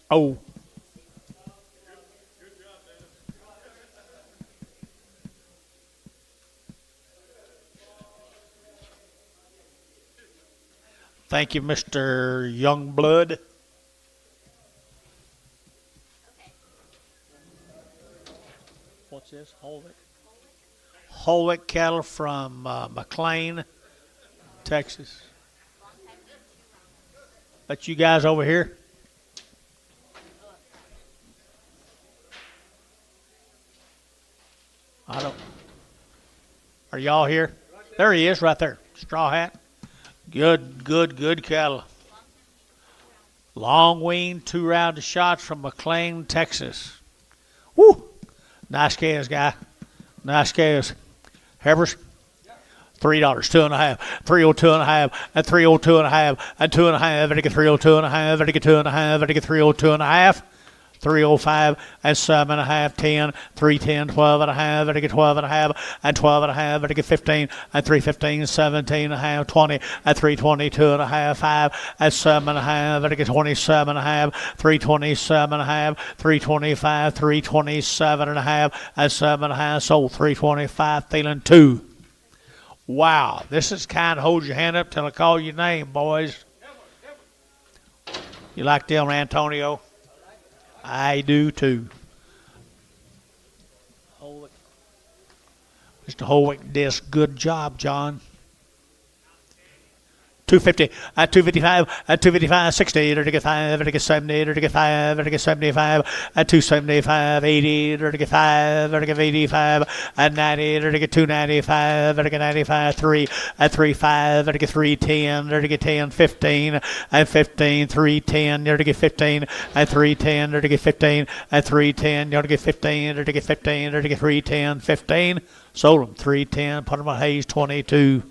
Thank you, Mr. Youngblood. What's this? Holwick cattle from McLean, Texas. That's you guys over here. I don't. Are y'all here? There he is, right there. Straw hat. Good cattle. Long wean, 2-round shots from McLean, Texas. Woo! Nice cows, guy. Nice cows. Heifers. $3, 2 and a half, 302 and a half, and 302 and a half, and 2 and a half, and get 302 and a half, and get 2 and a half, and get 302 and a half, 305, and 7 and a half, 10, 310, 12 and a half, and get 12 and a half, and 12 and a half, and get 15, and 315, 17 and a half, 20, and 322 and a half, 5, and 7 and a half, and get 27 and a half, 327 and a half, 325, 327 and a half, and 7 and a half, sold 325, feeling 2. Wow, this is kind of hold your hand up till I call your name, boys. You like them, Antonio? I do too. Mr. Holwick does good job, John. 250, 255, 255, 60, 35, 70, 35, 75, 275, 80, 35, 85, 90, 295, 95, 3, 35, 310, 10, 15, 15, 310, 15, 310, 15, 310, 15, 15, 310, 15. Sold them 310, put them on Hayes 22.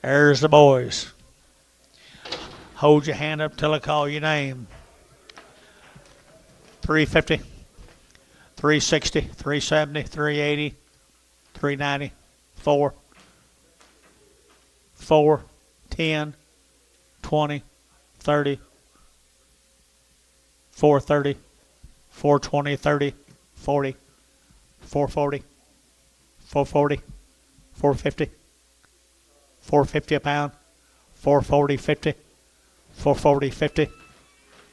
There's the boys. Hold your hand up till I call your name. 350, 360, 370, 380, 390, 4, 10, 420, 30, 430, 420, 30, 40, 440, 440, 450, 450 a pound, 440, 50, 440, 50,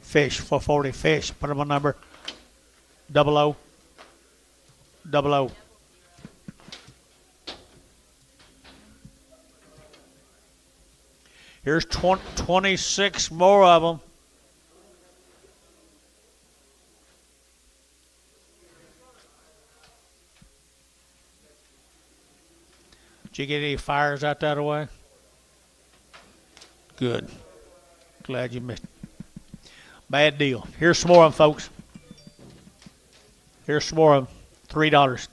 fish, 440, fish, put them on number, 00, 00. Here's 26 more of them. Did you get any fires out that way? Good. Glad you missed. Bad deal. Here's some more of them, folks. Here's some more of them. $3.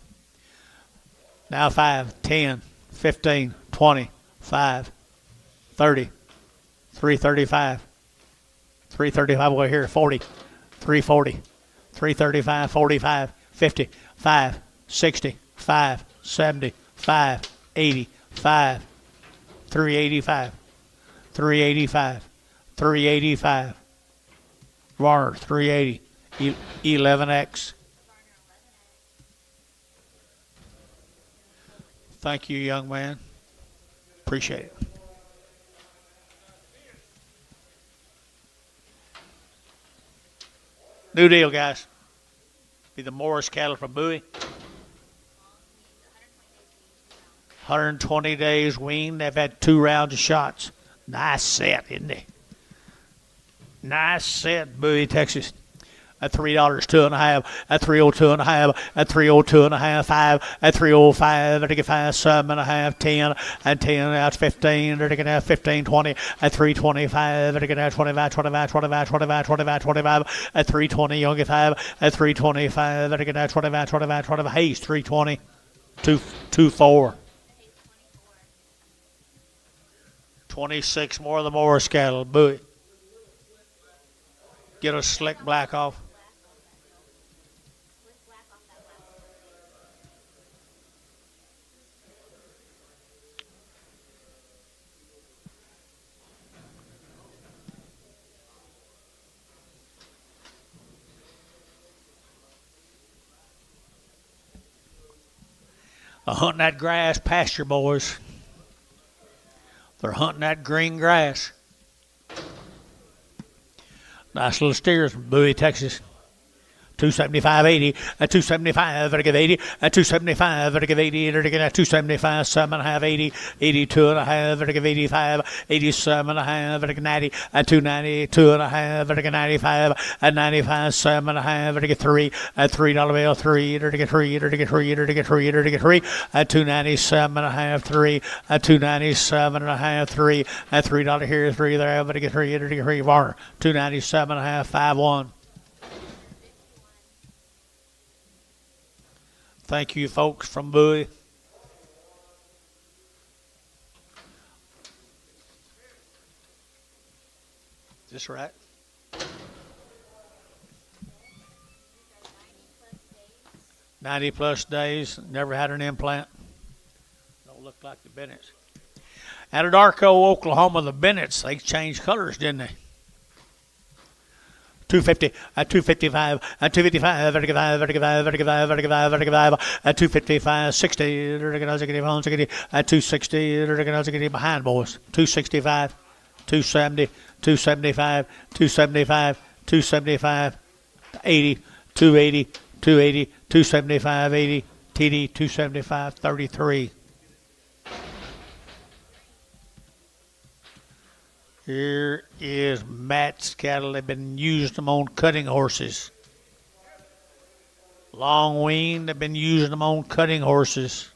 Now 5, 10, 15, 20, 5, 30, 335, 335 over here, 40, 340, 335, 45, 50, 5, 60, 5, 70, 5, 80, 5, 385, 385, 385, Warner, 380, 11X. Thank you, young man. Appreciate it. New deal, guys. Be the Morris cattle from Bowie. 120 days weaned. They've had 2 rounds of shots. Nice set, isn't it? Nice set, Bowie, Texas. At $3, 2.5. At 302.5. At 302.5. 5. At 305. At 5. 7.5. 10. At 10. That's 15. At 15. 20. At 325. At 25. 25. 25. 25. 25. 25. At 320. Young at 5. At 325. At 25. 25. 25. Hayes 320. 224. 26 more of the Morris cattle. Bowie. Get a slick black off. Hunting that grass pasture, boys. They're hunting that green grass. Nice little steers from Bowie, Texas. 275.80. At 275, better give 80. At 275, better give 80. Better get at 275, 7.5, 80. 82.5, better give 85. 87.5, better get 90. At 290, 2.5, better get 95. At 95, 7.5, better get 3. At $3 bill, 3. Better get 3. Better get 3. Better get 3. Better get 3. At 297.5, 3. At 297.5, 3. At $3 here, 3 there. Better get 3. Better get 3. Varner, 297.5, 5-1. Thank you, folks, from Bowie. Is this right? 90+ days. Never had an implant. Don't look like the Bennett's. Anadarko, Oklahoma, the Bennett's, they changed colors, didn't they? 250 at 255 at 255 vertical 5 at 255 60 at 260 behind, boys. 265 270 275 275 275 80 280 280 275 80 TD 275 33. Here is Matt's cattle. They've been using them on cutting horses. Long weaned, they've been using them on cutting horses.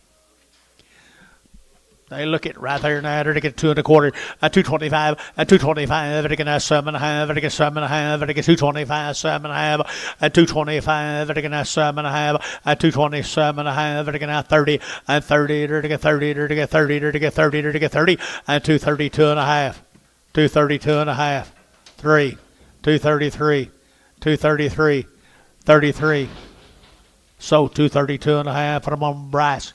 They look at right there now. They're to get 2 1/4 at 225 at 225. They're to get 7.5. They're to get 7.5. They're to get 225 7.5 at 225. They're to get 7.5 at 227.5. They're to get 30 at 30. They're to get 30. They're to get 30. They're to get 30. They're to get 30 at 232.5. 232.5. 3. 233. 233. 33. So 232.5. Put them on Bryce.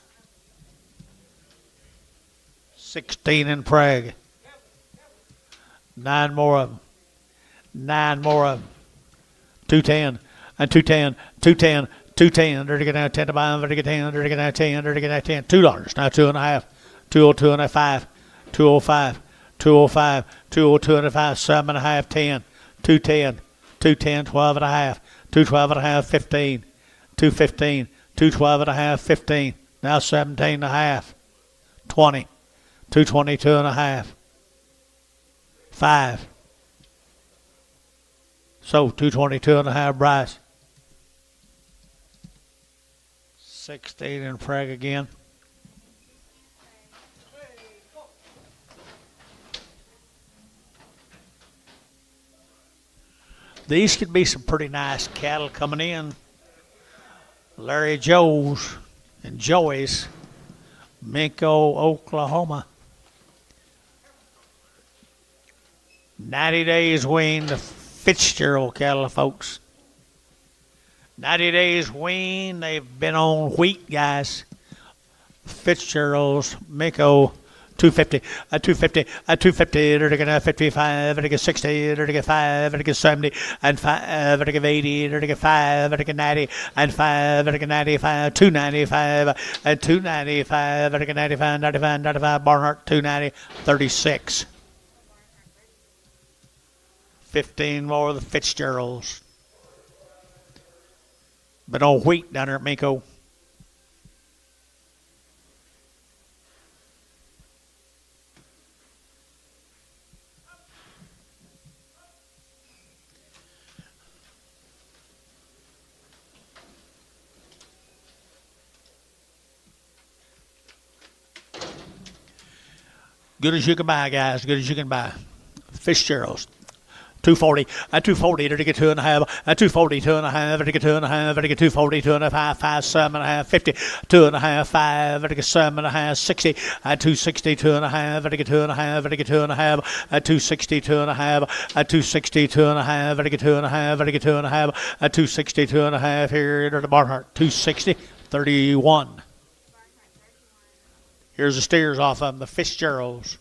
16 in Prague. 9 more of them. 9 more of them. 210 and 210, 210, 210. Dirty get down 10 to buy. Dirty get 10. Dirty get down 10. Dirty get down 10. $2. Now 2.5. 202 and a 5. 205. 205. 202 and a 5. 7.5. 10. 210. 210. 12 and a half. 212 and a half. 15. 215. 212 and a half. 15. Now 17 and a half. 20. 222 and a half. 5. So 222 and a half, Bryce. 16 and Frag again. These could be some pretty nice cattle coming in. Larry Joe's and Joey's, Minko, Oklahoma. 90 days weaned Fitzgerald cattle, folks. 90 days weaned. They've been on wheat, guys. Fitzgerald's, Minko, 250, 250, 250, they're going to 55, they're going to 60, they're going to 5, they're going to 70, and 5, they're going to 80, they're going to 5, they're going to 90, and 5, they're going to 95, 295, and 295, they're going to 95, 95, 95, Barnhart, 290, 36. 15 more of the Fitzgeralds. Been on wheat down there at Minko. Good as you can buy, guys. Good as you can buy. Fitzgerald's. 240, 240, to get 2.5, 240, 2.5, to get 2.5, to get 240, 2.5, 5, 7.5, 50, 2.5, 5, to get 7.5, 60, 260, 2.5, to get 2.5, to get 2.5, 260, 2.5, 260, 2.5, to get 2.5, to get 2.5, 260, 2.5 here to the Barnhart, 260, 31. Here's the steers off of them, the Fitzgeralds.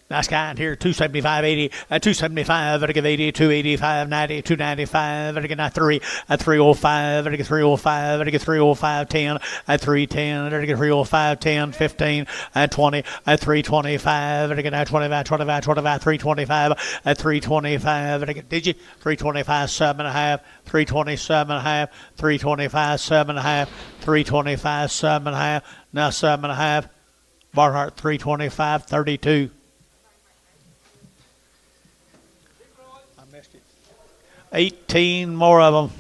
Nice kind here, 275, 80, 275, I give 80, 285, 90, 295, I get 3, 305, I get 305, I get 305, 10, 310, I get 305, 10, 15, 20, 325, I get 25, 25, 25, 325, 325, I get, did you? 325, 7.5, 327.5, 325, 7.5, 325, 7.5, now 7.5, Barnhart 325, 32. 18 more of them.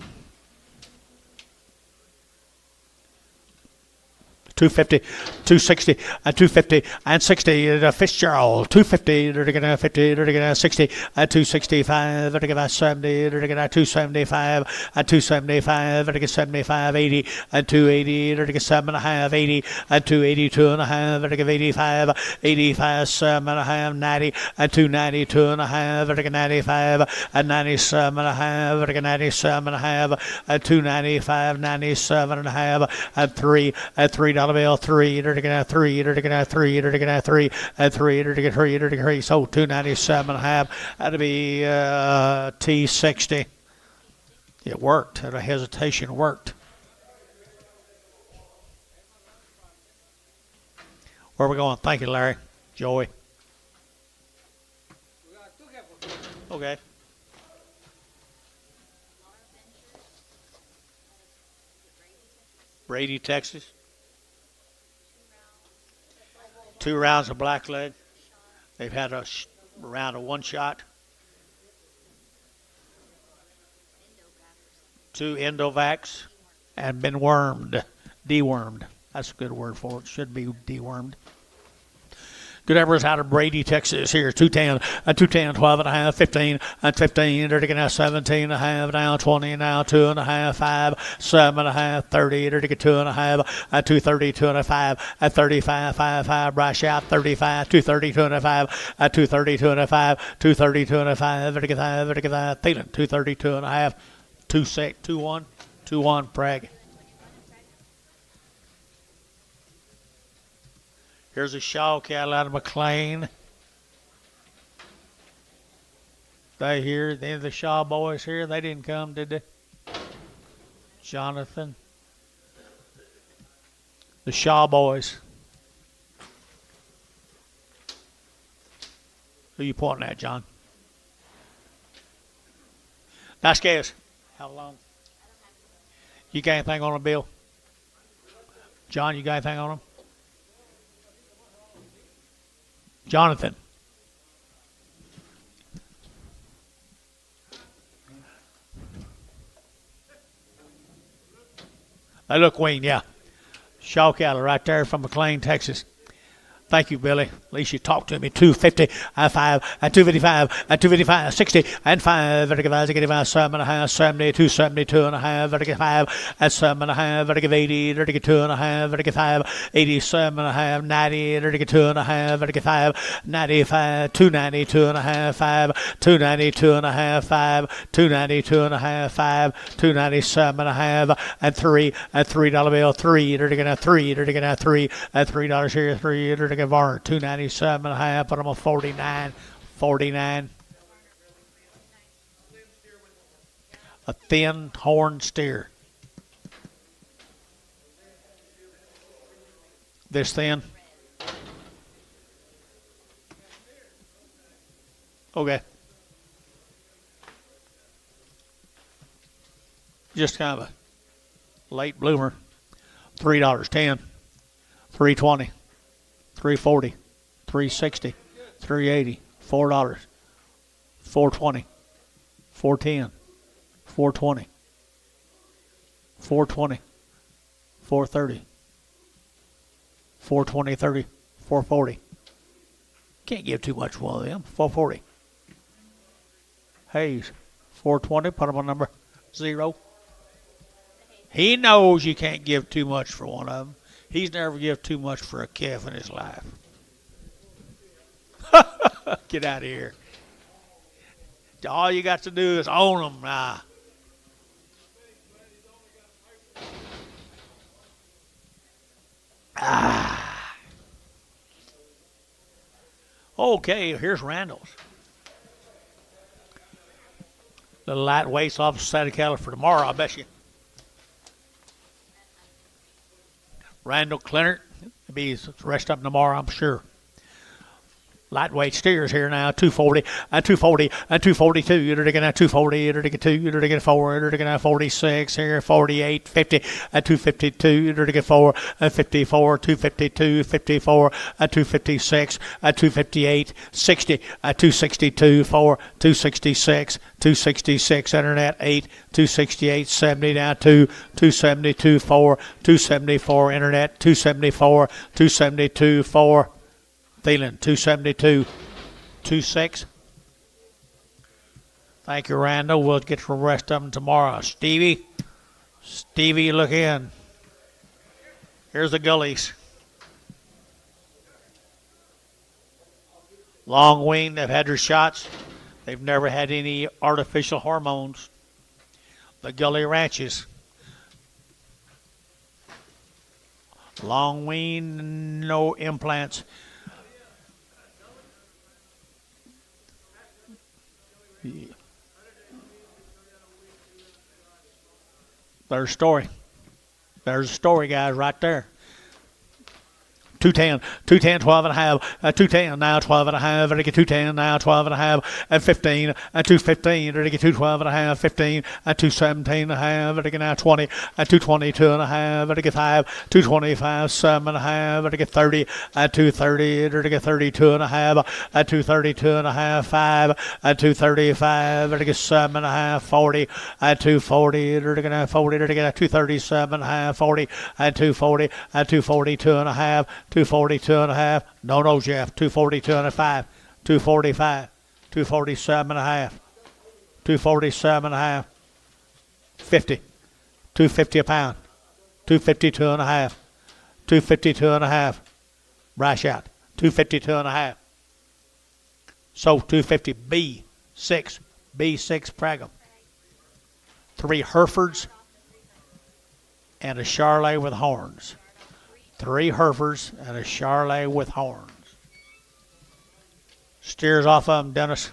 250, 260, 250, and 60. Fitzgerald, 250, they're going to 50, they're going to 60, 265, they're going to 70, they're going to 275, 275, they're going to 75, 80, 280, they're going to 7.5, 80, 282 2.5, they're going to 85, 85, 7.5, 90, 290, 2.5, they're going to 95, 97.5, they're going to 97.5, 295, 97.5, 3, $3 3, they're gonna have 3, they're gonna have 3, they're gonna have 3, 3, they're gonna 3, they're gonna 3. So 297.5. That'd be T60. It worked. That hesitation worked. Where are we going? Thank you, Larry. Joey. Okay. Brady, Texas. 2 rounds of blackleg. They've had a round of 1 shot. 2 Endovacs and been wormed, dewormed. That's a good word for it. Should be dewormed. Good efforts out of Brady, Texas. Here, 210, 210, 12 and a half, 15, 15. They're taking out 17 and a half, now 20, now 2 and a half, 5, 7 and a half, 30. They're taking 2 and a half, 230, 2 and a 5, 35, 5, 5. Brash out 35, 230, 2 and a 5, 230, 2 and a 5, 230, 2 and a 5. They're taking 5, they're taking 5. Thielen, 230, 2 and a half, 2 6, 2 1, 2 1. Prague. Here's a Shaw cattle out of McLean. They here, the Shaw boys here, they didn't come, did they? Jonathan. The Shaw boys. Who you pointing at, John? Vasquez. How long? You got anything on him, Bill? John, you got anything on him? Jonathan. They look weaned, yeah. Shaw cattle right there from McLean, Texas. Thank you, Billy. At least you talked to me. 250, 5, 255, 255, 60, and 5. Vertical 7 and a half, 70, 272 and a half, vertical 5, 7 and a half, vertical 80, vertical 2 and a half, vertical 5, 87 and a half, 90, vertical 2 and a half, vertical 5, 95, 292 and a half, 5, 292 and a half, 5, 292 and a half, 5, 297 and a half, and 3, and $3 bill, 3, vertical 3, vertical 3, and $3 here, 3, vertical Varner, 297 and a half, but I'm a 49, 49. A thin horn steer. This thin. Okay. Just kind of a late bloomer. $3.10, $3.20. 340, 360, 380, $4, 420, 410, 420, 420, 430, 420, 30, 440. Can't give too much for one of them. 440. Hayes, 420. Put him on number 0. He knows you can't give too much for one of them. He's never give too much for a calf in his life. Get out of here. All you got to do is own them now. Okay, here's Randall's. The lightweights off the side of cattle for tomorrow, I bet you. Randall Clinert will be rest up tomorrow, I'm sure. Lightweight steers here now, 240, 240, 242. You're taking at 240, you're taking 2, you're taking 4, you're taking at 46, here 48, 50, 252, you're taking 4, 54, 252, 54, 256, 258, 60, 262, 4, 266, 266, internet 8, 268, 70 down 2, 272, 4, 274, internet 274, 272, 4. Thielen, 272, 26. Thank you, Randall. We'll get the rest of them tomorrow. Stevie, look in. Here's the gullies. Long wean, they've had their shots. They've never had any artificial hormones. The gully ranches. Long wean, no implants. There's a story. There's a story, guys, right there. 210, 12 and a half, 210, now 12 and a half, ready to get 210, now 12 and a half, and 15, 215, ready to get 212 and a half, 15, 217 and a half, ready to get now 20, 222 and a half, ready to get 5, 225, 7 and a half, ready to get 30, 230, ready to get 32 and a half, 232 and a half, 5, 235, ready to get 7 and a half, 40, 240, ready to get 40, ready to get 237 and a half, 40, 240, 242 and a half, 242 and a half. No, Jeff. 242 and a 5. 245. 247 and a half. 247 and a half. 50. 250 a pound. 252 and a half. 252 and a half. Brash out. 252 and a half. So 250 B6. B6 Pragum. 3 Herefords and a Charolais with horns. 3 Herefords and a Charolais with horns. Steers off of them, Dennis.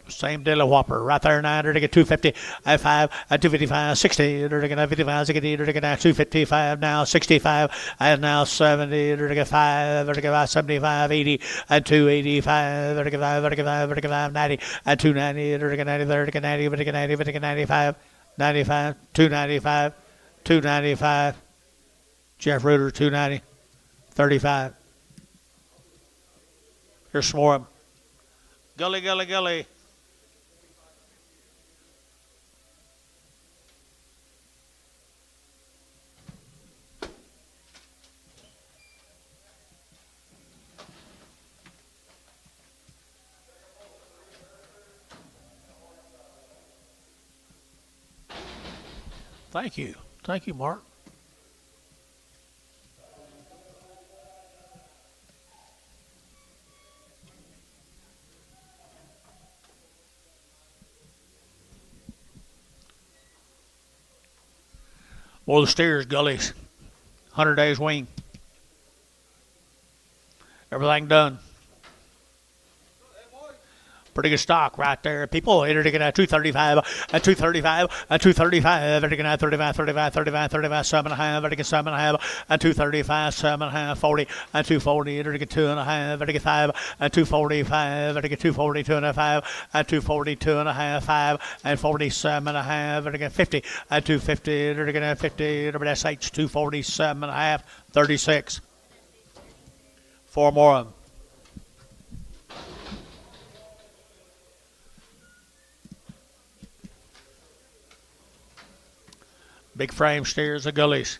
Same deal of whopper. Right there, 9. To get 250. At 5. At 255. 60. To get 55. 60. To get 255. Now 65. And now 70. To get 5. To get 75. 80. At 285. To get 5. To get 5. To get 5. 90. At 290. To get 90. To get 90. To get 90. To get 95. 95. 295. 295. Jeff Reuter, 290. 35. Here's some more of them. Gully, gully, gully. Thank you. Thank you, Mark. Well, the steers, gullies. 100 days wean. Everything done. Pretty good stock right there. People here to get at 235, at 235, at 235, to get at 35, 35, 35, 35, 7.5, to get 7.5, at 235, 7.5, 40, at 240, to get 2.5, to get 5, at 245, to get 242 and a 5, at 242 and a half, 5, at 47.5, to get 50, at 250, to get at 50, to get SH 247 and a half, 36. 4 more of them. Big frame steers of gullies.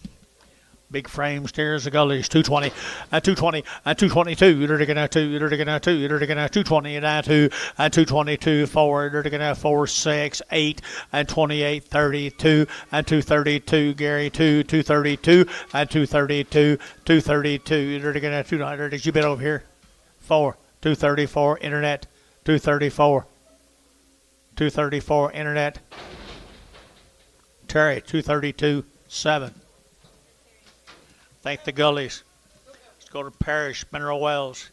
Big frame steers of gullies. 220 at 220 at 222. You're to get at 2. You're to get at 2. You're to get at 220 at 2 at 222 forward. You're to get at 4 6 8 at 28 32 at 232. Gary 2 232 at 232 232. You're to get at 200. Did you bet over here? 4 234 internet 234 234 internet. Terry, 232.7. Thank the gullies. Let's go to Parrish, Mineral Wells.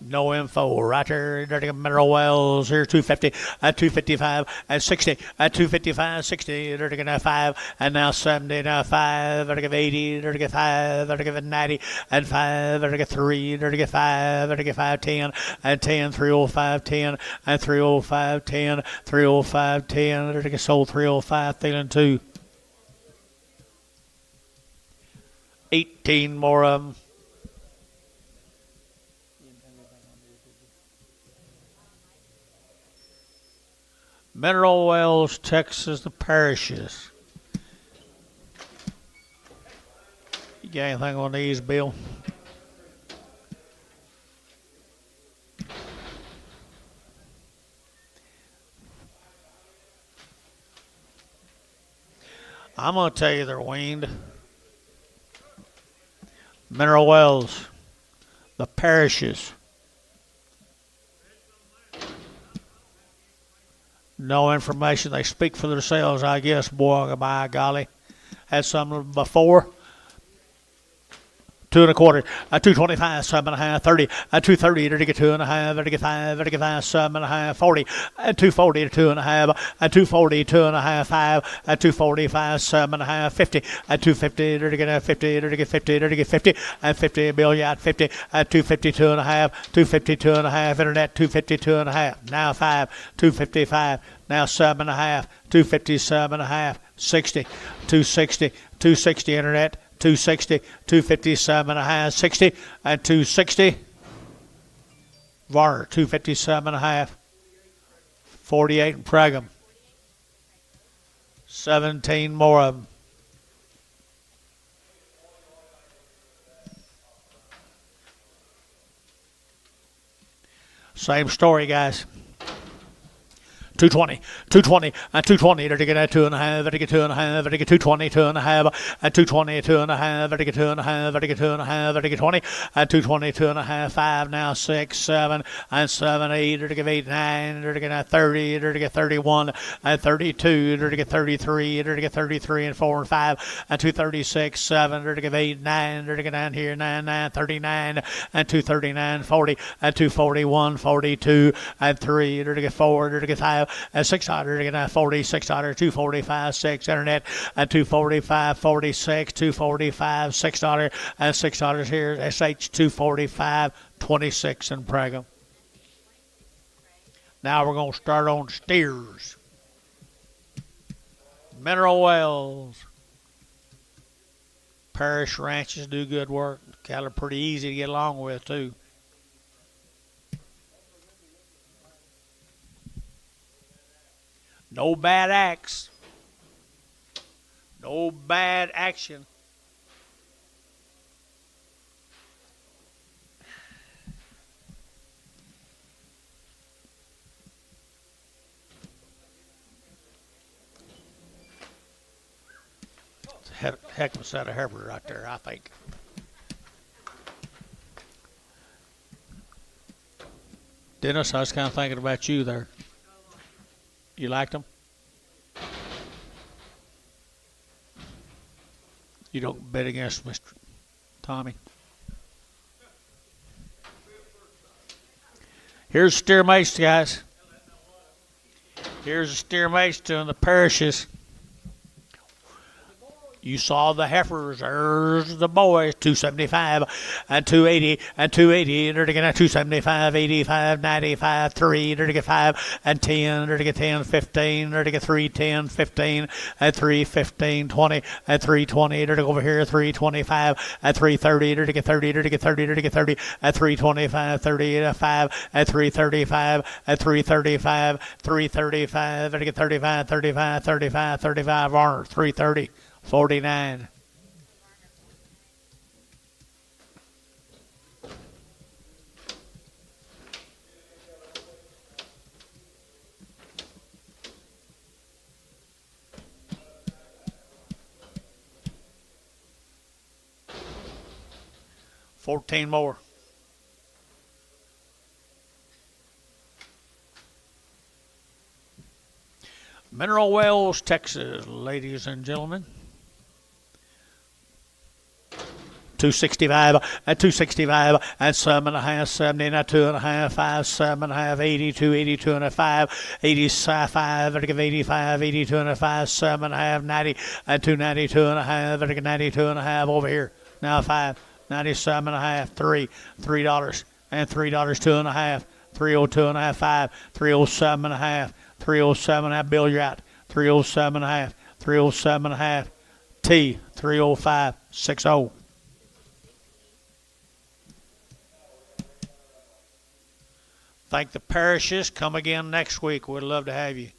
No info. Right there, Mineral Wells. Here, 250, at 255, at 60, at 255, 60, they're going to 5, and now 70, now 5, they're going to 80, they're going to 5, they're going to 90, and 5, they're going to 3, they're going to 5, they're going to 5, 10, and 10, 305, 10, and 305, 10, 305, 10, they're going to sold 305, feeling 2. 18 more of them. Mineral Wells, Texas, the parishes. You got anything on these, Bill? I'm going to tell you they're weaned. Mineral Wells, the parishes. No information. They speak for themselves, I guess, boy, by golly. Had some before. 2 1/4, at 225, 7.5, 30, at 230, to get 2.5, to get 5, to get 5, 7.5, 40, at 240 to 2.5, at 240, 2.5, 5, at 245, 7.5, 50, at 250, to get 50, to get 50, to get 50, at 50, billion, at 50, at 252 and a half, 252 and a half, internet, 252 and a half, now 5, 255, now 7.5, 257 and a half, 60, 260, 260 internet, 260, 257 and a half, 60, and 260. Varner, 257 and a half, 48 in Pragum. 17 more of them. Same story, guys. 220, 220, and 220 to get a 2.5, to get 2.5, to get 220, 2.5, and 220, 2.5, to get 2.5, to get 2.5, to get 20, and 220, 2.5, 5 now, 6, 7, and 7, 8, to get 8, 9, to get 30, to get 31, and 32, to get 33, to get 33, and 4 and 5, and 236, 7, to get 8, 9, to get down here, 9, 9, 39, and 239, 40, and 241, 42, and 3, to get 4, to get 5, and 600 again, 40, 600, 245, 6 internet, and 245, 46, 245, $6, and $6 here, SH 245, 26 in Praga. Now we're going to start on steers. Mineral wells. Parish ranches do good work. Cattle are pretty easy to get along with, too. No bad acts. No bad action. It's a heck of a set of heifers right there, I think. Dennis, I was kind of thinking about you there. You liked them? You don't bet against Mr. Tommy. Here's steer mace, guys. Here's a steer mace to the parishes. You saw the heifers. There's the boys. 275 and 280 and 280. They're to get 275, 85, 95, 3. They're to get 5 and 10. They're to get 10, 15. They're to get 3, 10, 15 and 3, 15, 20 and 320. They're to go over here 325 and 330. They're to get 30. They're to get 30. They're to get 30 and 325, 35 and 335 and 335, 335. They're to get 35, 35, 35, 35. Varner 330. 49. $14 more. Mineral Wells, Texas, ladies and gentlemen. 265 and 265 and 7.5, 70 and 2.5, 5, 7.5, 82, 82 and 5, 85, 85, 82 and 5, 7.5, 90 and 292 and 1/2, 92 and 1/2 over here. Now 5, 97 and 1/2, $3 and $3, 2.5, 302 and 1/2, 5, 307 and 1/2, 307 and 1/2. Bill, you're out. 307 and 1/2, 307 and 1/2. T 305 60. Thank the parishes. Come again next week. We'd love to have you.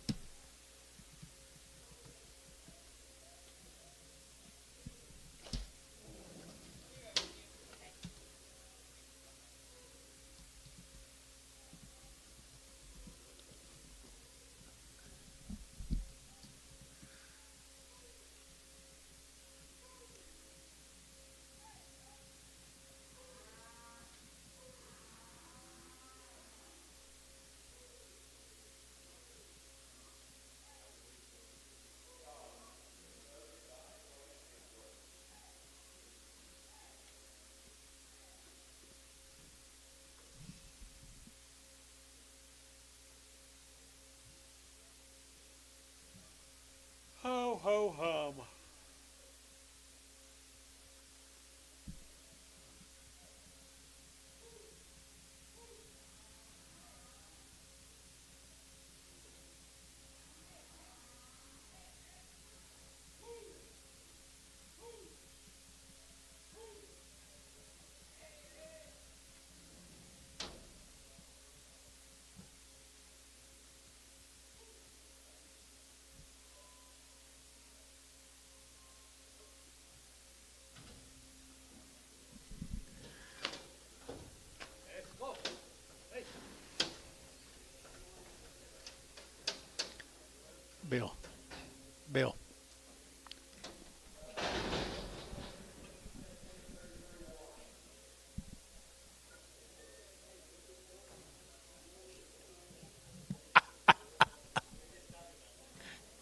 Bill.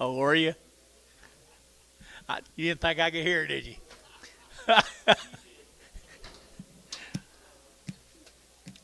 Oh, were you? You didn't think I could hear, did you?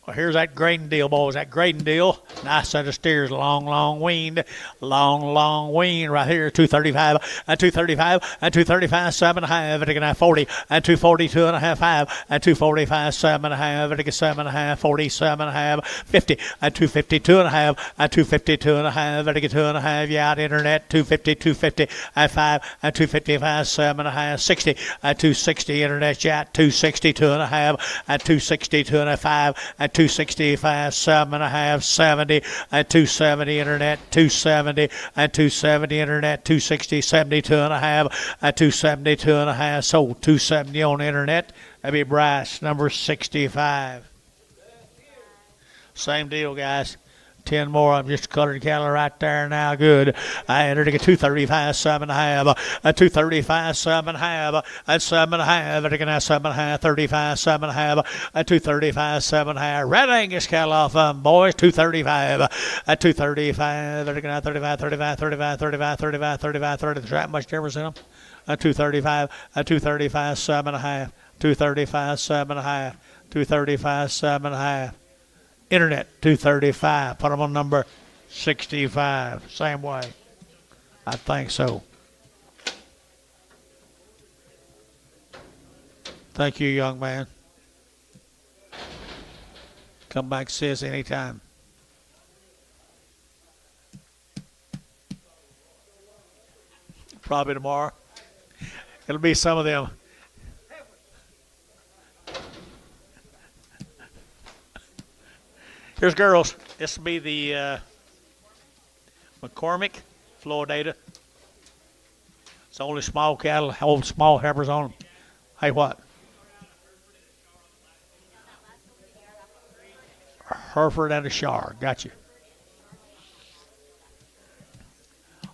Well, here's that grading deal, boys. That grading deal. Nice set of steers. Long weaned. Long weaned right here. 235 and 235 and 235, 7.5. And again, 40 and 240, 2.5, 5 and 245, 7.5. And again, 7.5, 40, 7.5, 50 and 250, 2.5 and 250, 2.5. And again, 2.5. Yeah, internet. 250, 250 and 5 and 255, 7.5, 60 and 260. Internet chat. 260, 2.5 and 260, 2.5 and 265, 7.5, 70 and 270 internet, 270 and 270 internet, 260, 72.5 and 272.5, sold 270 on internet. That'd be Bryce, number 65. Same deal, guys. 10 more. I'm just colored cattle right there now. Good. I entered at 235, 7.5, 235, 7.5, and 7.5. And again, 7.5, 35, 7.5, 235, 7.5. Red Angus cattle off them, boys. 235, 235. And again, 35, 35, 35, 35, 35, 35, 30. There's that much difference in them. 235, 235, 7.5, 235, 7.5, 235, 7.5. Internet 235. Put them on number 65. Same way. I think so. Thank you, young man. Come back, see us anytime. Probably tomorrow. It'll be some of them. Here's girls. This will be the McCormick Florida. It's only small cattle, hold small heifers on them. Hey, what? Hereford and a Shar. Got you.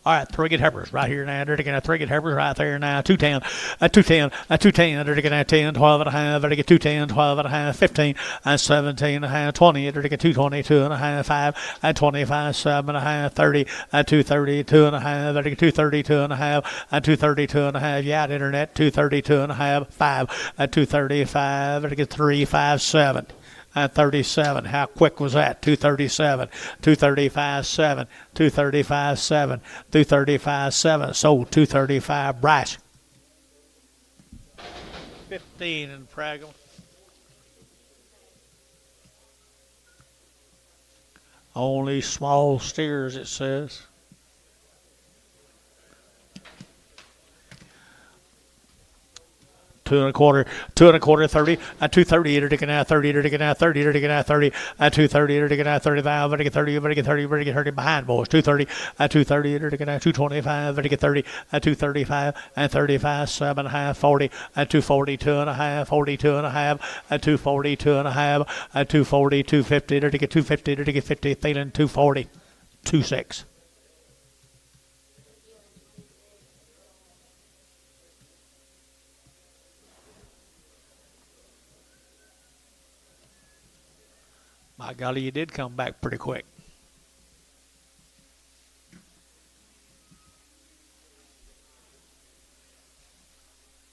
All right, 3 good heifers right here now. They're taking 3 good heifers right there now. 210, 210, 210. They're taking 10, 12 and a half. They're taking 210, 12 and a half, 15 and 17 and a half, 20. They're taking 220, 2 and a half, 5 and 25, 7 and a half, 30 and 230, 2 and a half. They're taking 230, 2 and a half and 230, 2 and a half. Yeah, the internet 230, 2 and a half, 5 and 235. They're taking 3, 5, 7. And 37. How quick was that? 237, 235, 7, 235, 7, 235, 7. Sold 235. Bryce. 15 in Pragma. Only small steers, it says. 2 1/4, 2 1/4, 30, 230, you're taking out 30, you're taking out 30, you're taking out 30, 230, you're taking out 35, better get 30, you better get 30, you better get 30 behind, boys. 230, 230, you're taking out 225, better get 30, 235, and 35, 7.5, 40, 240, 2.5, 42 and a half, 240, 2.5, 240, 250, you're taking 250, you're taking 50, feeling 240, 26. My golly, you did come back pretty quick.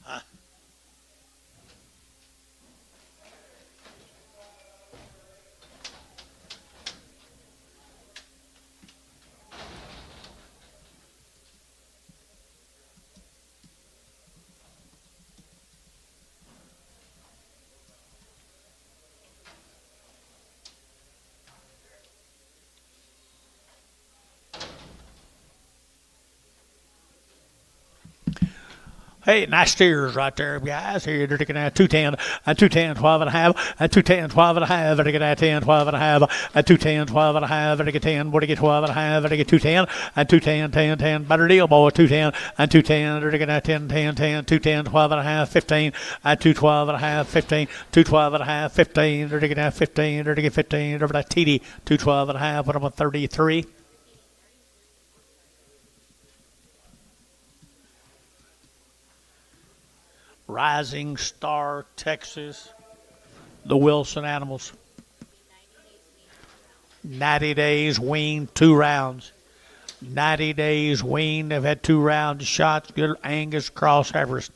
Huh? Hey, nice steers right there, guys. Here, they're taking out 210, 210, 12 and a half, 210, 12 and a half, they're taking out 10, 12 and a half, 210, 12 and a half, they're taking 10, what do you get 12 and a half, they're taking 210, 210, 10, 10, better deal, boy, 210, 210, they're taking out 10, 10, 10, 210, 12 and a half, 15, 212 and a half, 15, 212 and a half, 15, they're taking out 15, they're taking 15, over that TD, 212 and a half, put them on 33. Rising Star, Texas. The Wilson animals. 90 days weaned, 2 rounds. 90 days weaned. They've had 2 rounds shots. Good Angus cross heifers.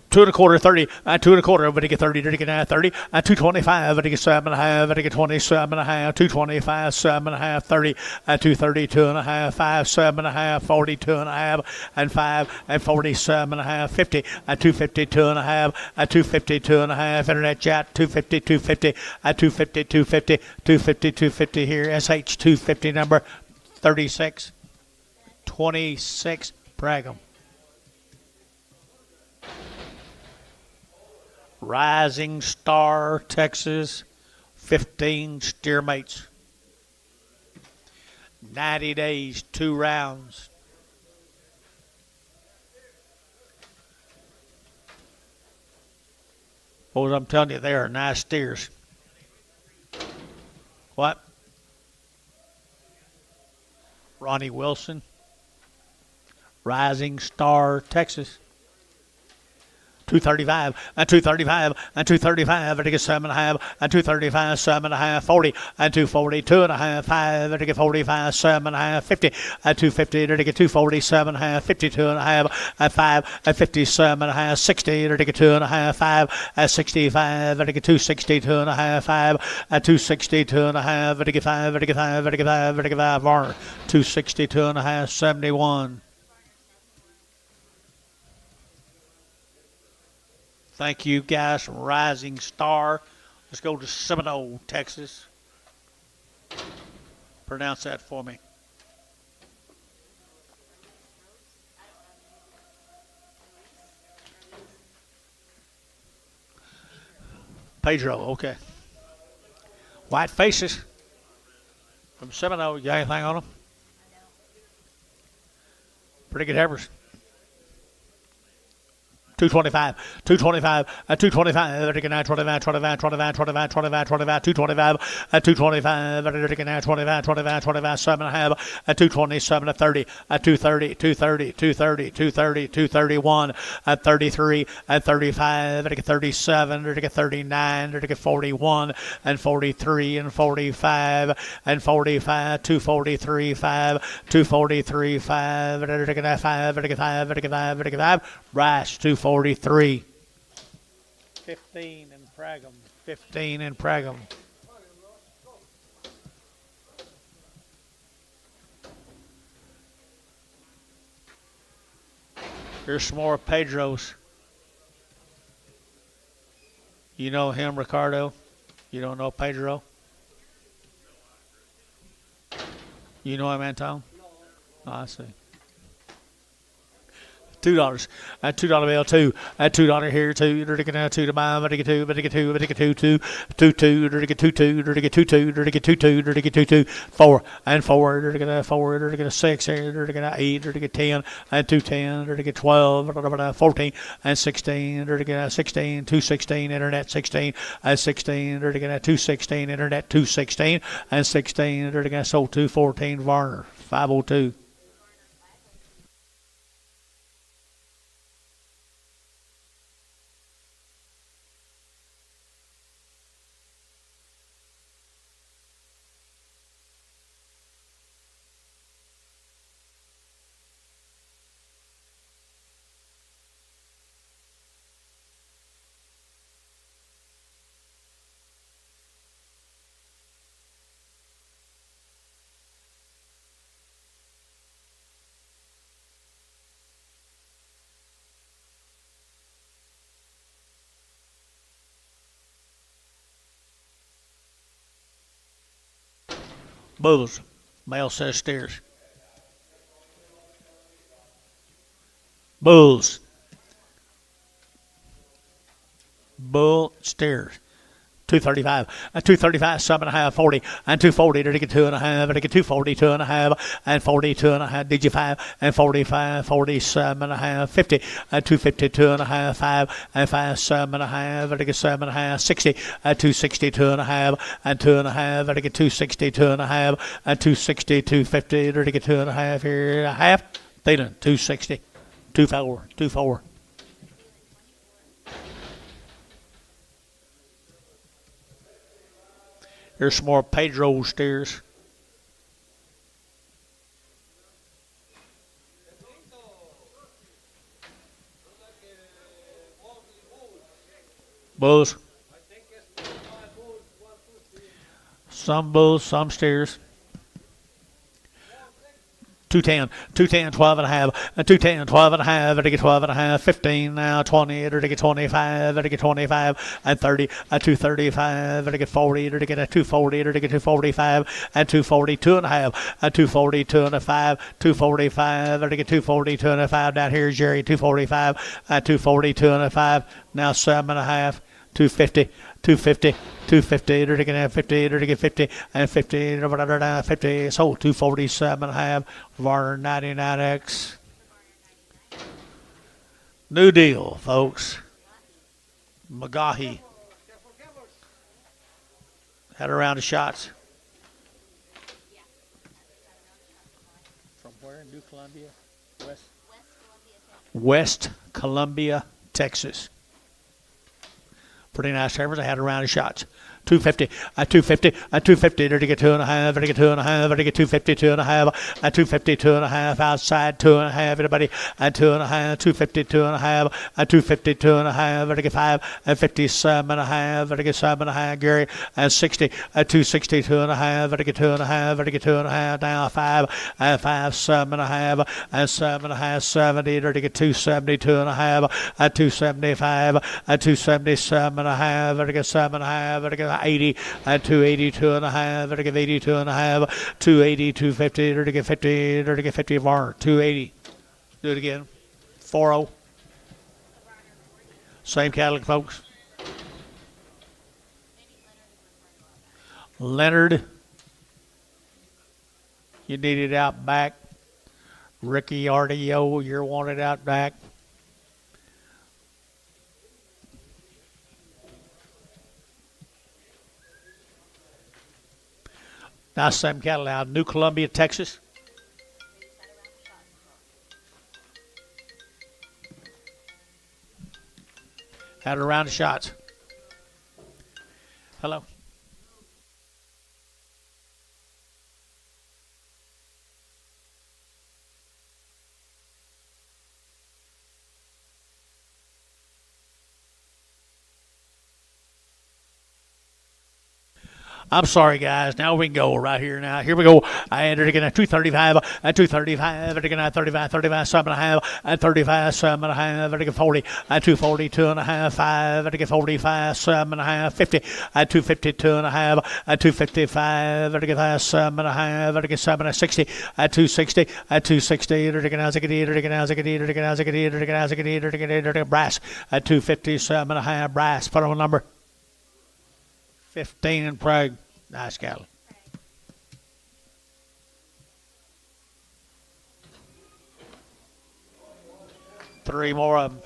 2 1/4, 30, 2 1/4, but to get 30, to get 30, 225, but to get 7.5, but to get 27.5, 225, 7.5, 30, 230, 2.5, 5, 7.5, 42.5, and 5, and 47.5, 50, 250, 2.5, 250, 2.5, internet chat, 250, 250, 250, 250, 250, 250 here, SH 250 number 36, 26, Brigham. Rising Star, Texas, 15 steer mates. 90 days, 2 rounds. Boys, I'm telling you, they are nice steers. What? Ronnie Wilson, Rising Star, Texas. 235, 235, 235, to get 7.5, 235, 7.5, 40, 240, 2.5, 5, to get 45, 7.5, 50, 250, to get 240, 7.5, 52.5, 5, 57.5, 60, to get 2.5, 5, 65, to get 260, 2.5, 5, 260, 2.5, to get 5, to get 5, to get 5, to get 5, Varner, 260, 2.5, 71. Thank you, guys, from Rising Star. Let's go to Seminole, Texas. Pronounce that for me. Pedro, okay. White faces from Seminole. You got anything on them? Pretty good heifers. 225, 225, 225, 25, 25, 25, 25, 25, 25, 225, 225, 25, 25, 25, 7.5, 227, 30, 230, 230, 230, 230, 231, 33, 35, 37, 39, 41, and 43, and 45, and 45, 243, 5, 243, 5, 5, Brash, 243. 15 in Pragum. 15 in Pragum. Here's some more Pedros. You know him, Ricardo? You don't know Pedro? You know him, Anton? Oh, I see. $2. $2 bill, $2 here, $2, $2 to $2, $2, $2, $2, $2, $2, $2, 4, and 4, $4, 6 here, 8, 10, and 210, 12, 14, and 16, 16, 216, internet 16, and 16, 216, internet 216, and 16, sold 214, Varner, 502. Bulls, male says steers. Bulls. Bull steers. 235, 235, 7.5, 40, and 240 to get 2.5, and to get 240, 2.5, and 42.5, did you 5, and 45, 47.5, 50, and 250, 2.5, 5, and 5, 7.5, and to get 7.5, 60, and 260, 2.5, and 2.5, and to get 260, 2.5, and 260, 250, to get 2.5 here, a half, Thielen, 260, 24, 24. Here's some more Pedro steers. Bulls. Some bulls, some steers. 210, 12 and a half, 210, 12 and a half, to get 12 and a half, 15 now, 20, to get 25, to get 25, and 30, 235, to get 40, to get a 240, to get 245, and 242 and a half, 242 and a 5, 245, to get 242 and a 5, down here, Jerry, 245, 242 and a 5, now 7 and a half, 250, 250, 250, to get 50, to get 50, and 50, 50, so 247 and a half, Varner 99X. New deal, folks. McGahee had a round of shots. From where? New Columbia? West Columbia, Texas. Pretty nice hammers. I had a round of shots. 250, 250, 250, to get 2.5, to get 2.5, to get 250, 2.5, 250, 2.5, outside 2.5, everybody, 2.5, 250, 2.5, 250, 2.5, to get 5, 57.5, to get 7.5, Gary, 60, 260, 2.5, to get 2.5, to get 2.5, down 5, 5, 7.5, 7.5, 70, to get 270, 2.5, 275, 277.5, to get 7.5, to get 80, 282 and a half, to get 82 and a half, 280, 250, to get 50, to get 50 bar, 280. Do it again. 40. Same Cadillac, folks. Leonard. You need it out back. Ricky RDO, you're wanted out back. Now same cattle out, New Columbia, Texas. Had a round of shots. Hello. I'm sorry, guys. Now we can go right here now. Here we go. I entered again at 235, at 235, again at 35, 35, 7.5, at 35, 7.5, at 40, at 240, 2.5, 5, at 45, 7.5, 50, at 252 and a half, at 255, at 7.5, at 7, 60, at 260, at 260, at brass, at 257.5, brass. Put on a number. 15 in Prague. Nice cattle. Three more of them.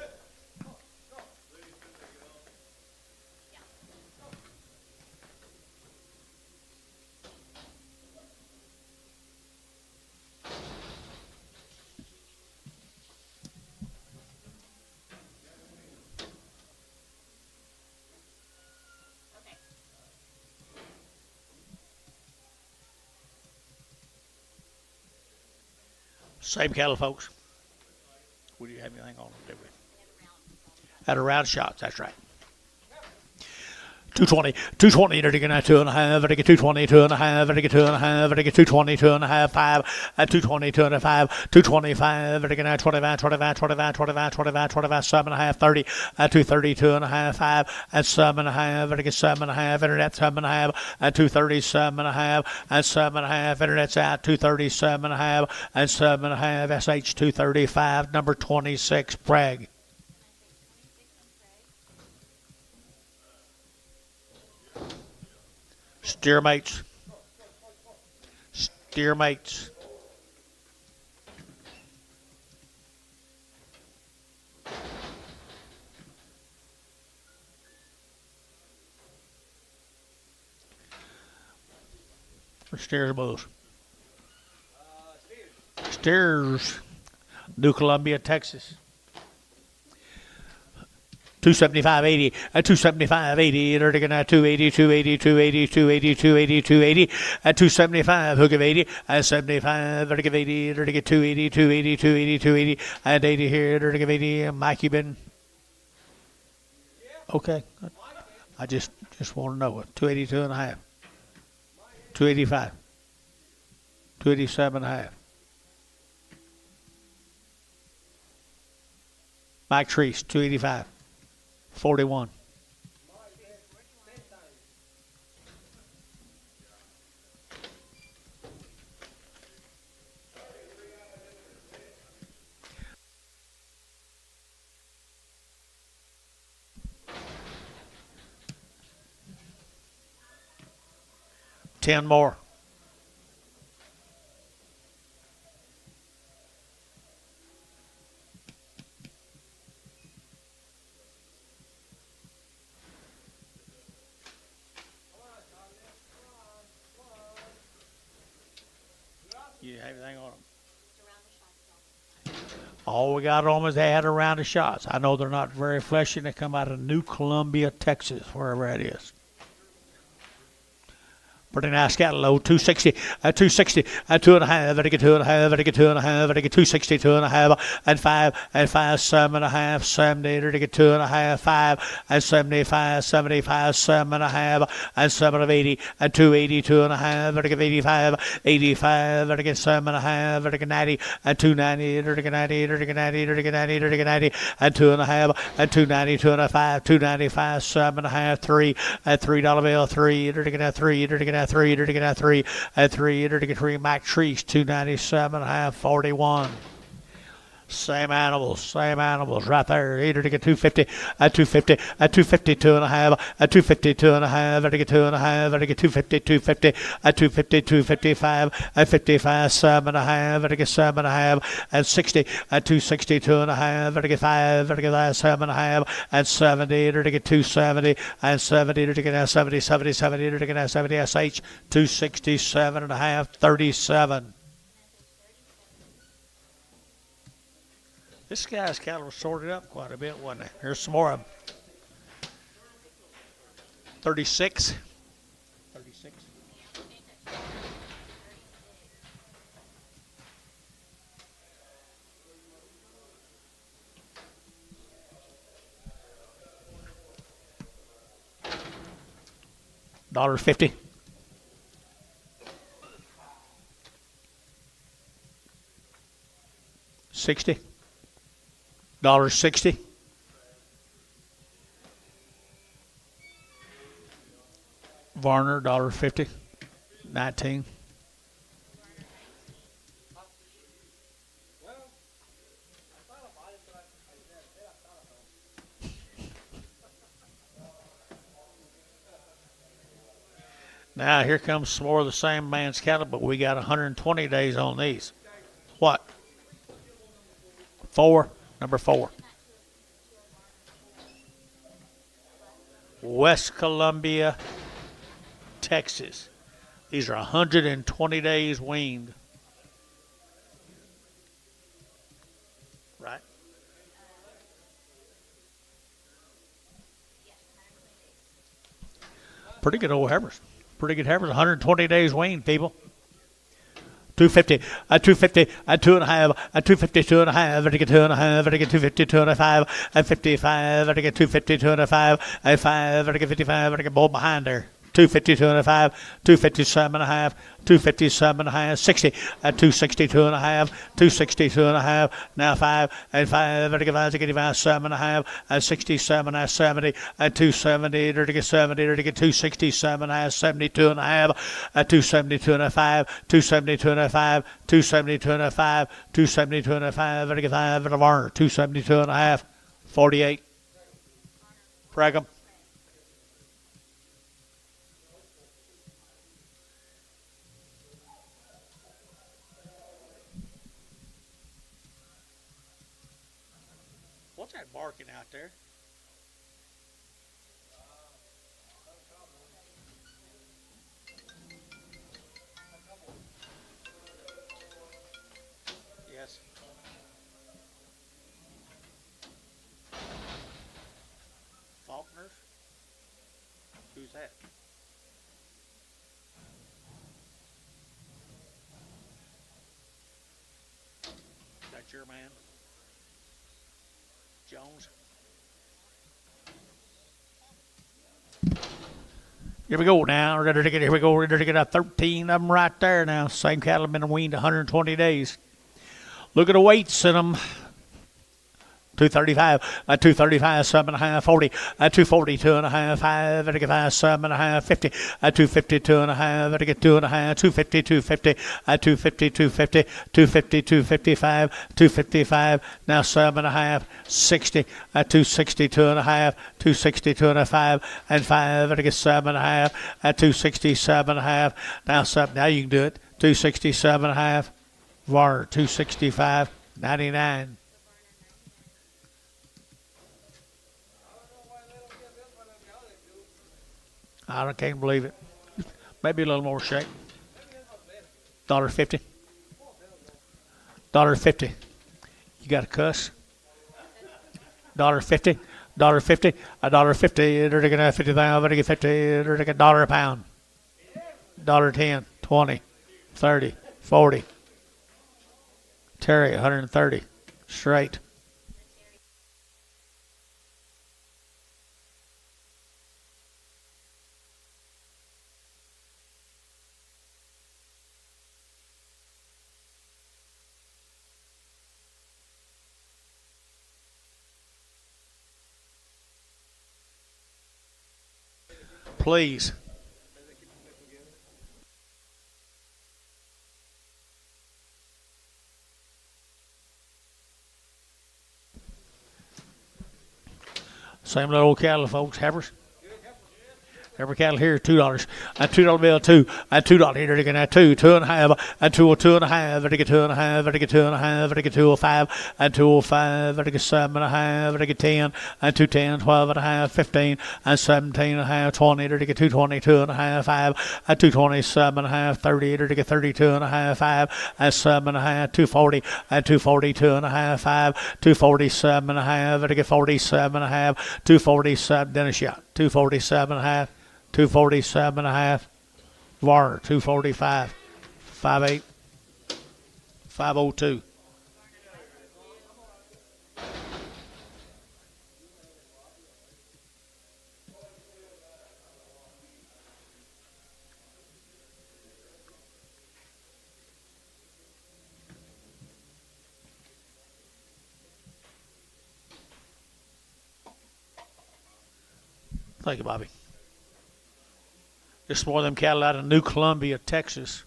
Same cattle, folks. What do you have anything on to do with? At a round of shots, that's right. 220, 220, to get 2.5, to get 220, 2.5, to get 2.5, to get 220, 2.5, 5, at 220, 2.5, 225, to get 25, 25, 25, 25, 25, 25, 7.5, 30, at 230, 2.5, 5, at 7.5, to get 7.5, internet 7.5, at 230, 7.5, at 7.5, internet's out, 230, 7.5, at 7.5, SH 235, number 26, Prague. Steer mates. Steer mates. For steers bulls. Steers. New Columbia, Texas. 275, 80, 275, 80, they're taking 280, 280, 280, 280, 280, 280, 275, hook of 80, 75, they're taking 80, they're taking 280, 280, 280, 280, and 80 here, they're taking 80. Mike, you been okay? I just want to know it. 282 and a half, 285, 287 and a half. Mike Treese, 285. 41. Ten more. You have everything on them. All we got on them is they had a round of shots. I know they're not very fleshy. They come out of New Columbia, Texas, wherever it is. Pretty nice cattle, low 260, 260, 2.5, I get 2.5, I get 2.5, I get 260, 2.5, and 5, 7.5, 70, I get 2.5, 5, and 75, 75, 7.5, and 7 of 80, and 280, 2.5, I get 85, 85, I get 7.5, I get 90, and 290, I get 90, I get 90, I get 90, I get 90, and 2.5, and 290, 2.5, 295, 7.5, 3, and $3 bill, 3, I get 3, I get 3, to get 3, at 3, to get 3, Mac Trees, 297, half 41. Same animals right there. Either to get 250, at 250, at 250, 2.5, at 250, 2.5, at to get 2.5, at to get 250, 250, at 250, 255, at 55, 7.5, at to get 7.5, at 60, at 260, 2.5, at to get 5, at to get 7.5, and 70, at to get 270, and 70, at to get 70, 70, 70, at to get 70, SH, 267.5, 37. This guy's cattle were sorted up quite a bit, wasn't it? Here's some more of them. 36. 36. $1.50. $60. $1.60. Varner, $1.50. 19. Now here comes some more of the same man's cattle, but we got 120 days on these. What? 4. Number 4. West Columbia, Texas. These are 120 days weaned. Right? Pretty good old heifers. Pretty good heifers. 120 days weaned, people. 250, 250, 2.5, 250, 2.5, I get 2.5, I get 250, 2.5, 55, I get 250, 2.5, 5, I get 55, I get both behind there. 250, 2.5, 257.5, 257.5, 60, at 260, 2.5, 260, 2.5, now 5, and 5, at 5, 7.5, at 67, at 70, at 270, at 70, at 267, at 72.5, at 272.5, 272.5, 272.5, 272.5, at 5, at Varner, 272.5, 48. Frag 'em. What's that barking out there? Yes. Who's that? That's your man, Jones. Here we go now. Here we go. We're going to get 13 of them right there now. Same cattle have been weaned 120 days. Look at the weights in them. 235, 235, 7.5, 40, 240, 2.5, 5, 5, 7.5, 50, 250, 2.5, 2.5, 250, 250, 250, 250, 250, 255, 255, now 7.5, 60, 260, 2.5, 260, 2.5, and 5, 7.5, 260, 7.5, now 7, now you can do it, 267.5, VAR, 265, 99. I can't believe it. Maybe a little more shake. $1.50. $1.50. You got a cuss? $1.50. $1.50. $1.50. They're taking 50,000. They're taking 50. They're taking $1 a pound. $1.10. 20. 30. 40. Terry, 130. Straight. Please. Same little old cattle, folks. Heifers. Every cattle here is $2. A $2 bill, two. A $2 here to get a two, 2.5, a 2.5, to get 2.5, to get 2.5, to get 2.05, a 2.05, to get 7.5, to get 10, a 2.10, 12.5, 15, and 17.5, 20, to get 2.20, 2.5, 5, a 2.27.5, 30, to get 32.5, 5, and 7.5, 2.40, and 2.40, 2.5, 5, 2.47.5, to get 47.5, 2.47, then a shot, 2.47.5. 247.5, VAR 245, 58, 502. Thank you, Bobby. Just more of them cattle out of New Columbia, Texas.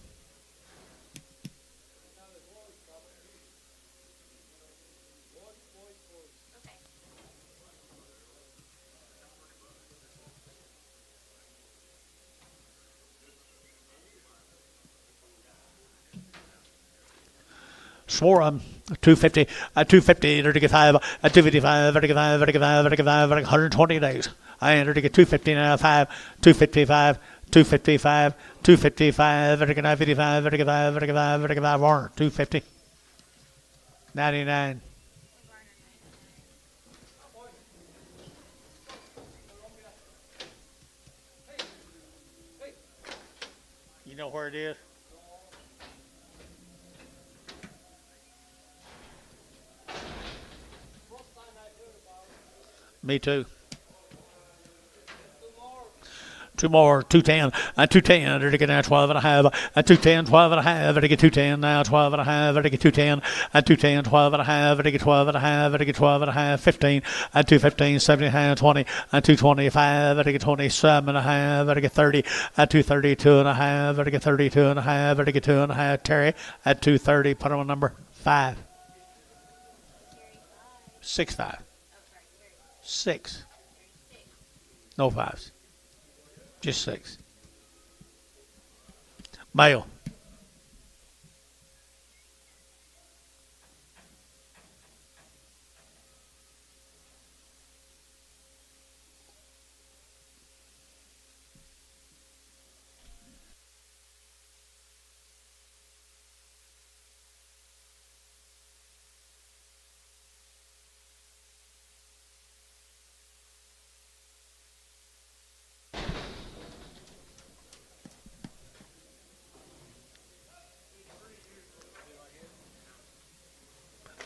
Swore I'm 250, 250, to get 5, 255, to get 5, to get 5, to get 5, 120 days. I entered to get 250 now, 5, 255. 255, 255, 55, 55, 55, 55, Warner, 250, 99. You know where it is? Me too. Two more, 210, 210, to get now 12.5, 210, 12.5, to get 210 now, 12.5, to get 210, 210, 12.5, to get 12.5, to get 12.5, 15, 215, 17, 20, 225, to get 27.5, to get 30, 230, 2.5, to get 32.5, to get 2.5, Terry, at 230, put on number 5. 6-5. 6. No 5s. Just 6. Male.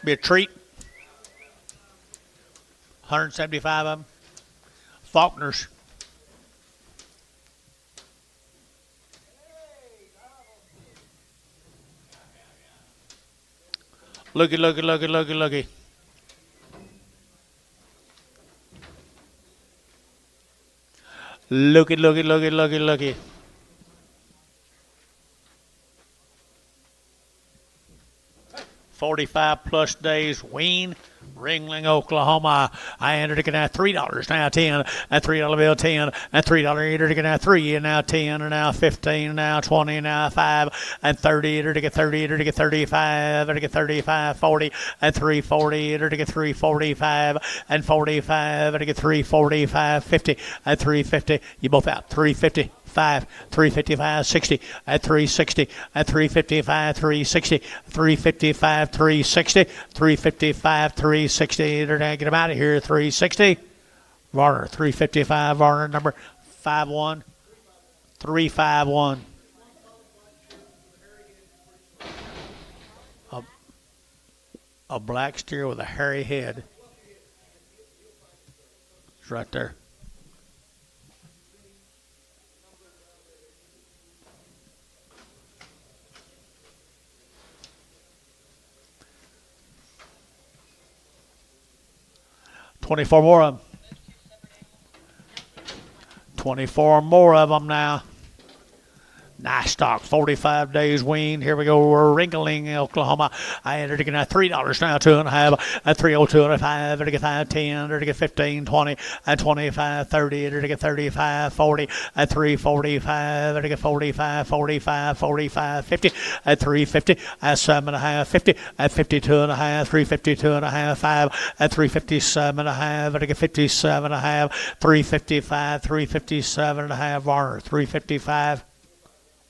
Be a treat. 175 of them. Faulkners. Looky, looky, looky, looky, looky. Looky, looky, looky, looky, looky. +45 days, wean, Ringling, Oklahoma. I entered it now $3, now 10, and $3 bill 10, and $3 entered it now 3, and now 10, and now 15, and now 20, and now 5, and 30, entered it 30, entered it 35, entered it 35, 40, and 340, entered it 345, and 45, entered it 345, 50, and 350. You both out. 350. 355, 60 at 360 at 355, 360, 355, 360, 355, 360. Get him out of here. 360. Varner, 355. Varner, number 51, 351. A black steer with a hairy head. It's right there. $24 more of them. 24 more of them now. Livestock, 45 days weaned. Here we go. We're Ringling, Oklahoma. I entered again at $3 now, 2.5 at 302 and a 5, entered at 5, 10, entered at 15, 20 at 25, 30, entered at 35, 40 at 345, entered at 45, 45, 45, 50 at 350 at 7.5, 50 at 52 and a half, 352 and a half, 5 at 357 and a half, entered at 57 and a half, 355, 357 and a half, Varner, 355.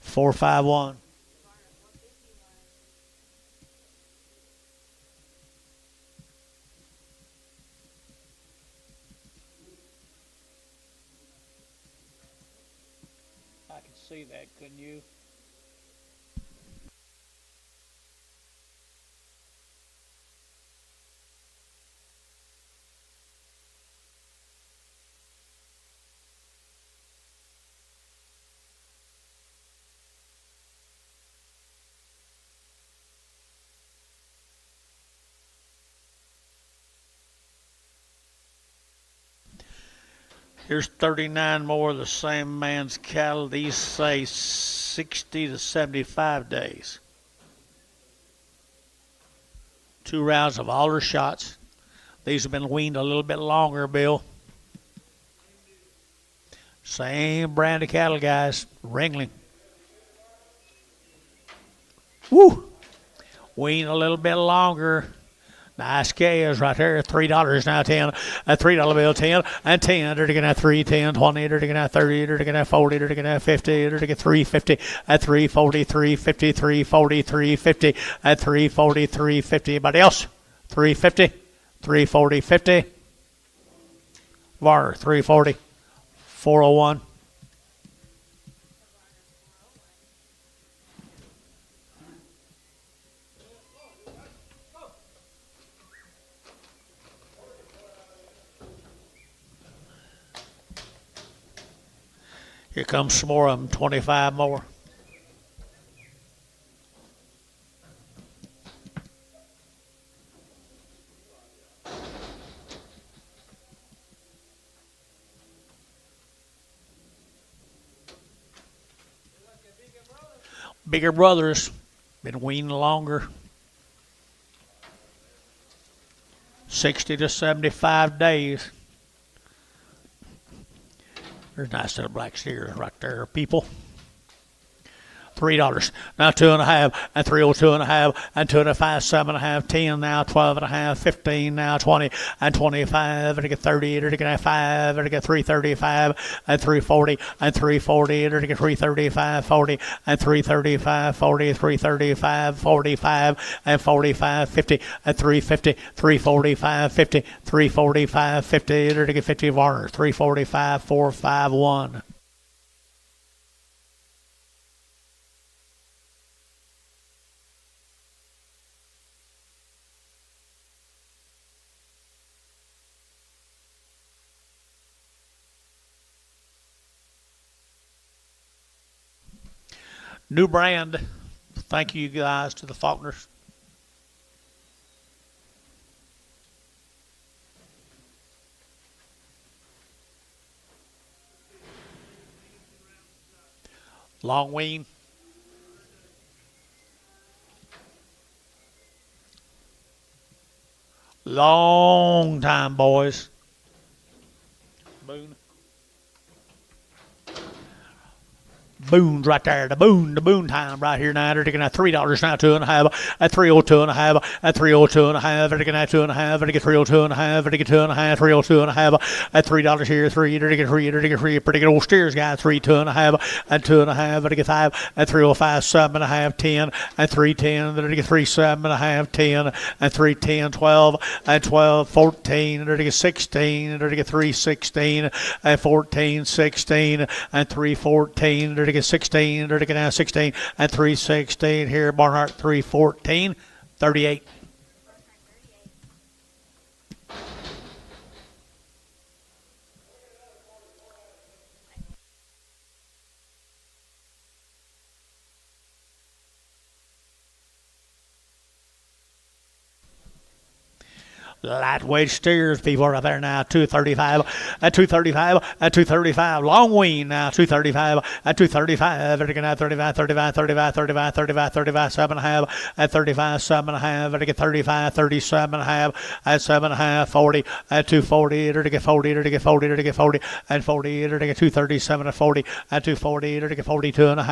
451. I can see that, couldn't you? Here's 39 more of the same man's cattle. These say 60 to 75 days. 2 rounds of alder shots. These have been weaned a little bit longer, Bill. Same brand of cattle, guys. Ringling. Woo! Weaned a little bit longer. Nice scales right there. $3 now, 10. A $3 bill, 10. And 10. They're going to 3, 10, 20. They're going to 30. They're going to 40. They're going to 50. They're going to 350. At 340, 350, 340, 350. At 340, 350. Anybody else? 350, 340, 50. Varner, 340, 401. Here comes some more of them, 25 more. Bigger brothers, been weaned longer. 60 to 75 days. There's a nice little black steers right there, people. $3. Now 2.5 and 302 and a half and 2.5, 7.5, 10 now, 12.5, 15 now, 20 and 25, and get 30, and get 5, and get 335 and 340 and 340, and get 335, 40 and 335, 40, 335, 45 and 45, 50 and 350, 345, 50, 345, 50, and get 50 Varner, 345, 451. New brand. Thank you guys to the Faulkners. Long wean. Long time, boys. Boone. Boone's right there. The Boone time right here now. They're taking at $3 now, 2.5, at 302.5, at 302.5, they're taking at 2.5, they're taking 302.5, they're taking 2.5, 302.5, at $3 here, three, they're taking three, they're taking three, pretty good old steers, guys, 3, 2.5, at 2.5, they're taking 5, at 305, 7.5, 10, at 310, they're taking 3, 7.5, 10, at 310, 12, at 12, 14, they're taking 16, they're taking 3, 16, at 14, 16, at 314, they're taking 16, they're taking now 16, and 316 here, Barnhart 314, 38. Lightweight steers, people are out there now. 235 at 235 at 235. Long wean now. 235 at 235. They're now 35, 35, 35, 35, 35, 35, 7.5 at 35, 7.5. They're 35, 37.5 at 7.5, 40 at 240. They're get 40. They're get 40. They're get 40 at 40. They're get 237 at 40 at 240. They're get 42.5,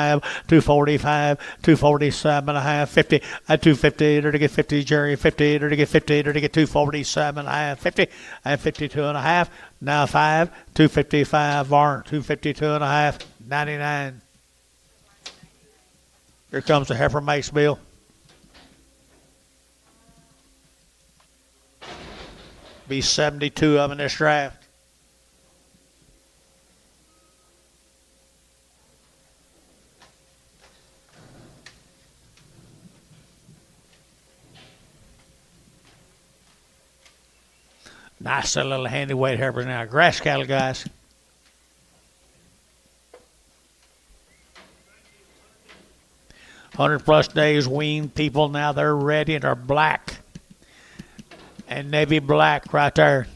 245, 247.5, 50 at 250. They're get 50. Jerry 50. They're get 50. They're get 240. 7.5, 50, and 52.5. Now 5, 255. Varn, 252.5, 99. Here comes the heifer mace bill. Be 72 of them in this draft. Nice little handy weight heifers now. Grass cattle, guys. +100 days wean people now. They're ready and they're black. And navy black right there.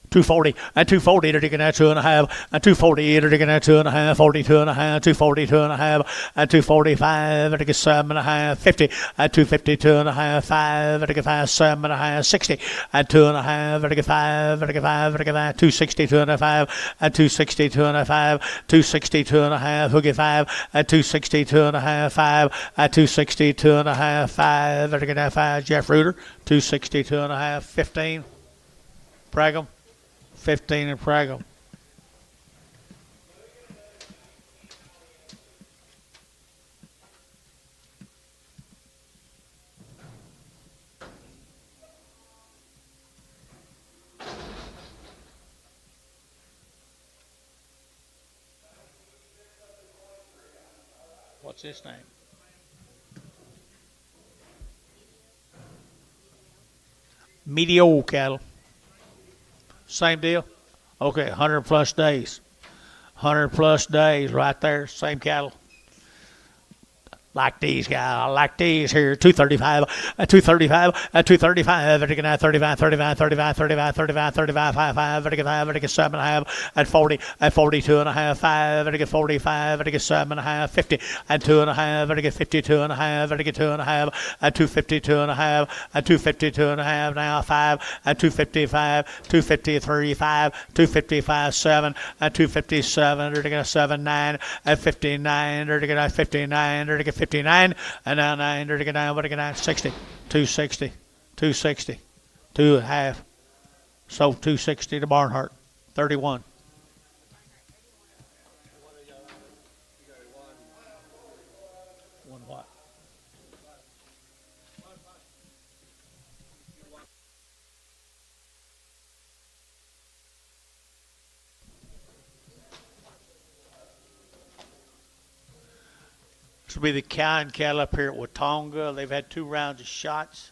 240 and 240, they're taking that 2.5, and 240, they're taking that 2.5, 42.5, 242.5, and 245, they're taking 7.5, 50, and 252.5, 5, they're taking 5, 7.5, 60, and 2.5, they're taking 5, they're taking 5, they're taking 5, 262.5, and 262.5, 262.5, who get 5, and 262.5, 5, and 262.5, 5, they're taking that 5, Jeff Reuter, 262.5, 15, Pragum. 15 in Pragum. What's his name? Mediocre cattle. Same deal? Okay, 100+ days. 100+ days right there, same cattle. Like these guys, I like these here. 235, 235, 235. Vertical 35, 35, 35, 35, 35, 35, 55, vertical 5, vertical 7.5, at 40, at 42.5, 5, vertical 45, vertical 7.5, 50, at 2.5, vertical 52.5, vertical 2.5, at 252.5, at 252.5, now 5, at 255, 253, 5, 255, 7, at 257, vertical 7, 9, at 59, vertical 59, vertical 59, and now 9, vertical 9, vertical 9, 60, 260, 260, 2.5. So 260 to Barnhart, 31. One what? This will be the cow and cattle up here at Watonga. They've had 2 rounds of shots.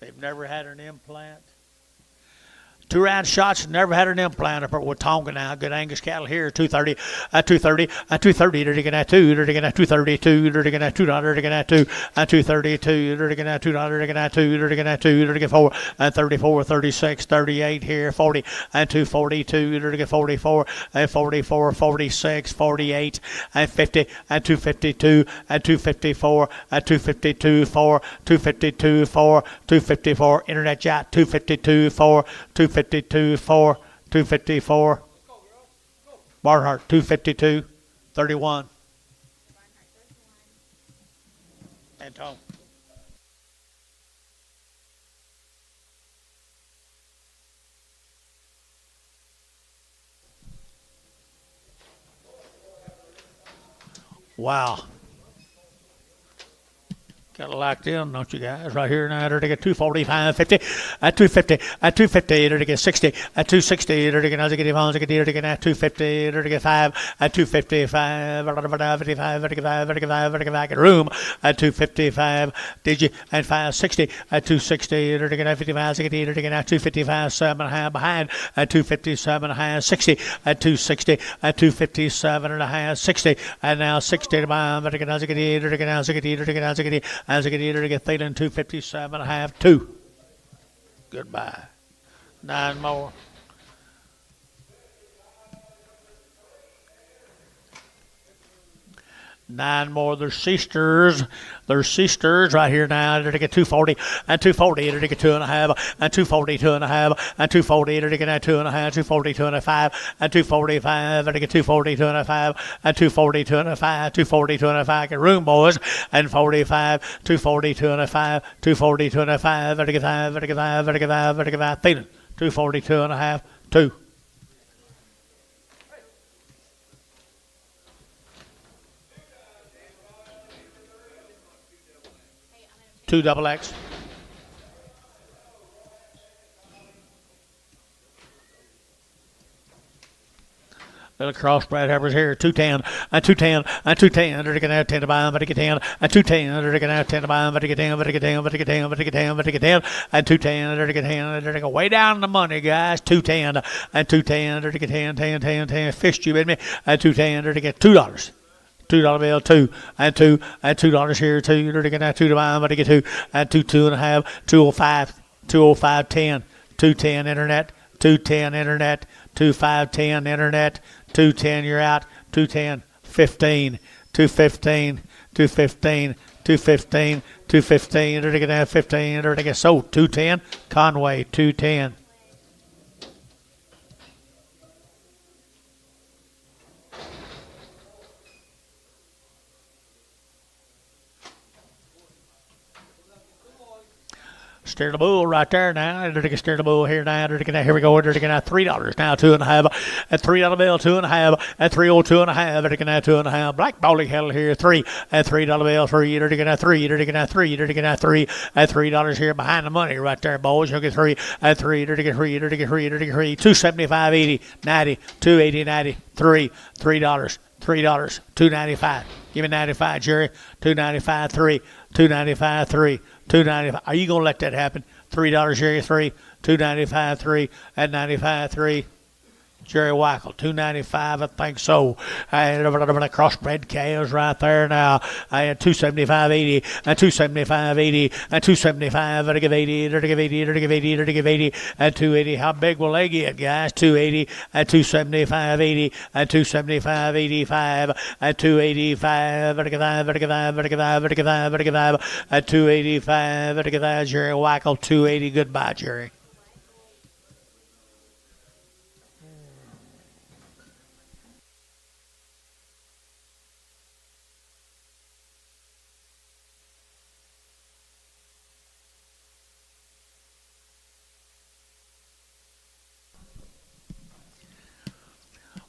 They've never had an implant. 2-round shots. Never had an implant up with Tonga now. Good Angus cattle here. 230. 230. 230. They're taking that 2. They're taking that 232. They're taking that $2. They're taking that 2. 232. They're taking that $2. They're taking that 2. They're taking that 2. They're taking 4. 34. 36. 38 here. 40. 242. They're taking 44. 44. 46. 48. 50. 252. 254. 252. 4. 252. 4. 254. Internet jack. 252. 4. 252. 4. 254. Barnhart. 252. 31. And Tom. Wow. Got it locked in, don't you guys? Right here now, they're to get 245, 50, 250, 250, they're to get 60, 260, they're to get 250, they're to get 5, 255, 55, 55, get room, 255, did you, and 560, 260, they're to get 55, they're to get 255, 7.5 behind, 257.5, 60, 260, 257.5, 60, and now 60 to behind, they're to get 60, they're to get 60, they're to get 60, as I get either to get Thielen 257.5, 2. Goodbye. 9 more. Nine more. There's sisters. There's sisters right here now. They're to get 240 and 240. They're to get 2.5 and 240, 2.5 and 240. They're to get 2.5, 240, 2.5 and 245. They're to get 240, 2.5 and 240, 2.5, 240, 2.5. Get room, boys. And 45, 240, 2.5, 240, 2.5. They're to get 5. They're to get 5. They're to get 5. They're to get 5. Thielen 240, 2.5, 2. Two double X. Little crossbred heifers here. 210 and 210 and 210. They're going to have 10 to buy them, but they get 10 and 210. They're going to have 10 to buy them, but they get 10, but they get 10, but they get 10, but they get 10, but they get 10 and 210. They're going to get 10. They're going to go way down in the money, guys. 210 and 210. They're going to get 10, 10, 10, 10. Fished you with me. And 210. They're going to get $2. $2 bill, 2 and 2 and $2 here, 2. They're gonna 2 to buy, but they get 2 and 2, 2.5, 205, 205, 10, 210 internet, 210 internet, 2510 internet, 210 you're out, 210, 15, 215, 215, 215, 215. They're gonna have 15. They're gonna sold 210. Conway 210. Steer the bull right there now. They're going to steer the bull here now. They're going to, here we go. They're going to $3 now. 2.5 at $3 bill. 2.5 at 302.5. They're going to 2.5. Black bowling cattle here. 3 at $3 bill. 3. They're going to 3. They're going to 3. They're going to 3 at $3 here behind the money right there, boys. You'll get 3 at 3. They're going to 3. They're going to 3. They're going to 3. 275, 80, 90, 280, 90, 3, $3. $3, 295. Give me 95, Jerry. 295, 3, 295, 3, 295. Are you gonna let that happen? $3, Jerry, 3, 295, 3, at 95, 3. Jerry Weichel, 295, I think so. And crossbred calves right there now. I had 275.80 and 275.80 and 275. They're to give 80. They're to give 80. They're to give 80. They're to give 80 and 280. How big will they get, guys? 280 and 275.80 and 275.85 and 285. They're to give 5. They're to give 5. They're to give 5. They're to give 5. They're to give 5 and 285. They're to give 5. Jerry Weichel, 280. Goodbye, Jerry.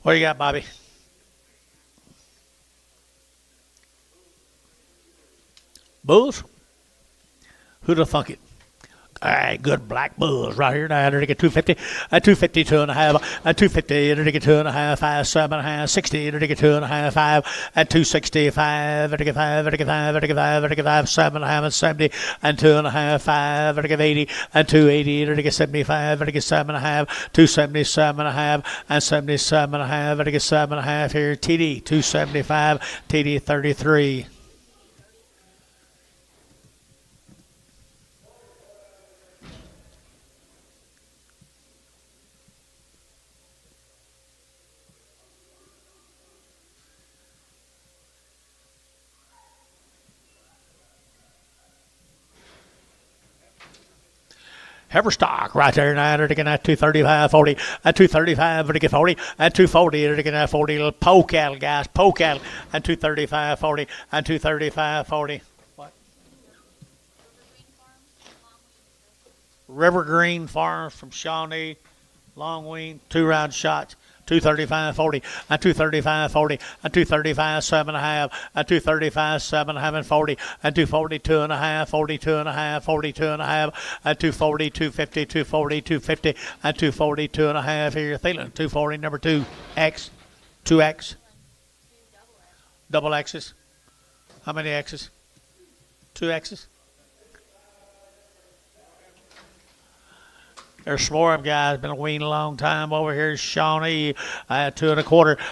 What do you got, Bobby? Bulls? Who'd have thunk it? All right, good black bulls right here now. To get 250, 252 and a half, 250, to get 2.5, 5, 7.5, 60, to get 2.5, 5, 265, to get 5, to get 5, to get 5, to get 5, 7.5, and 70, and 2.5, 5, to get 80, and 280, to get 75, to get 7.5, 277.5, and 77.5, to get 7.5 here. TD 275, TD 33. Livestock right there now. They're getting at 235, 40, at 235, to get 40, at 240, they're getting at 40. Little poke cattle, guys, poke cattle, at 235, 40, at 235, 40. What? River Green Farms from Shawnee, Long Wing, 2-round shots. 235, 40, and 235, 40, and 235, 7.5, and 235, 7.5, and 40, and 242 and a half, 42 and a half, 42 and a half, and 240, 250, 240, 250, and 242 and a half here. Thielen, 240, number 2, X, 2X, double X's. How many X's? 2 X's. There's some more of them guys. Been weaning a long time over here. Shawnee, 2.25,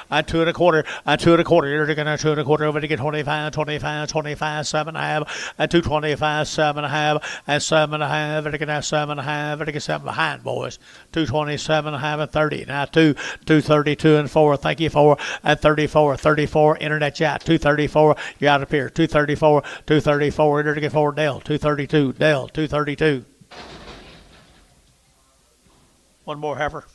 2.25, 2.25. You're looking at 2.25 over to get 25, 25, 25, 7.5, 225, 7.5, and 7.5. They're going to have 7.5. They're going to get 7 behind, boys. 227.5 and 30. Now 232 and 4. Thank you for and 34, 34. Internet chat 234. You're out of here. 234, 234. You're going to get 4 Dell. 232 Dell. 232. One more heifer.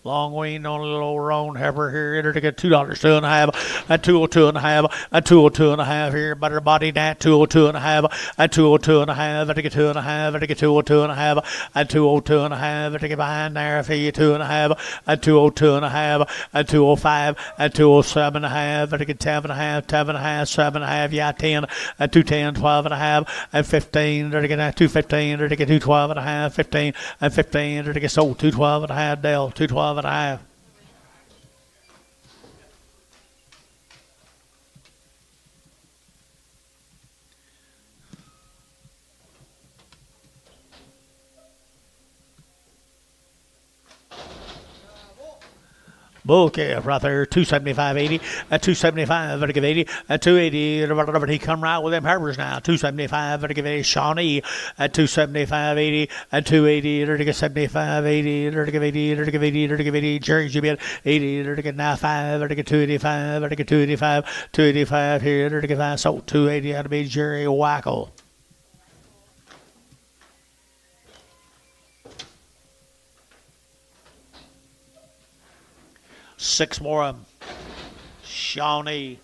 Long wean on a little old roan heifer here. Enter to get $2, 2.5, and 202 and a half, and 202 and a half here. Butter body that 202 and a half, and 202 and a half. And to get 2.5, and to get 202 and a half, and 202 and a half. And to get behind there for you 2.5, and 202 and a half, and 205, and 207 and a half. And to get 10.5, 10.5, 7.5. Yeah, 10, and 210, 12 and a half, and 15. To get 215, to get 212 and a half, 15, and 15. To get sold 212 and a half. Dell 212 and a half. Bull calf right there, 275.80, at 275, to give 80, at 280, he come right with them heifers now, 275, to give 80, Shawnee, at 275.80, at 280, to give 75.80, to give 80, to give 80, to give 80, Jerry's you bet 80, to get now 5, to get 285, to get 285, 285 here, to get 5, so 280 out to be Jerry Wackel. Six more of them. Shawnee.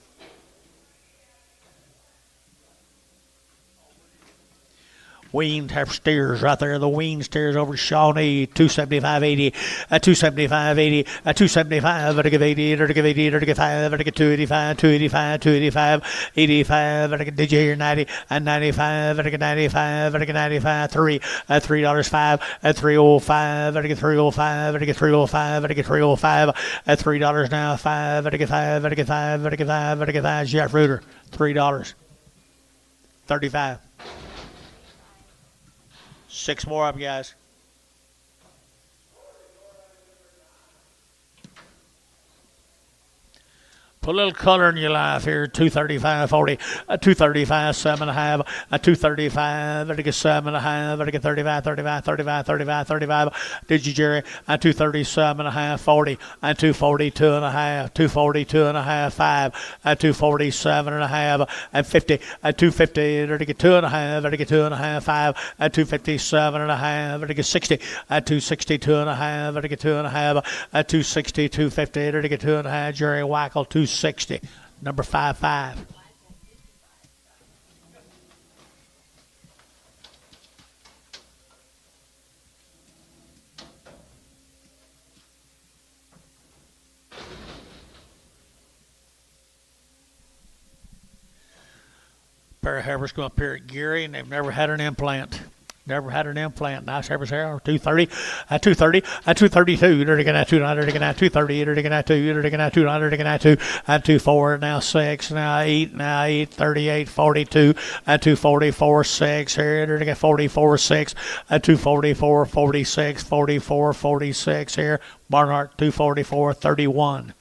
Weaned have steers right there. The weaned steers over Shawnee. 275.80. At 275.80. At 275. To give 80. To give 80. To give 5. To get 285. 285. 285. 85. To get did you hear 90? And 95. To get 95. To get 95. 3. At $3 5. At 305. To get 305. To get 305. To get 305. At $3 now. 5. To get 5. To get 5. To get 5. To get 5. Jeff Reuter. $3. 35. 6 more of them, guys. Put a little color in your life here. 235.40, 235, 7.5, 235, to get 7.5, to get 35, 35, 35, 35, 35. Did you, Jerry? 237.5, 40, 242.5, 242.5, 5, 247.5, and 50, 250, to get 2.5, to get 2.5, 5, 257.5, to get 60, 262.5, to get 2.5, 260, 250, to get 2.5. Jerry Wackel, 260, number 55. pair of heifers come up here at Geary, and they've never had an implant. Never had an implant. Nice heifers here. 230, 230, 232. They're going to 200. They're going to 230. They're going to 2. They're going to 200. They're going to 2. 24. Now 6. Now 8. Now 8. 38. 42. 244. 6 here. They're going to 44. 6. 244. 46. 44. 46 here. Barnhart 244. 31.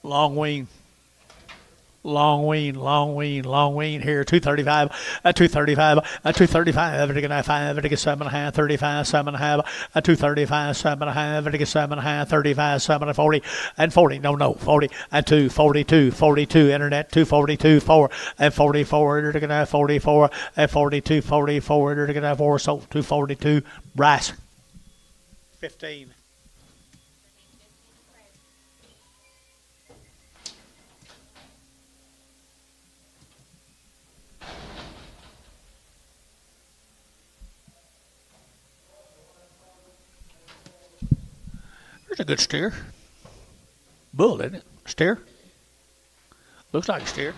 Long wean. Long wean here. 235, 235, 235. They're going to 5. They're going to 7.5. 35, 7.5. 235, 7.5. They're going to 7.5. 35, 7, 40, and 40. No, 40 and 2, 42, 42. Internet 242, 4 and 44. They're going to 44 and 42, 44. They're going to 4. So 242. Brass. 15. There's a good steer. Bull, isn't it? Steer? Looks like a steer.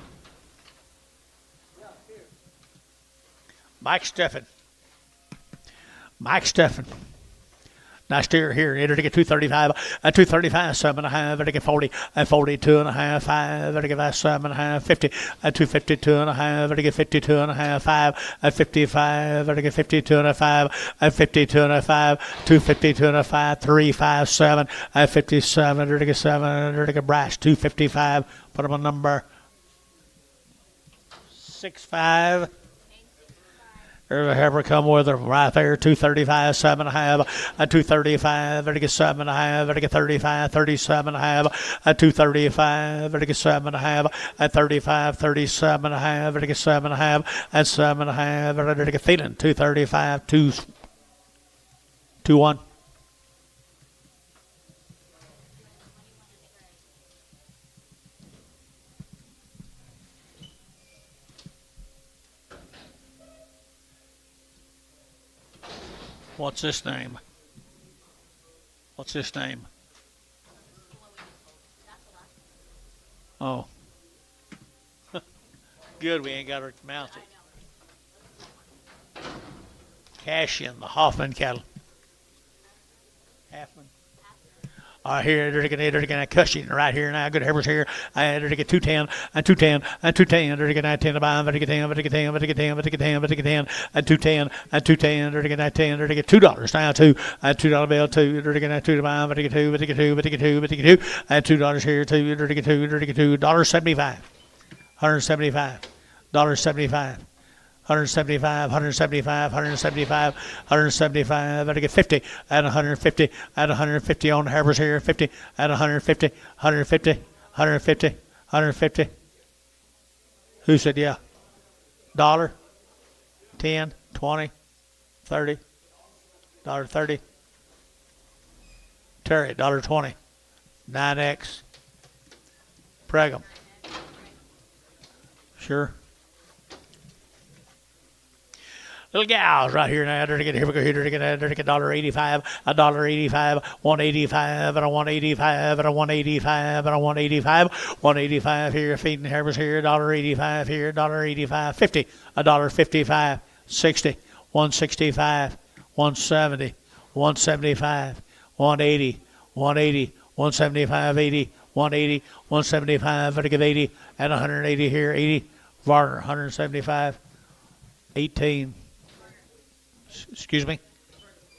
Mike Steffen. Nice steer here. Enter to get 235, 235, 7.5, enter to get 40, 42.5, 5, enter to get 7.5, 50, 252.5, enter to get 52.5, 5, 55, enter to get 52.5, 52.5, 252.5, 3, 5, 7, 57, enter to get 7, enter to get brass, 255, put them on number 65. There's a heifer come with her right there, 235, 7.5, 235, there to get 7.5, there to get 35, 37.5, 235, there to get 7.5, 35, 37.5, there to get 7.5, and 7.5, there to get feeling, 235, 2, 1. What's this name? Oh. Good, we ain't got her mounted. Cashin, the Hoffman cattle. Halfman. Here, they're going to Cushing right here now. Good heifers here. They're going to get 210, and 210, and 210. They're going to get 10 to buy. They're going to get 10, they're going to get 10, they're going to get 10, they're going to get 10, they're going to get 10, and 210, and 210. They're going to get 10, they're going to get $2 now, too. $2 bill, 2. They're going to get 2 to buy. They're going to get 2, they're going to get 2, they're going to get 2, they're going to get 2, and $2 here, 2. They're going to get 2, they're going to get $2.75. $175. $175. 175, 175, 175, 175, and I get 50, and 150, and 150 on the heifers here, 50, and 150, 150, 150, 150. Who said yeah? $1, 10, 20, 30, $1.30. Terry, $1.20. 9X. Pregum. Sure. Little gals right here now. Here we go. Here to get $1.85, $1.85, $1.85, and a $1.85, and a $1.85, and a $1.85, $1.85 here. Feeding heifers here. $1.85 here. $1.85, 50, $1.55, 60, $1.65, 170, 175, 180, 180, 175, 80, 180, 175. Better give 80 and 180 here. 80. Varner, 175, 18. Excuse me?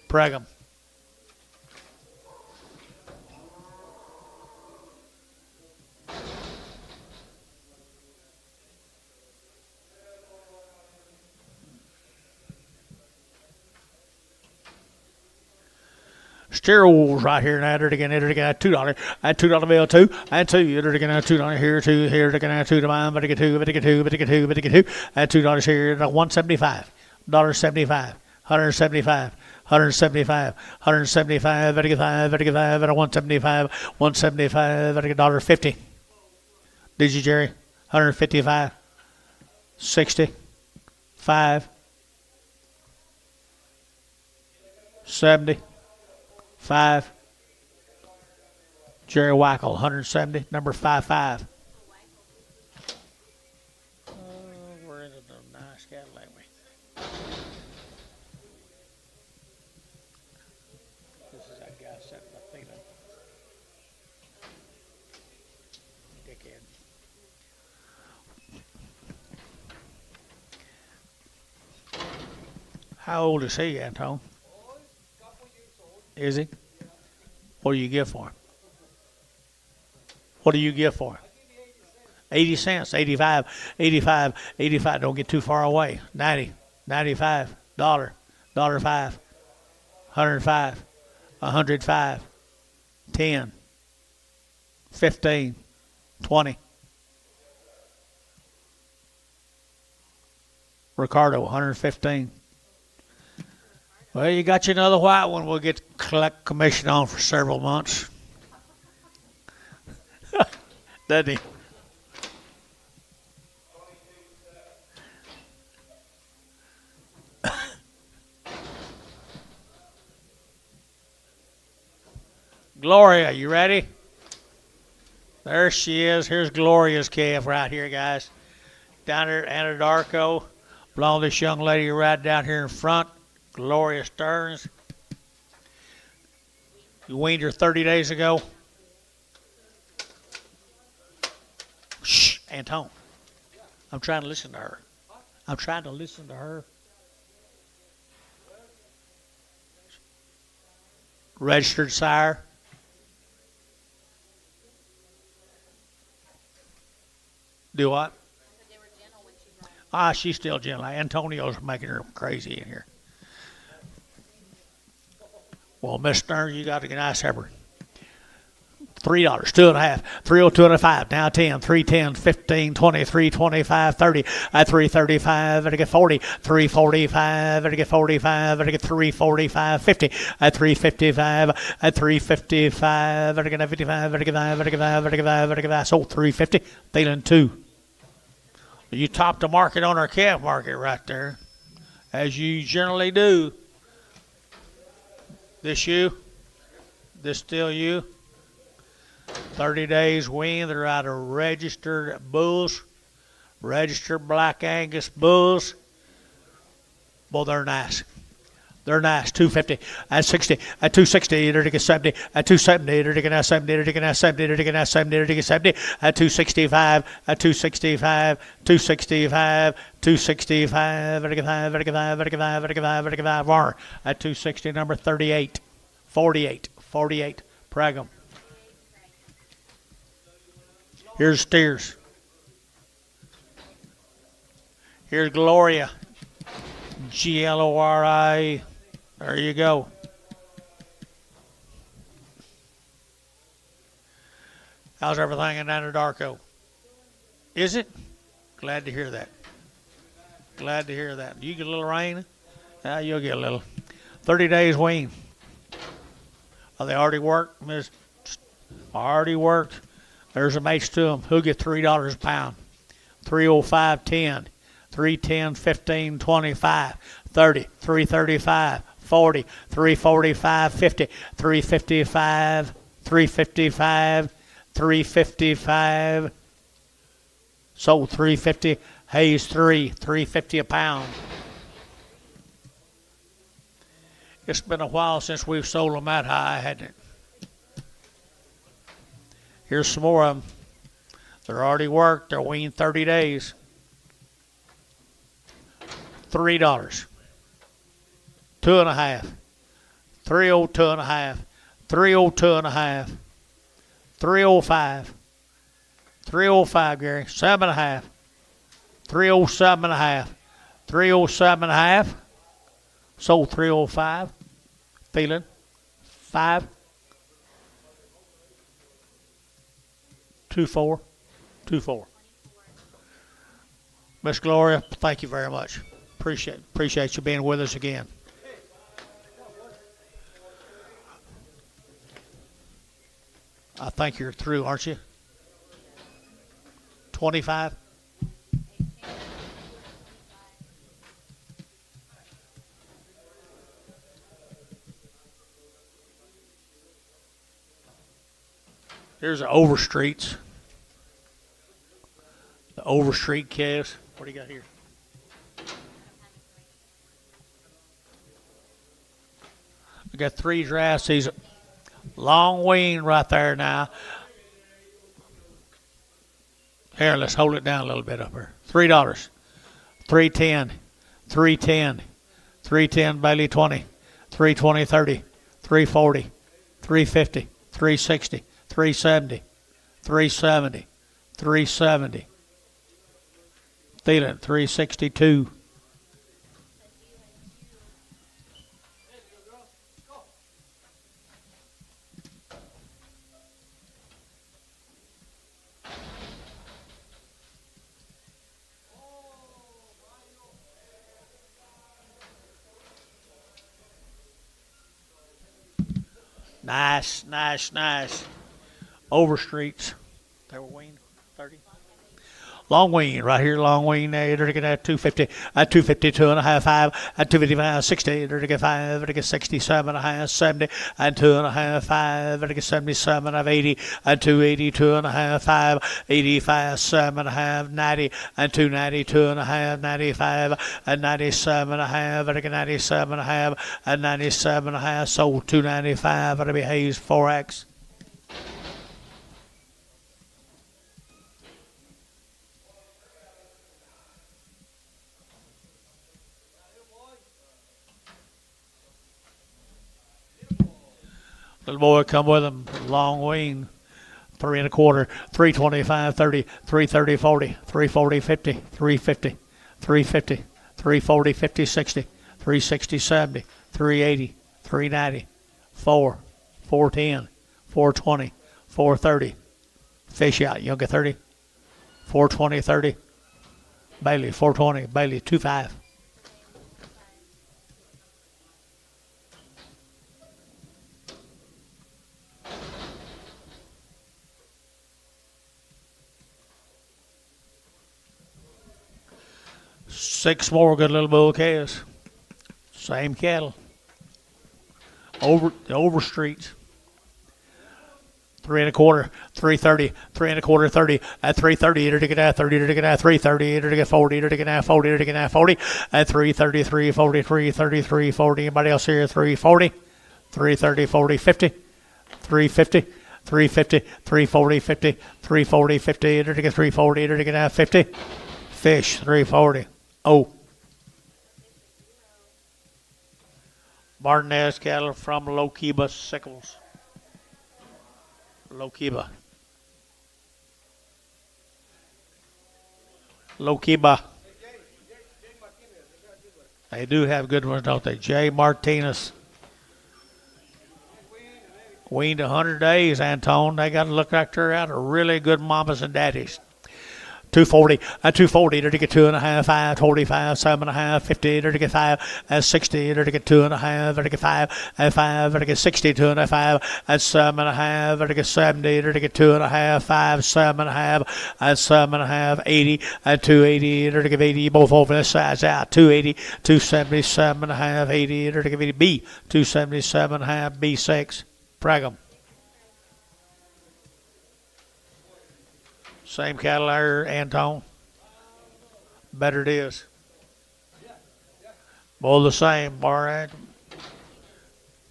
Pregum. Steer wolves right here now. They're going to get $2. And $2 bill, 2. And 2. They're going to $2 here, 2 here. They're going to 2 to mine. Better get 2, better get 2, better get 2, better get 2. And $2 here. $1.75. $1.75. 175, 175, 175, better get 5, better get 5, better 175, 175, better get $1.50. Did you, Jerry? 155, 65, 75. Jerry Wackel, 170, number 55. We're in a nice Cadillac. This is that guy setting my feeling. Dickhead. How old is he, Anton? Is he? What do you give for him? What do you give for him? 80 cents, 85, 85, 85. Don't get too far away. 90, 95, dollar, $5, 105, 105, 10, 15, 20. Ricardo, 115. Well, you got you another white one we'll get collect commission on for several months. Doesn't he? Gloria, you ready? There she is. Here's Gloria's calf right here, guys. Down there at Anadarko. Belong to this young lady right down here in front. Gloria Stearns. You weaned her 30 days ago. Shh, Anton. I'm trying to listen to her. I'm trying to listen to her. Registered sire. Do what? She's still gentle. Antonio's making her crazy in here. Well, Miss Stearns, you got a nice heifer. $3, 2.5, 302.5, now 10, 310, 15, 20, 325, 30, at 335, and I get 40, 345, and I get 45, and I get 345, 50, at 355, at 355, and I get 55, and I get 5, and I get 5, and I get 5, and I get 5, sold 350, feeling 2. You topped the market on our calf market right there, as you generally do. This you? This still you? 30 days weaned. They're out of registered bulls, registered Black Angus bulls. Well, they're nice. They're nice. 250, at 60, at 260, they're to get 70, at 270, they're to get 70, they're to get 70, they're to get 70, they're to get 70, at 265, at 265, 265, 265, vertical 5, Varner, at 260, number 38, 48, 48, Pragum. Here's steers. Here's Gloria. Gloria. There you go. How's everything in Anadarko? Is it? Glad to hear that. Glad to hear that. You get a little rain? You'll get a little. 30 days wean. Oh, they already worked, Miss? Already worked. There's a mates to them. Who'll get $3 a pound? 305, 10. 310, 15, 25, 30, 335, 40, 345, 50, 355, 355, 355. Sold 350. Hayes 350 a pound. It's been a while since we've sold them that high, hasn't it? Here's some more of them. They're already worked. They're weaned 30 days. $3. 2.5. 302.5. 302.5. 305. 305, Gary. 7.5. 307.5. 307.5. Sold 305. Feeling 5. 24. 24. Miss Gloria, thank you very much. Appreciate you being with us again. I think you're through, aren't you? 25. Here's the Overstreets. The Overstreet calves. What do you got here? We got 3 drafts. These long wean right there now. Here, let's hold it down a little bit up here. $3. 310. 310. 310 Bailey 20. 320 30. 340. 350. 360. 370. 370. 370. Thielen 362. Nice, nice, nice. Overstreets. They were weaned 30. Long wean right here, long wean. They're going to get 250, 250, 2.5, 5, 255, 60. They're going to get 5, they're going to get 67.5, 70, 2.5, 5, they're going to get 77, 80, 280, 2.5, 5, 85, 7.5, 90, 290, 2.5, 95, 97.5, they're going to get 97.5, 97.5, sold 295. It'll be Hayes 4X. Little boy come with him, long wean, 3 1/4, 325, 30, 330, 40, 340, 50, 350, 350, 340, 50, 60, 360, 70, 380, 390, 4, 410, 420, 430. Fish out, you'll get 30, 420, 30. Bailey, 420, Bailey, 25. Six more good little bull calves. Same cattle. Overstreets. 3 1/4, 330, 3 1/4, 30, at 330, to get at 30, to get at 330, to get 40, to get at 40, to get at 40, at 333, 43, 33, 40. Anybody else here? 340, 330, 40, 50, 350, 350, 340, 50, 340, 50, to get 340, to get at 50. Fish, 340. Oh. Martinez cattle from Lokiba Sickles. Lokiba. They do have good ones, don't they? Jay Martinez. Weaned 100 days, Antone. They got to look like they're out of really good mamas and daddies. 240, 240, to get 2.5, 5, 45, 7.5, 50, to get 5, 60, to get 2.5, to get 5, 5, to get 60, 2.5, 7.5, to get 70, to get 2.5, 5, 7.5, 7.5, 80, 280, to get 80, both over this side's out, 280, 277.5, 80, to get 80, B, 277.5, B6, Pragum. Same cattle there, Antone. Better it is. Both the same, all right.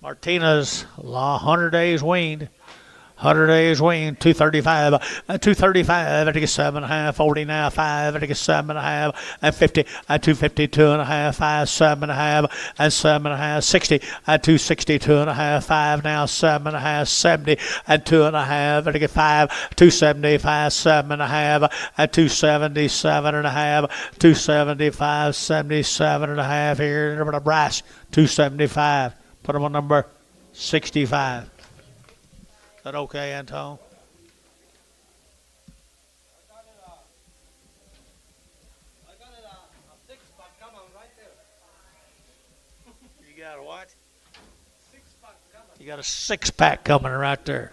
Martinez, 100 days weaned. 100 days weaned, 235, 235, I think it's 7.5, 40 now, 5, I think it's 7.5, and 50, 250, 2.5, 5, 7.5, and 7.5, 60, 260, 2.5, 5 now, 7.5, 70, and 2.5, I think it's 5, 275, 7.5, 270, 7.5, 275, 77.5 here, number of brass, 275. Put them on number 65. Is that okay, Antone? I got a 6-pack coming right there. You got a what? 6-pack coming. You got a 6-pack coming right there.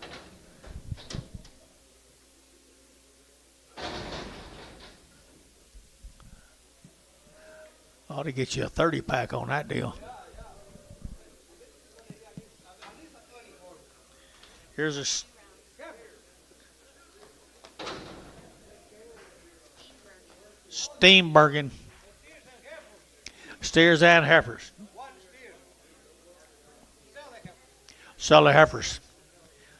Ought to get you a 30-pack on that deal. Here's Steenbergen. Steers and heifers. Sell the heifers.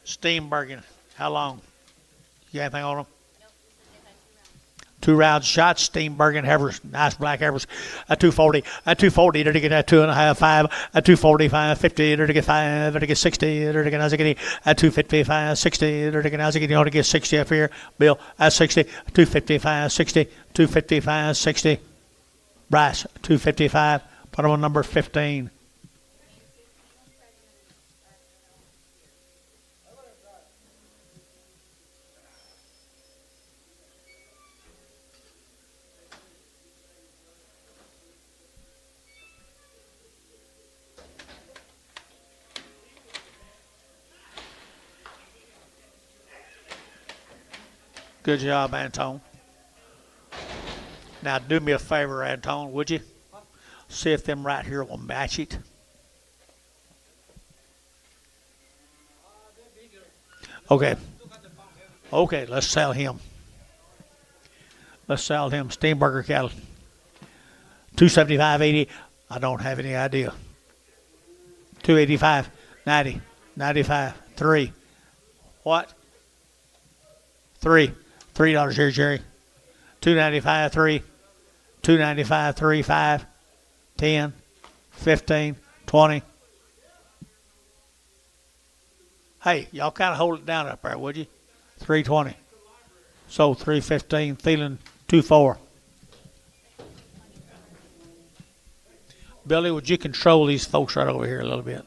Steenbergen. How long? You got anything on them? 2 rounds shot, Steenbergen heifers, nice black heifers. A 240, a 240, to get a 2.5, 5, a 245, 50, to get 5, to get 60, to get a 255, 60, to get 60 up here. Bill, at 60, 255, 60, 255, 60. Bryce, 255, put him on number 15. Good job, Antone. Now do me a favor, Antone, would you? See if them right here will match it. Okay. Okay, let's sell him. Let's sell him. Steenberger cattle. 275.80. I don't have any idea. 285, 90, 95, 3. What? $3 here, Jerry. 295, 3. 295, 3, 5. 10, 15, 20. Hey, y'all kind of hold it down up there, would you? 320. So 315, Thielen 24. Billy, would you control these folks right over here a little bit?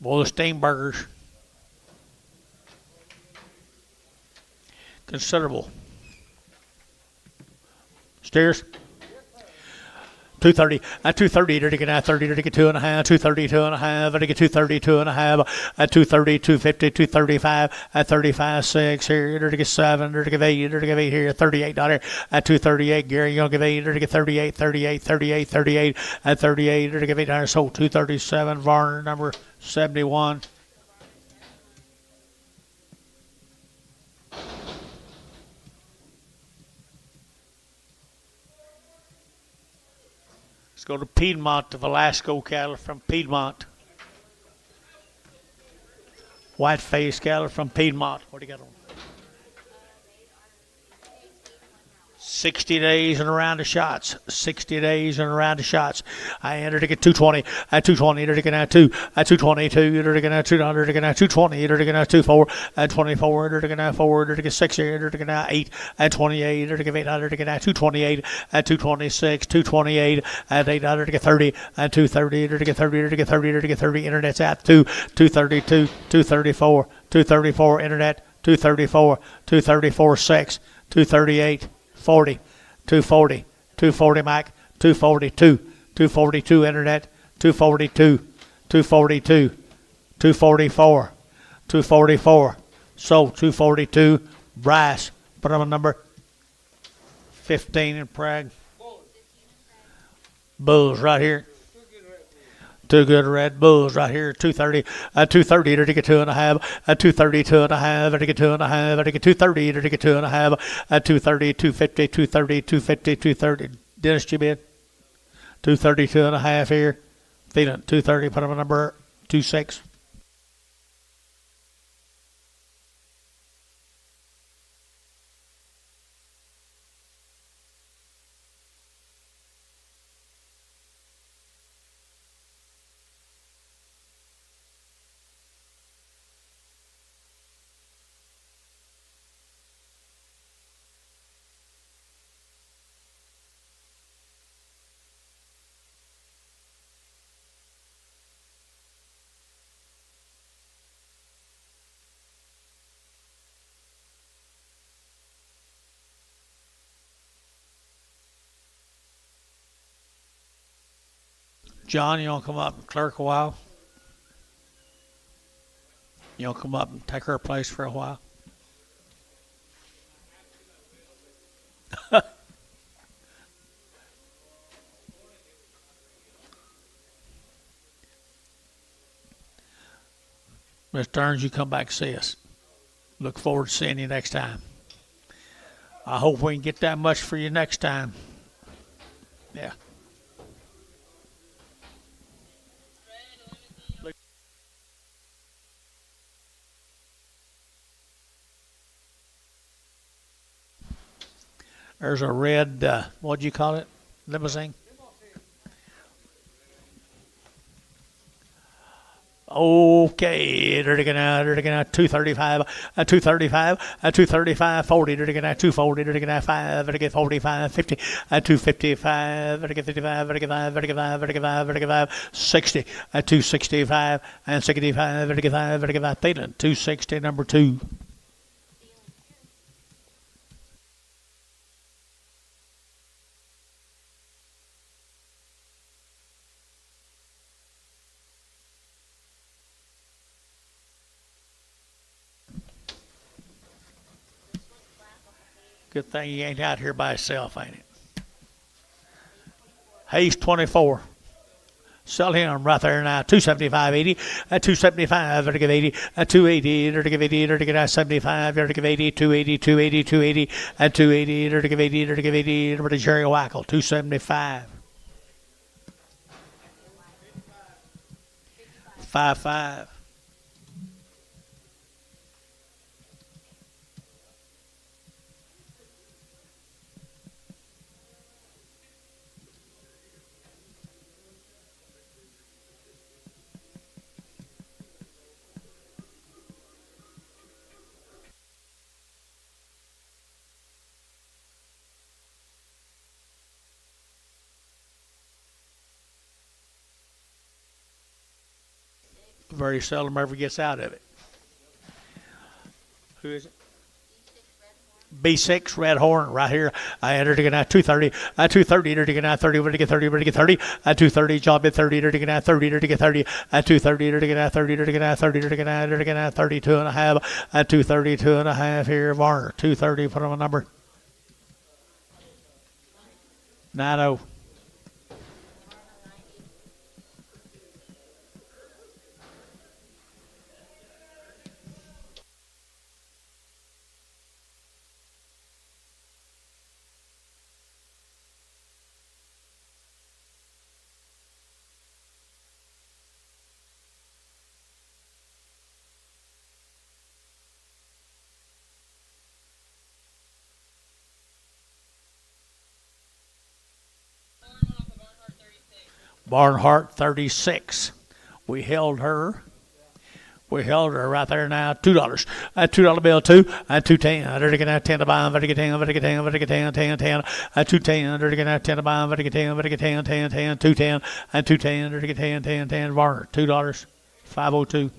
Boy, the Steenbergers. Considerable. Steers. 230, 230, to get 30, to get 2.5, 230, 2.5, to get 230, 2.5, 230, 250, 235, 35, 6 here, to get 7, to get 8, to get 8 here, $38, 238, Gary, you're gonna give 8, to get 38, 38, 38, 38, 38, to get 800, so 237, Varner, number 71. Let's go to Piedmont, to Velasco cattle from Piedmont. White-faced cattle from Piedmont. What do you got on? 60 days and around the shots. 60 days and around the shots. I entered to get 220. 220 to get 2. 222 to get 200 to get 220 to get 24. 24 to get 4 to get 6 to get 8. 28 to get 800 to get 228. 226. 228 800 to get 30. 230 to get 30 to get 30 to get 30. Internet's out 232. 234. 234 internet. 234. 234 6. 238. 40, 240, 240 Mike, 242, 242 internet, 242, 242, 244, 244. So 242, Bryce, put on number 15 in Prague. Bulls right here. Two good Red Bulls right here. 230, 230 to get 2.5, 230, 2.5, to get 2.5, to get 230 to get 2.5, 230, 250, 230, 250, 230. Dennis, you bid? 230, 2.5 here. Feeling 230, put on number 26. John, you want to come up and clerk a while? You want to come up and take her place for a while? Miss Stearns, you come back and see us. Look forward to seeing you next time. I hope we can get that much for you next time. Yeah. There's a red, what'd you call it? Limousine? Okay, they're gonna 235, 235, 235, 40, they're gonna 240, they're gonna 5, they're gonna 45, 50, 255, they're gonna 55, they're gonna 5, they're gonna 5, they're gonna 5, they're gonna 5, 60, 265, and 65, they're gonna 5, they're gonna 5, Thielen, 260, number 2. Good thing he ain't out here by himself, ain't it? Hayes 24. Sell him right there now. 275.80. 275. They're to give 80. 280. They're to give 80. They're to give 75. They're to give 80. 280. 280. 280. 280. They're to give 80. They're to give 80. They're to Jerry Wackel. 275. 5-5. Very seldom ever gets out of it. Who is it? B6 Red Horn right here. I entered to get out 230. 230 to get out 30. We're to get 30. We're to get 30. 230 job at 30 to get out 30 to get 30. 230 to get out 30 to get out 30 to get out 32 and a half. 232 and a half here. Varner 230. Put on a number. 90. Barnhart 36. We held her. We held her right there now. $2. $2 bill, 2. 210. They're getting out 10 to buy. They're getting 10. They're getting 10. They're getting 10. 10. 10. 210. They're getting out 10 to buy. They're getting 10. They're getting 10. 10. 10. 210. 210. They're getting 10. 10. 10. Varner $2. 502.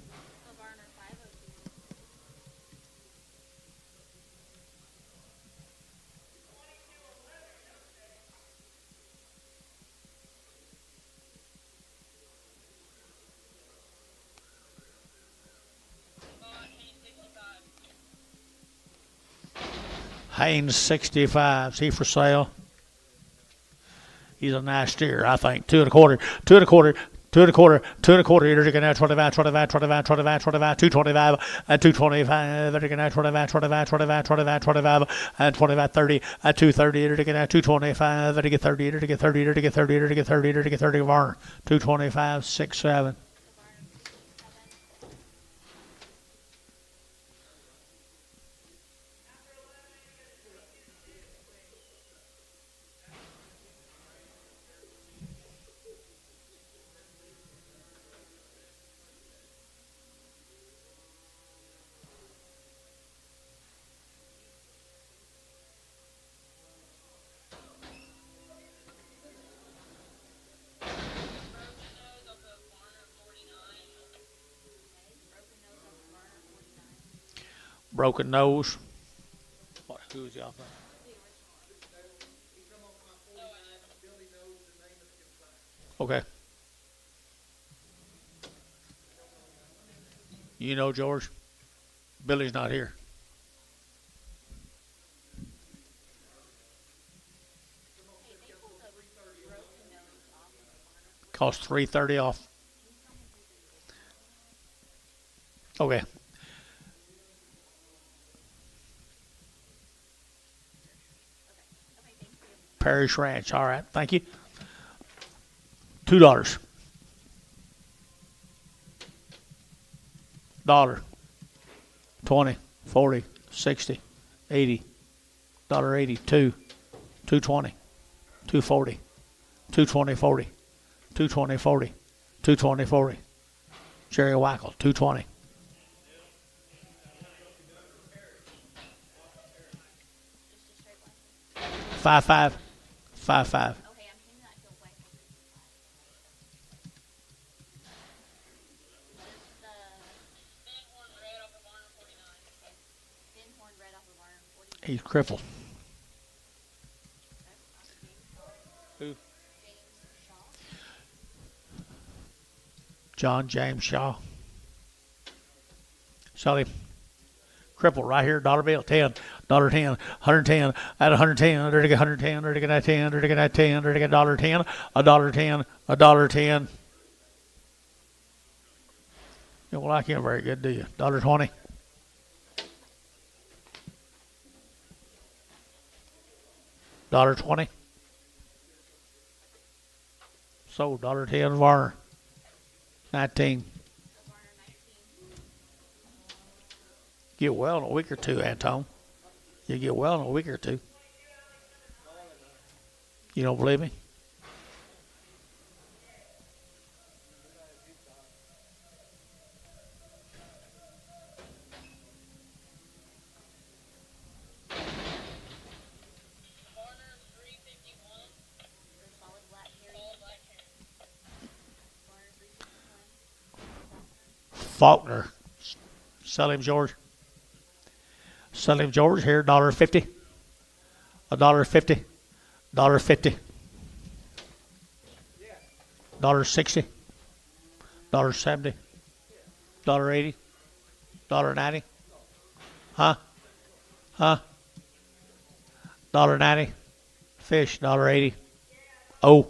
Haynes 65. Is he for sale? He's a nice steer, I think. 2 1/4. 2 1/4. 2 1/4. 2 1/4. You're looking at 25, 25, 25, 25, 25, 225, 225. They're looking at 25, 25, 25, 25, 25, 25, 30, 230. You're looking at 225. They're get 30. They're get 30. They're get 30. They're get 30. They're get 30. Varner 225, 6, 7. Broken nose. What? Who's y'all think? Okay. You know, George, Billy's not here. Cost $330 off. Okay. Parish Ranch. All right. Thank you. $2. Dollar. 20, 40, 60, 80, $1.82, 220, 240, 220, 40, 220, 40, 220, 40. Jerry Wackel, 220. Five five, 5 5. He's crippled. Who? John James Shaw. Sell him. Crippled right here, dollar bill, $10, $10, 110, at 110, there to get 110, there to get that 10, there to get that 10, there to get $1.10, $1.10, $1.10. You don't like him very good, do you? $1.20. $1.20. Sold $1.10 Varner. 19. Get well in a week or two, Anton. You get well in a week or two. You don't believe me? Faulkner. Sell him, George. Sell him, George. Here, $1.50. $1.50. $1.50. $1.60. $1.70. $1.80. $1.90. Huh? Huh? $1.90. Fish, $1.80. Oh.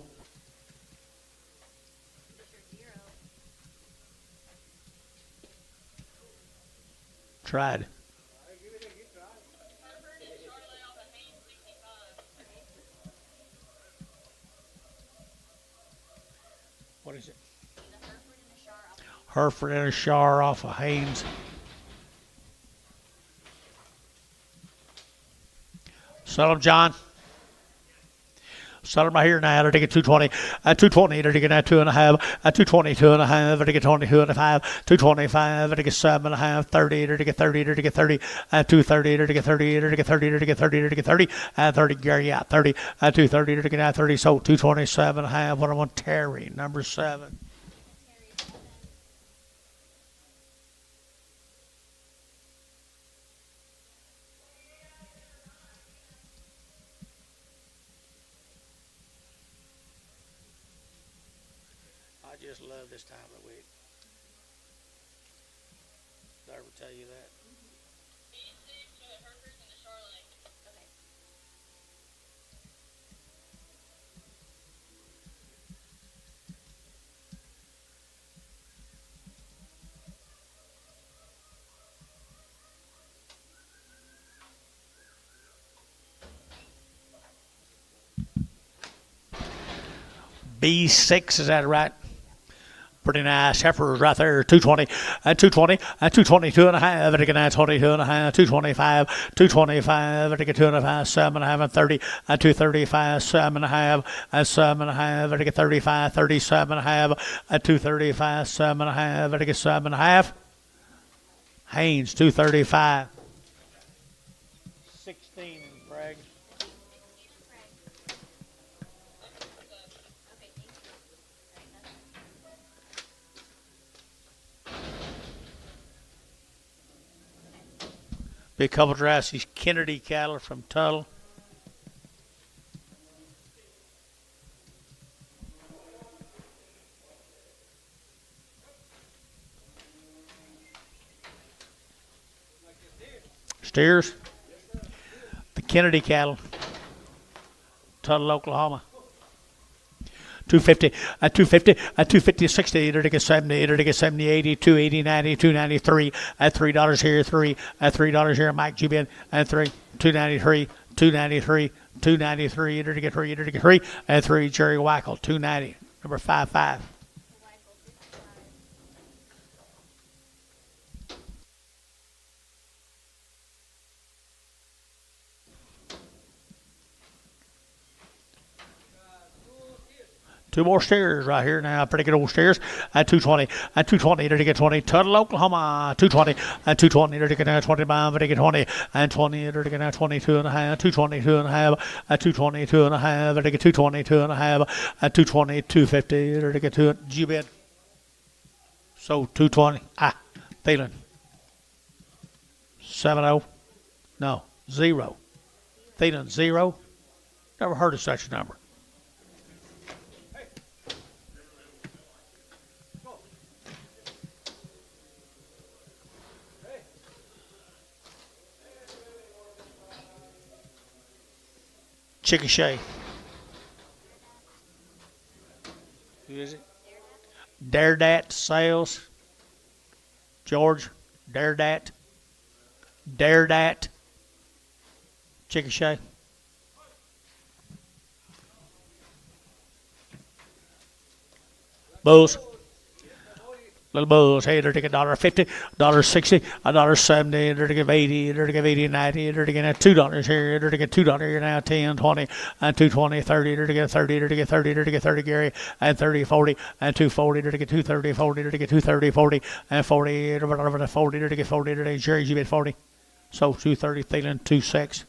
Tried. What is it? Hereford and a Shar off of Haynes. Sell them, John. Sell them right here now. They're taking 220. At 220, they're taking that 2.5. At 220, 2.5. They're taking 22.5. 225. They're taking 7.5. 30. They're taking 30. They're taking 30. At 230, they're taking 30. They're taking 30. They're taking 30. They're taking 30. At 30, Gary, yeah, 30. At 230, they're taking that 30. So 227.5. What I want, Terry, number 7. I just love this time of the week. Did I ever tell you that? B6, is that right? Pretty nice heifers right there. 220 at 220 at 222.5. At 22.5. 225. 225. At 2.5. 7.5 and 30. At 235. 7.5 at 7.5. At 35. 37.5. At 235. 7.5. At 7.5. Haynes 235. 16 Bragg. Be a couple Jurassic Kennedy cattle from Tuttle. Steers. The Kennedy cattle. Tuttle, Oklahoma. 250, 250, 60, 70, 70, 80, 280, 90, 293, at $3 here, $3 here, Mike Jubin, and 293, 293, 293, three, and 3, Jerry Wackel, 290, number 55. Two more steers right here now. Pretty good old steers. At 220. At 220. There to get 20. Tuttle, Oklahoma. 220. At 220. There to get now 25. There to get 20. And 20. There to get now 22 and a half. 222 and a half. At 222 and a half. There to get 222 and a half. At 220. 250. There to get 2. G-bid. So 220. Thielen. 70. No. 0. Thielen 0. Never heard of such a number. Chickasha. Who is it? Daredat Sales. George. Daredat. Chickasha. Bulls. Little bulls, hey, they're taking $1.50, $1.60, $1.70, they're taking 80, they're taking 80, 90, they're taking $2 here, they're taking $2 here now, 10, 20, and 220, 30, they're taking 30, they're taking 30, they're taking 30, Gary, and 30, 40, and 240, they're taking 230, 40, they're taking 230, 40, and 40, 40, they're taking 40, they're taking Jerry, you bet 40. So 230, Thielen, 26.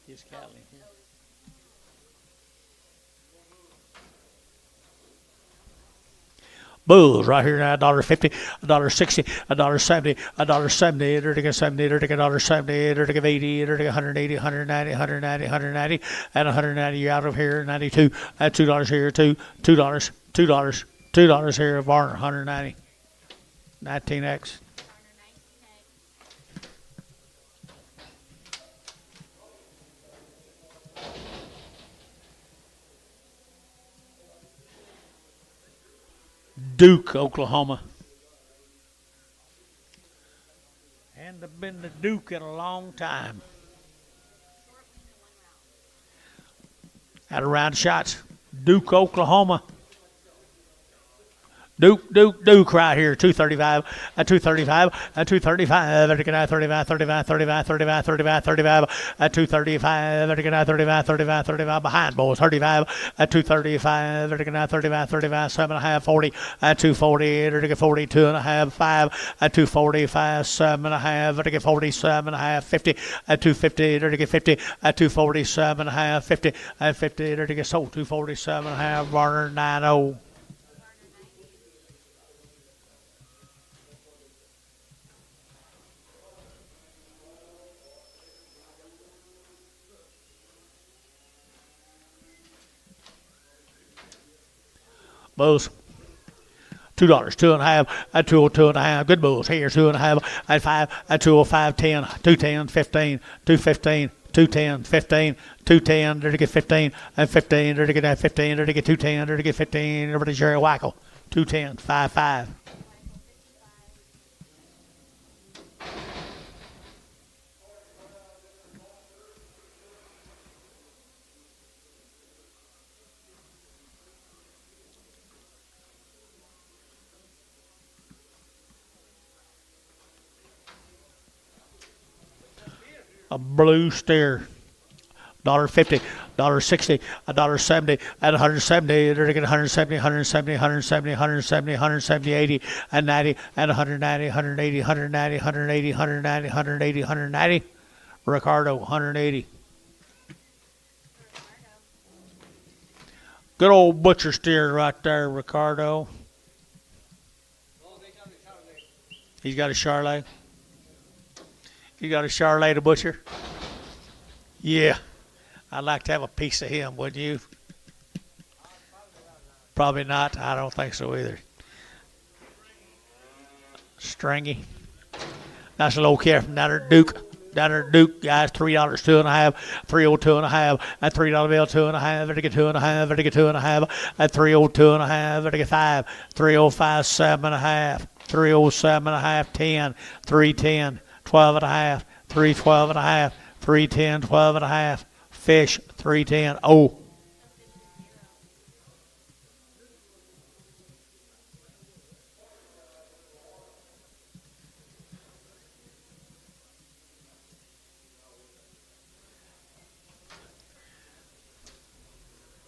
His cattle in here. Bulls right here now, $1.50, $1.60, $1.70, $1.70, they're taking 70, they're taking $1.70, they're taking 80, they're taking 180, 190, 190, 190, and 190 you out of here, 92, at $2 here, $2 here, Varner, 190, 19X. Duke, Oklahoma. And I've been to Duke in a long time. Had a round of shots. Duke, Oklahoma. Duke right here, 235, at 235, at 235, at 35, 35, 35, 35, 35, 35, at 235, at 35, 35, 35, behind boys, 35, at 235, at 35, 35, 7.5, 40, at 240, at 42 and a half, 5, at 245, 7.5, at 47 and a half, 50, at 250, at 50, at 247 and a half, 50, at 50, at sold 247 and a half, Varner 90. Bulls. $2, 2.5, at 202 and a half. Good bulls here, 2.5, at 5, at 205, 10, 210, 15, 215, 210, 15, 210, there to get 15, and 15, there to get 15, there to get 210, there to get 15, over to Jerry Wackel, 210, 5. A blue steer, $1.50, $1.60, $1.70, at 170, they're getting 170, 170, 170, 170, 170, 80, and 90, and 190, 180, 190, 180, 190, 180, 190. Ricardo, 180. Good old butcher steer right there, Ricardo. He's got a Charlet. You got a Charlet to butcher? Yeah. I'd like to have a piece of him, wouldn't you? Probably not. I don't think so either. Stringy. Nice little care from down there at Duke. Down there at Duke, guys, $3, 2.5, 302.5, at $3 bill, 2.5, vertical 2.5, vertical 2.5, at 302.5, vertical 5, 305, 7.5, 307.5, 10, 310, 12.5, 312.5, 310, 12.5, fish, 310. Oh.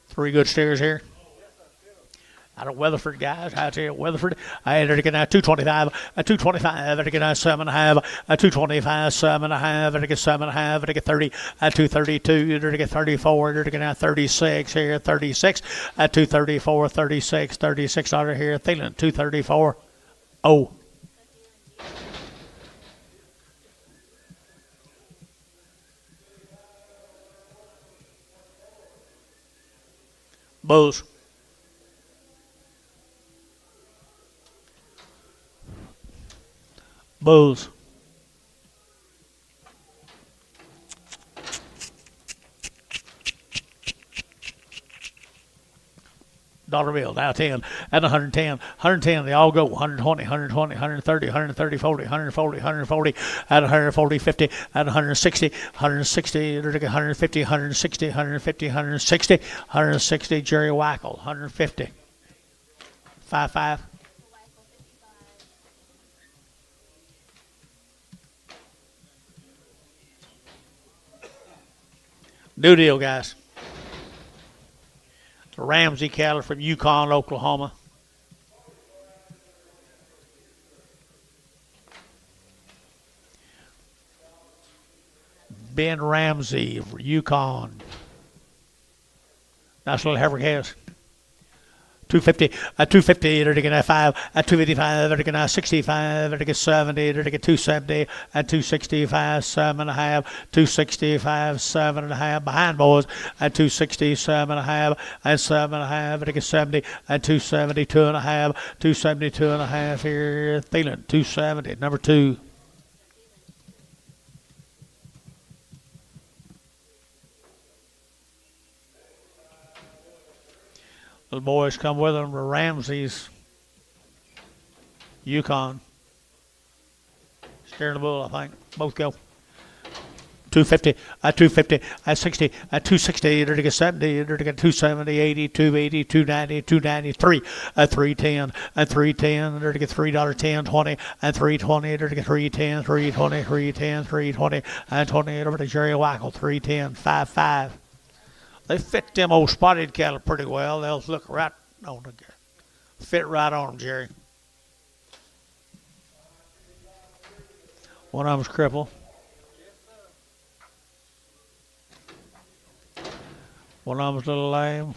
Three good steers here. Out of Weatherford, guys. I tell you, Weatherford. I had to get now 225, a 225, to get now 7.5, a 225, 7.5, to get 7.5, to get 30, a 232, to get 34, to get now 36 here, 36, a 234, 36, $36 here, Thielen, 234. Oh. Bulls. Bulls. Dollar bill, now 10, and 110, they all go, 120, 120, 130, 130, 40, 140, 140, at 140, 50, at 160, 160, 150, 160, 150, 160, 160, Jerry Wackel, 150, 5. New deal, guys. Ramsey cattle from Yukon, Oklahoma. Ben Ramsey, Yukon. Nice little heifer calves. 250, at 250, they're taking a 5, at 255, they're taking a 65, they're taking 70, they're taking 270, at 265, 7.5, 265, 7.5, behind boys, at 260, 7.5, at 7.5, they're taking 70, at 270, 2.5, 270, 2.5 here, Thielen, 270, number 2. The boys come with them to Ramsey's, Yukon. Steering the bull, I think. Both go. 250, at 250, at 60, at 260, they're to get 70, they're to get 270, 80, 280, 290, 293, at 310, at 310, they're to get $3.10, 20, at 320, they're to get 310, 320, 310, 320, at 28 over to Jerry Wackel, 310, 5. They fit them old spotted cattle pretty well. They'll look right on the fit right on them, Jerry. One of them's crippled. One of them's a little lame.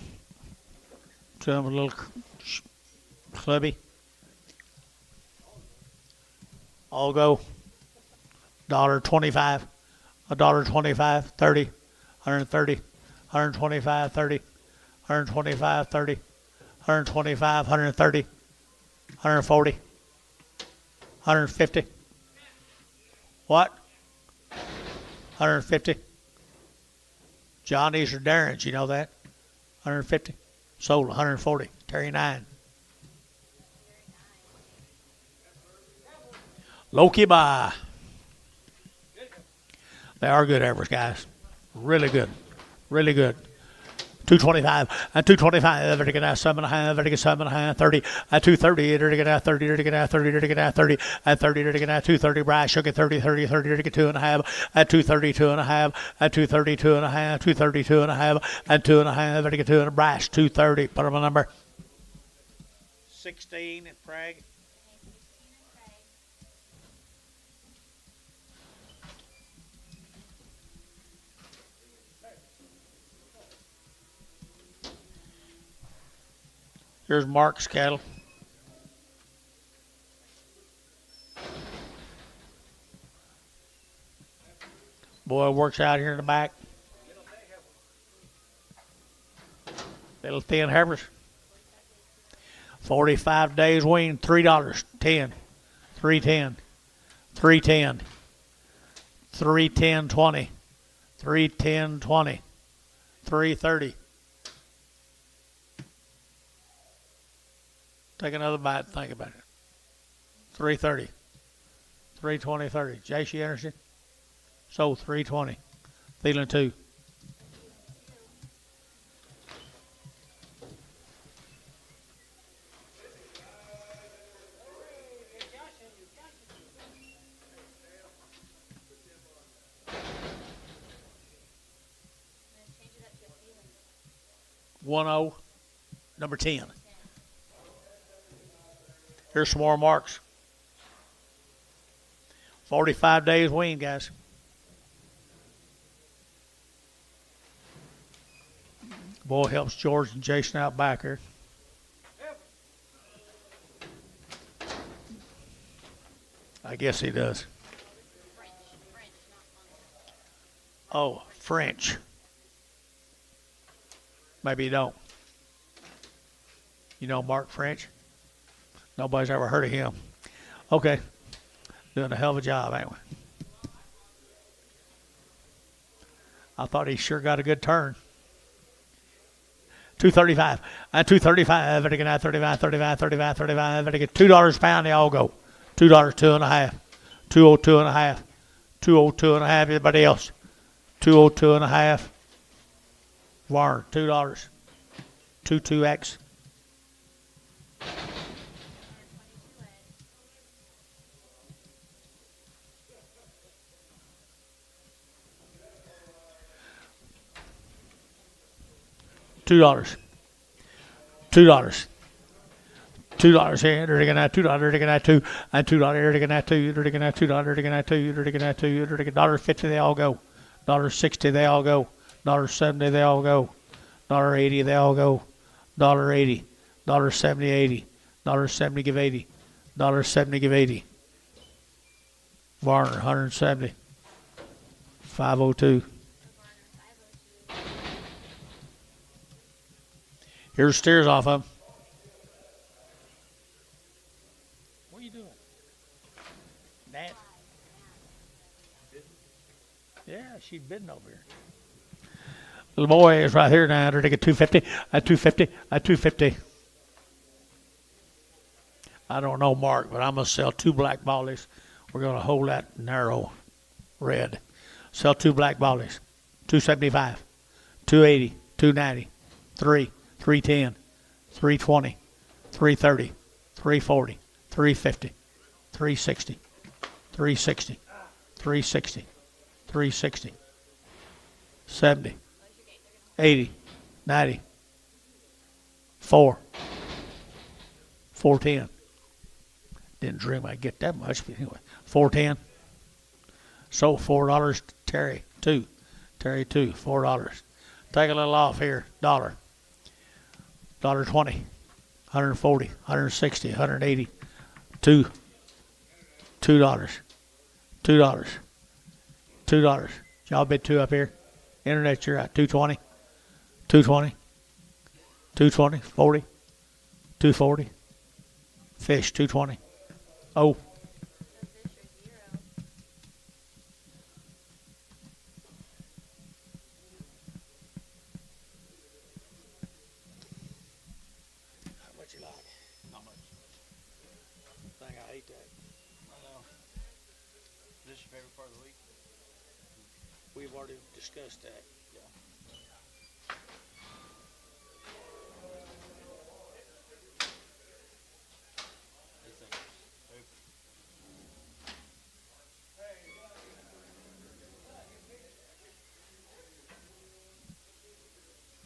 Two of them's a little clubby. All go $1.25, $1.25, 30, 130. 125, 30, 125, 30, 125, 130, 140, 150. What? 150. John, these are Darren's, you know that? 150. Sold 140. Terry 9. Loki by. They are good heifers, guys. Really good. Really good. 225, and 225, they're going to 7.5, they're going to 7.5, 30, at 230, they're going to 30, they're going to 30, they're going to 30, at 30, they're going to 230, Bryce shook at 30, 30, 30, they're going to 2.5, at 230, 2.5, at 230, 2.5, 230, 2.5, at 2.5, they're going to 2, Bryce, 230, put them a number. 16 at Prague. Here's Mark's cattle. Boy works out here in the back. Little thin heifers. 45 days wean, $3. 10. 310. 310. 310 20. 310 20. 330. Take another bite and think about it. 330. 320 30. J.C. Anderson. Sold 320. Thielen 2. One O, number 10. Here's some more marks. 45 days wean, guys. Boy helps George and Jason out back here. I guess he does. Oh, French. Maybe you don't. You know Mark French? Nobody's ever heard of him. Okay. Doing a hell of a job, ain't we? I thought he sure got a good turn. 235. And 235. And again, 35, 35, 35, 35. And again, $2 a pound, they all go. $2, 2.5. 202 and a half. 202 and a half. Everybody else. 202 and a half. Warren, $2. 22X. $2. $2. $2 here, they're taking that $2, they're taking that $2, and $2, they're taking that $2, they're taking that $2, they're taking that $2, they're taking that $2, they're taking $1.50, they all go. $1.60, they all go. $1.70, they all go. $1.80, they all go. $1.80, $1.70, 80. $1.70, give 80. $1.70, give 80. Varner, 170. 502. Here's steers off of them. What are you doing? That? Yeah, she's bidding over here. Little boy is right here now. They're taking 250. At 250. At 250. I don't know Mark, but I'm going to sell 2 black ballies. We're going to hold that narrow red. Sell 2 black ballies. 275. 280. 290. 3. 310, 320, 330, 340, 350, 360, 360, 360, 360, 70, 80, 90, 4, 410. Didn't dream I'd get that much, but anyway, 410. So $4, Terry 2, Terry 2, $4. Take a little off here, $1. $1.20, 140, 160, 180, $2, $2, $2. Y'all bid 2 up here. Internet, you're at 220, 220, 220, 40, 240. Fish 220. Oh. We've already discussed that. Yeah.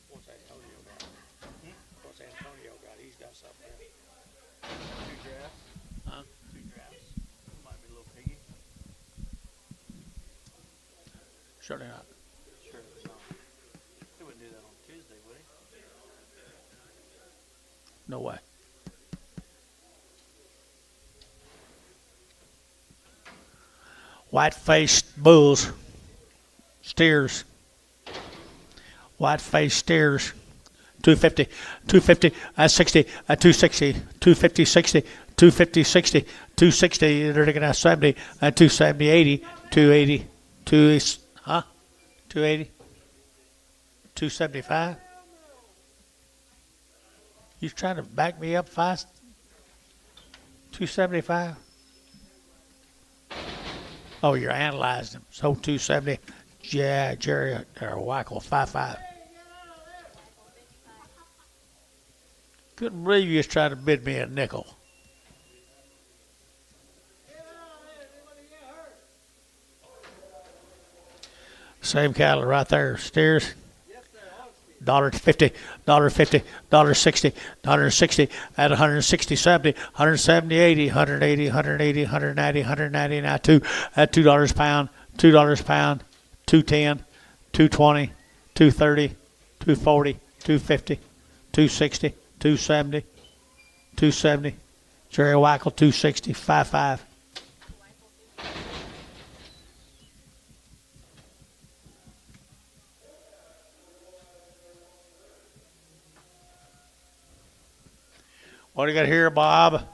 What's Antonio got? What's Antonio got? He's got something. 2 drafts. Huh? 2 drafts. Might be a little piggy. Surely not. Sure, there's not. He wouldn't do that on Tuesday, would he? No way. White-faced bulls, steers. White-faced steers, 250, 250, 60, 260, 250, 60, 250, 60, 260, they're looking at 70, 270, 80, 280, 280, 275. You trying to back me up fast? 275. Oh, you're analyzing them. So 270. Yeah, Jerry or Wackel, 55. Couldn't believe you just tried to bid me a nickel. Same cattle right there. Steers. $1.50, $1.50, $1.60, $1.60 at 160, 70, 170, 80, 180, 180, 190, 190, now $2 a pound, $2 a pound, 210, 220, 230, 240, 250, 260, 270, 270. Jerry Wackel, 260, 55. What do you got here, Bob?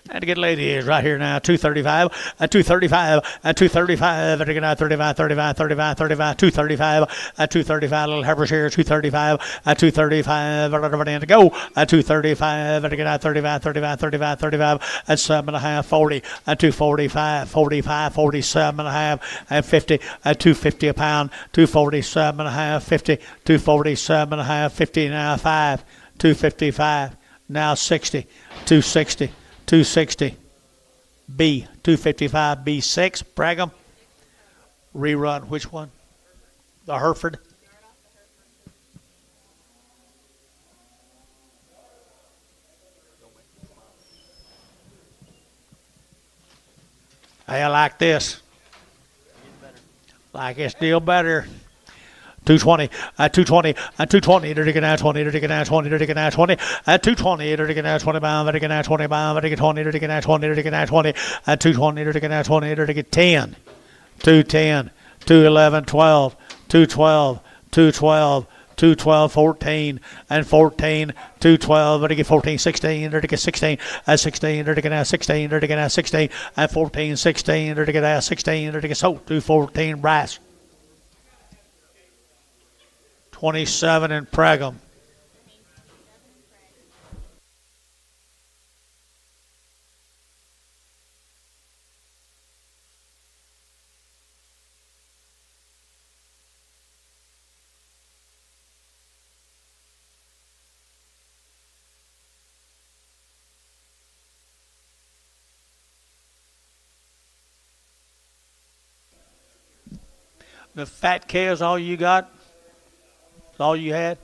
And to get lady is right here now, 235, 235, 235, and again, 35, 35, 35, 35, 235, 235, little Harper's here, 235, 235, everybody in to go, 235, and again, 35, 35, 35, 35, and 7.5, 40, 245, 45, 47.5, and 50, 250 a pound, 247.5, 50, 247.5, 50, now 5, 255, now 60, 260. 260, B, 255, B6, Brigham. Rerun, which one? The Hereford. Hey, I like this. Like it still better. 220, 220, 220, they're taking out 20, they're taking out 20, they're taking out 20, 220, they're taking out 20 pounds, they're taking out 20 pounds, they're taking 20, they're taking out 20, they're taking out 20, 220, they're taking out 20, they're taking 10, 210, 211, 12, 212, 212, 212, 14, and 14, 212, they're taking 14, 16, they're taking 16, 16, they're taking out 16, they're taking out 16, and 14, 16, they're taking out 16, they're taking so 214, brass. 27 in Pregum. The fat K is all you got? That's all you had?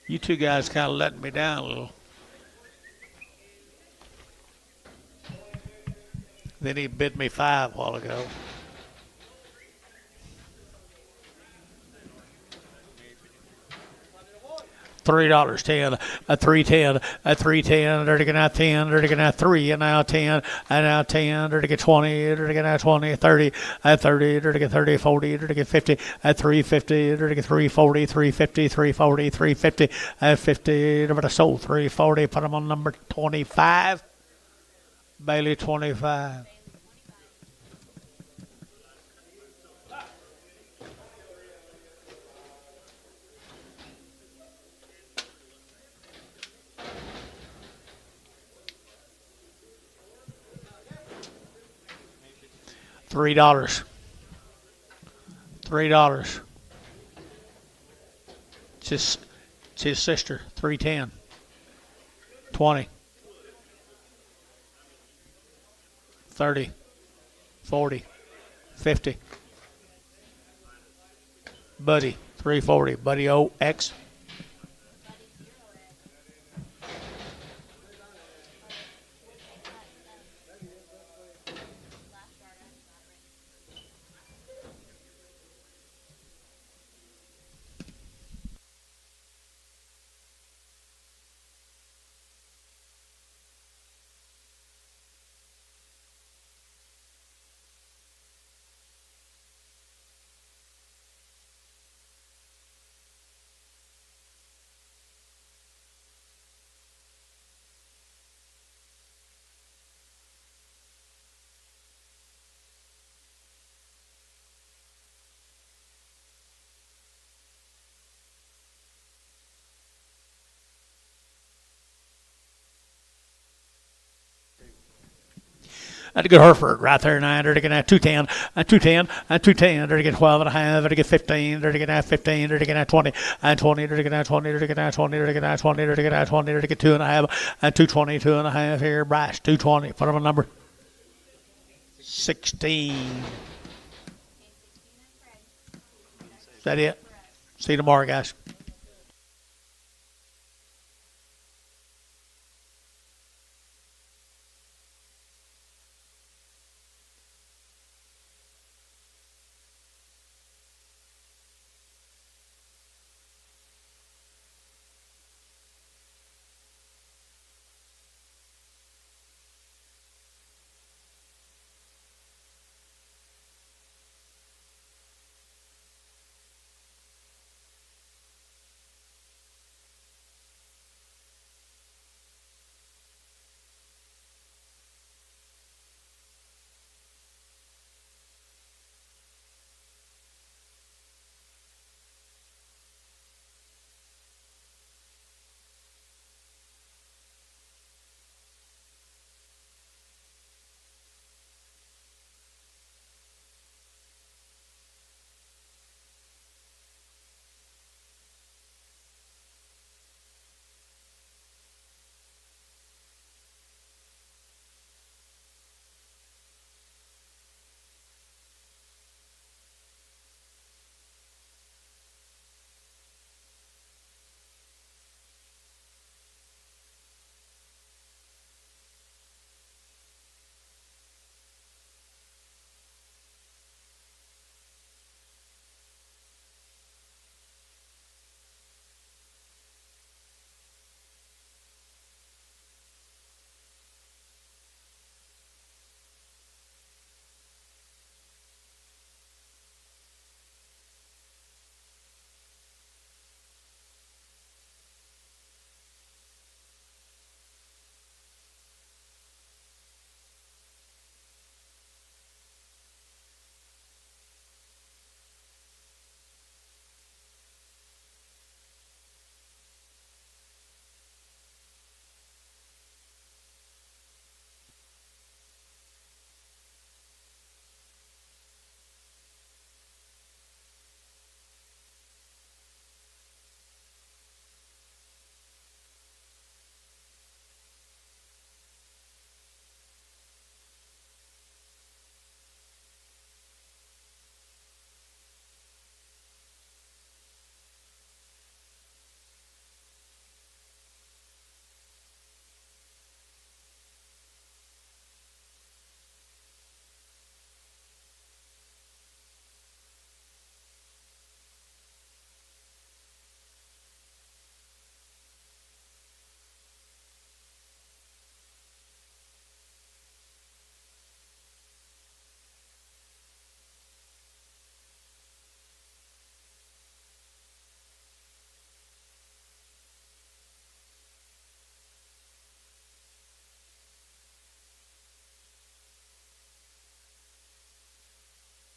You two guys kind of letting me down a little. Then he bid me 5 a while ago. $3, 10, a 310, a 310, they're taking out 10, they're taking out 3, and now 10, and now 10, they're taking 20, they're taking out 20, 30, at 30, they're taking 30, 40, they're taking 50, at 350, they're taking 340, 350, 340, 350, at 50, they're sold 340, put them on number 25, Bailey 25. $3. $3. It's his sister. 310. 20. 30. 40. 50. Buddy. 340. Buddy OX. That's a good Hereford right there. 9. There to get 210. 210. 210. There to get 12 and a half. There to get 15. There to get 15. There to get 20. 20. There to get 20. There to get 20. There to get 20. There to get 20. There to get 2 and a half. 220. 2 and a half here. Bryce. 220. Put him a number. 16. Is that it? See you tomorrow, guys.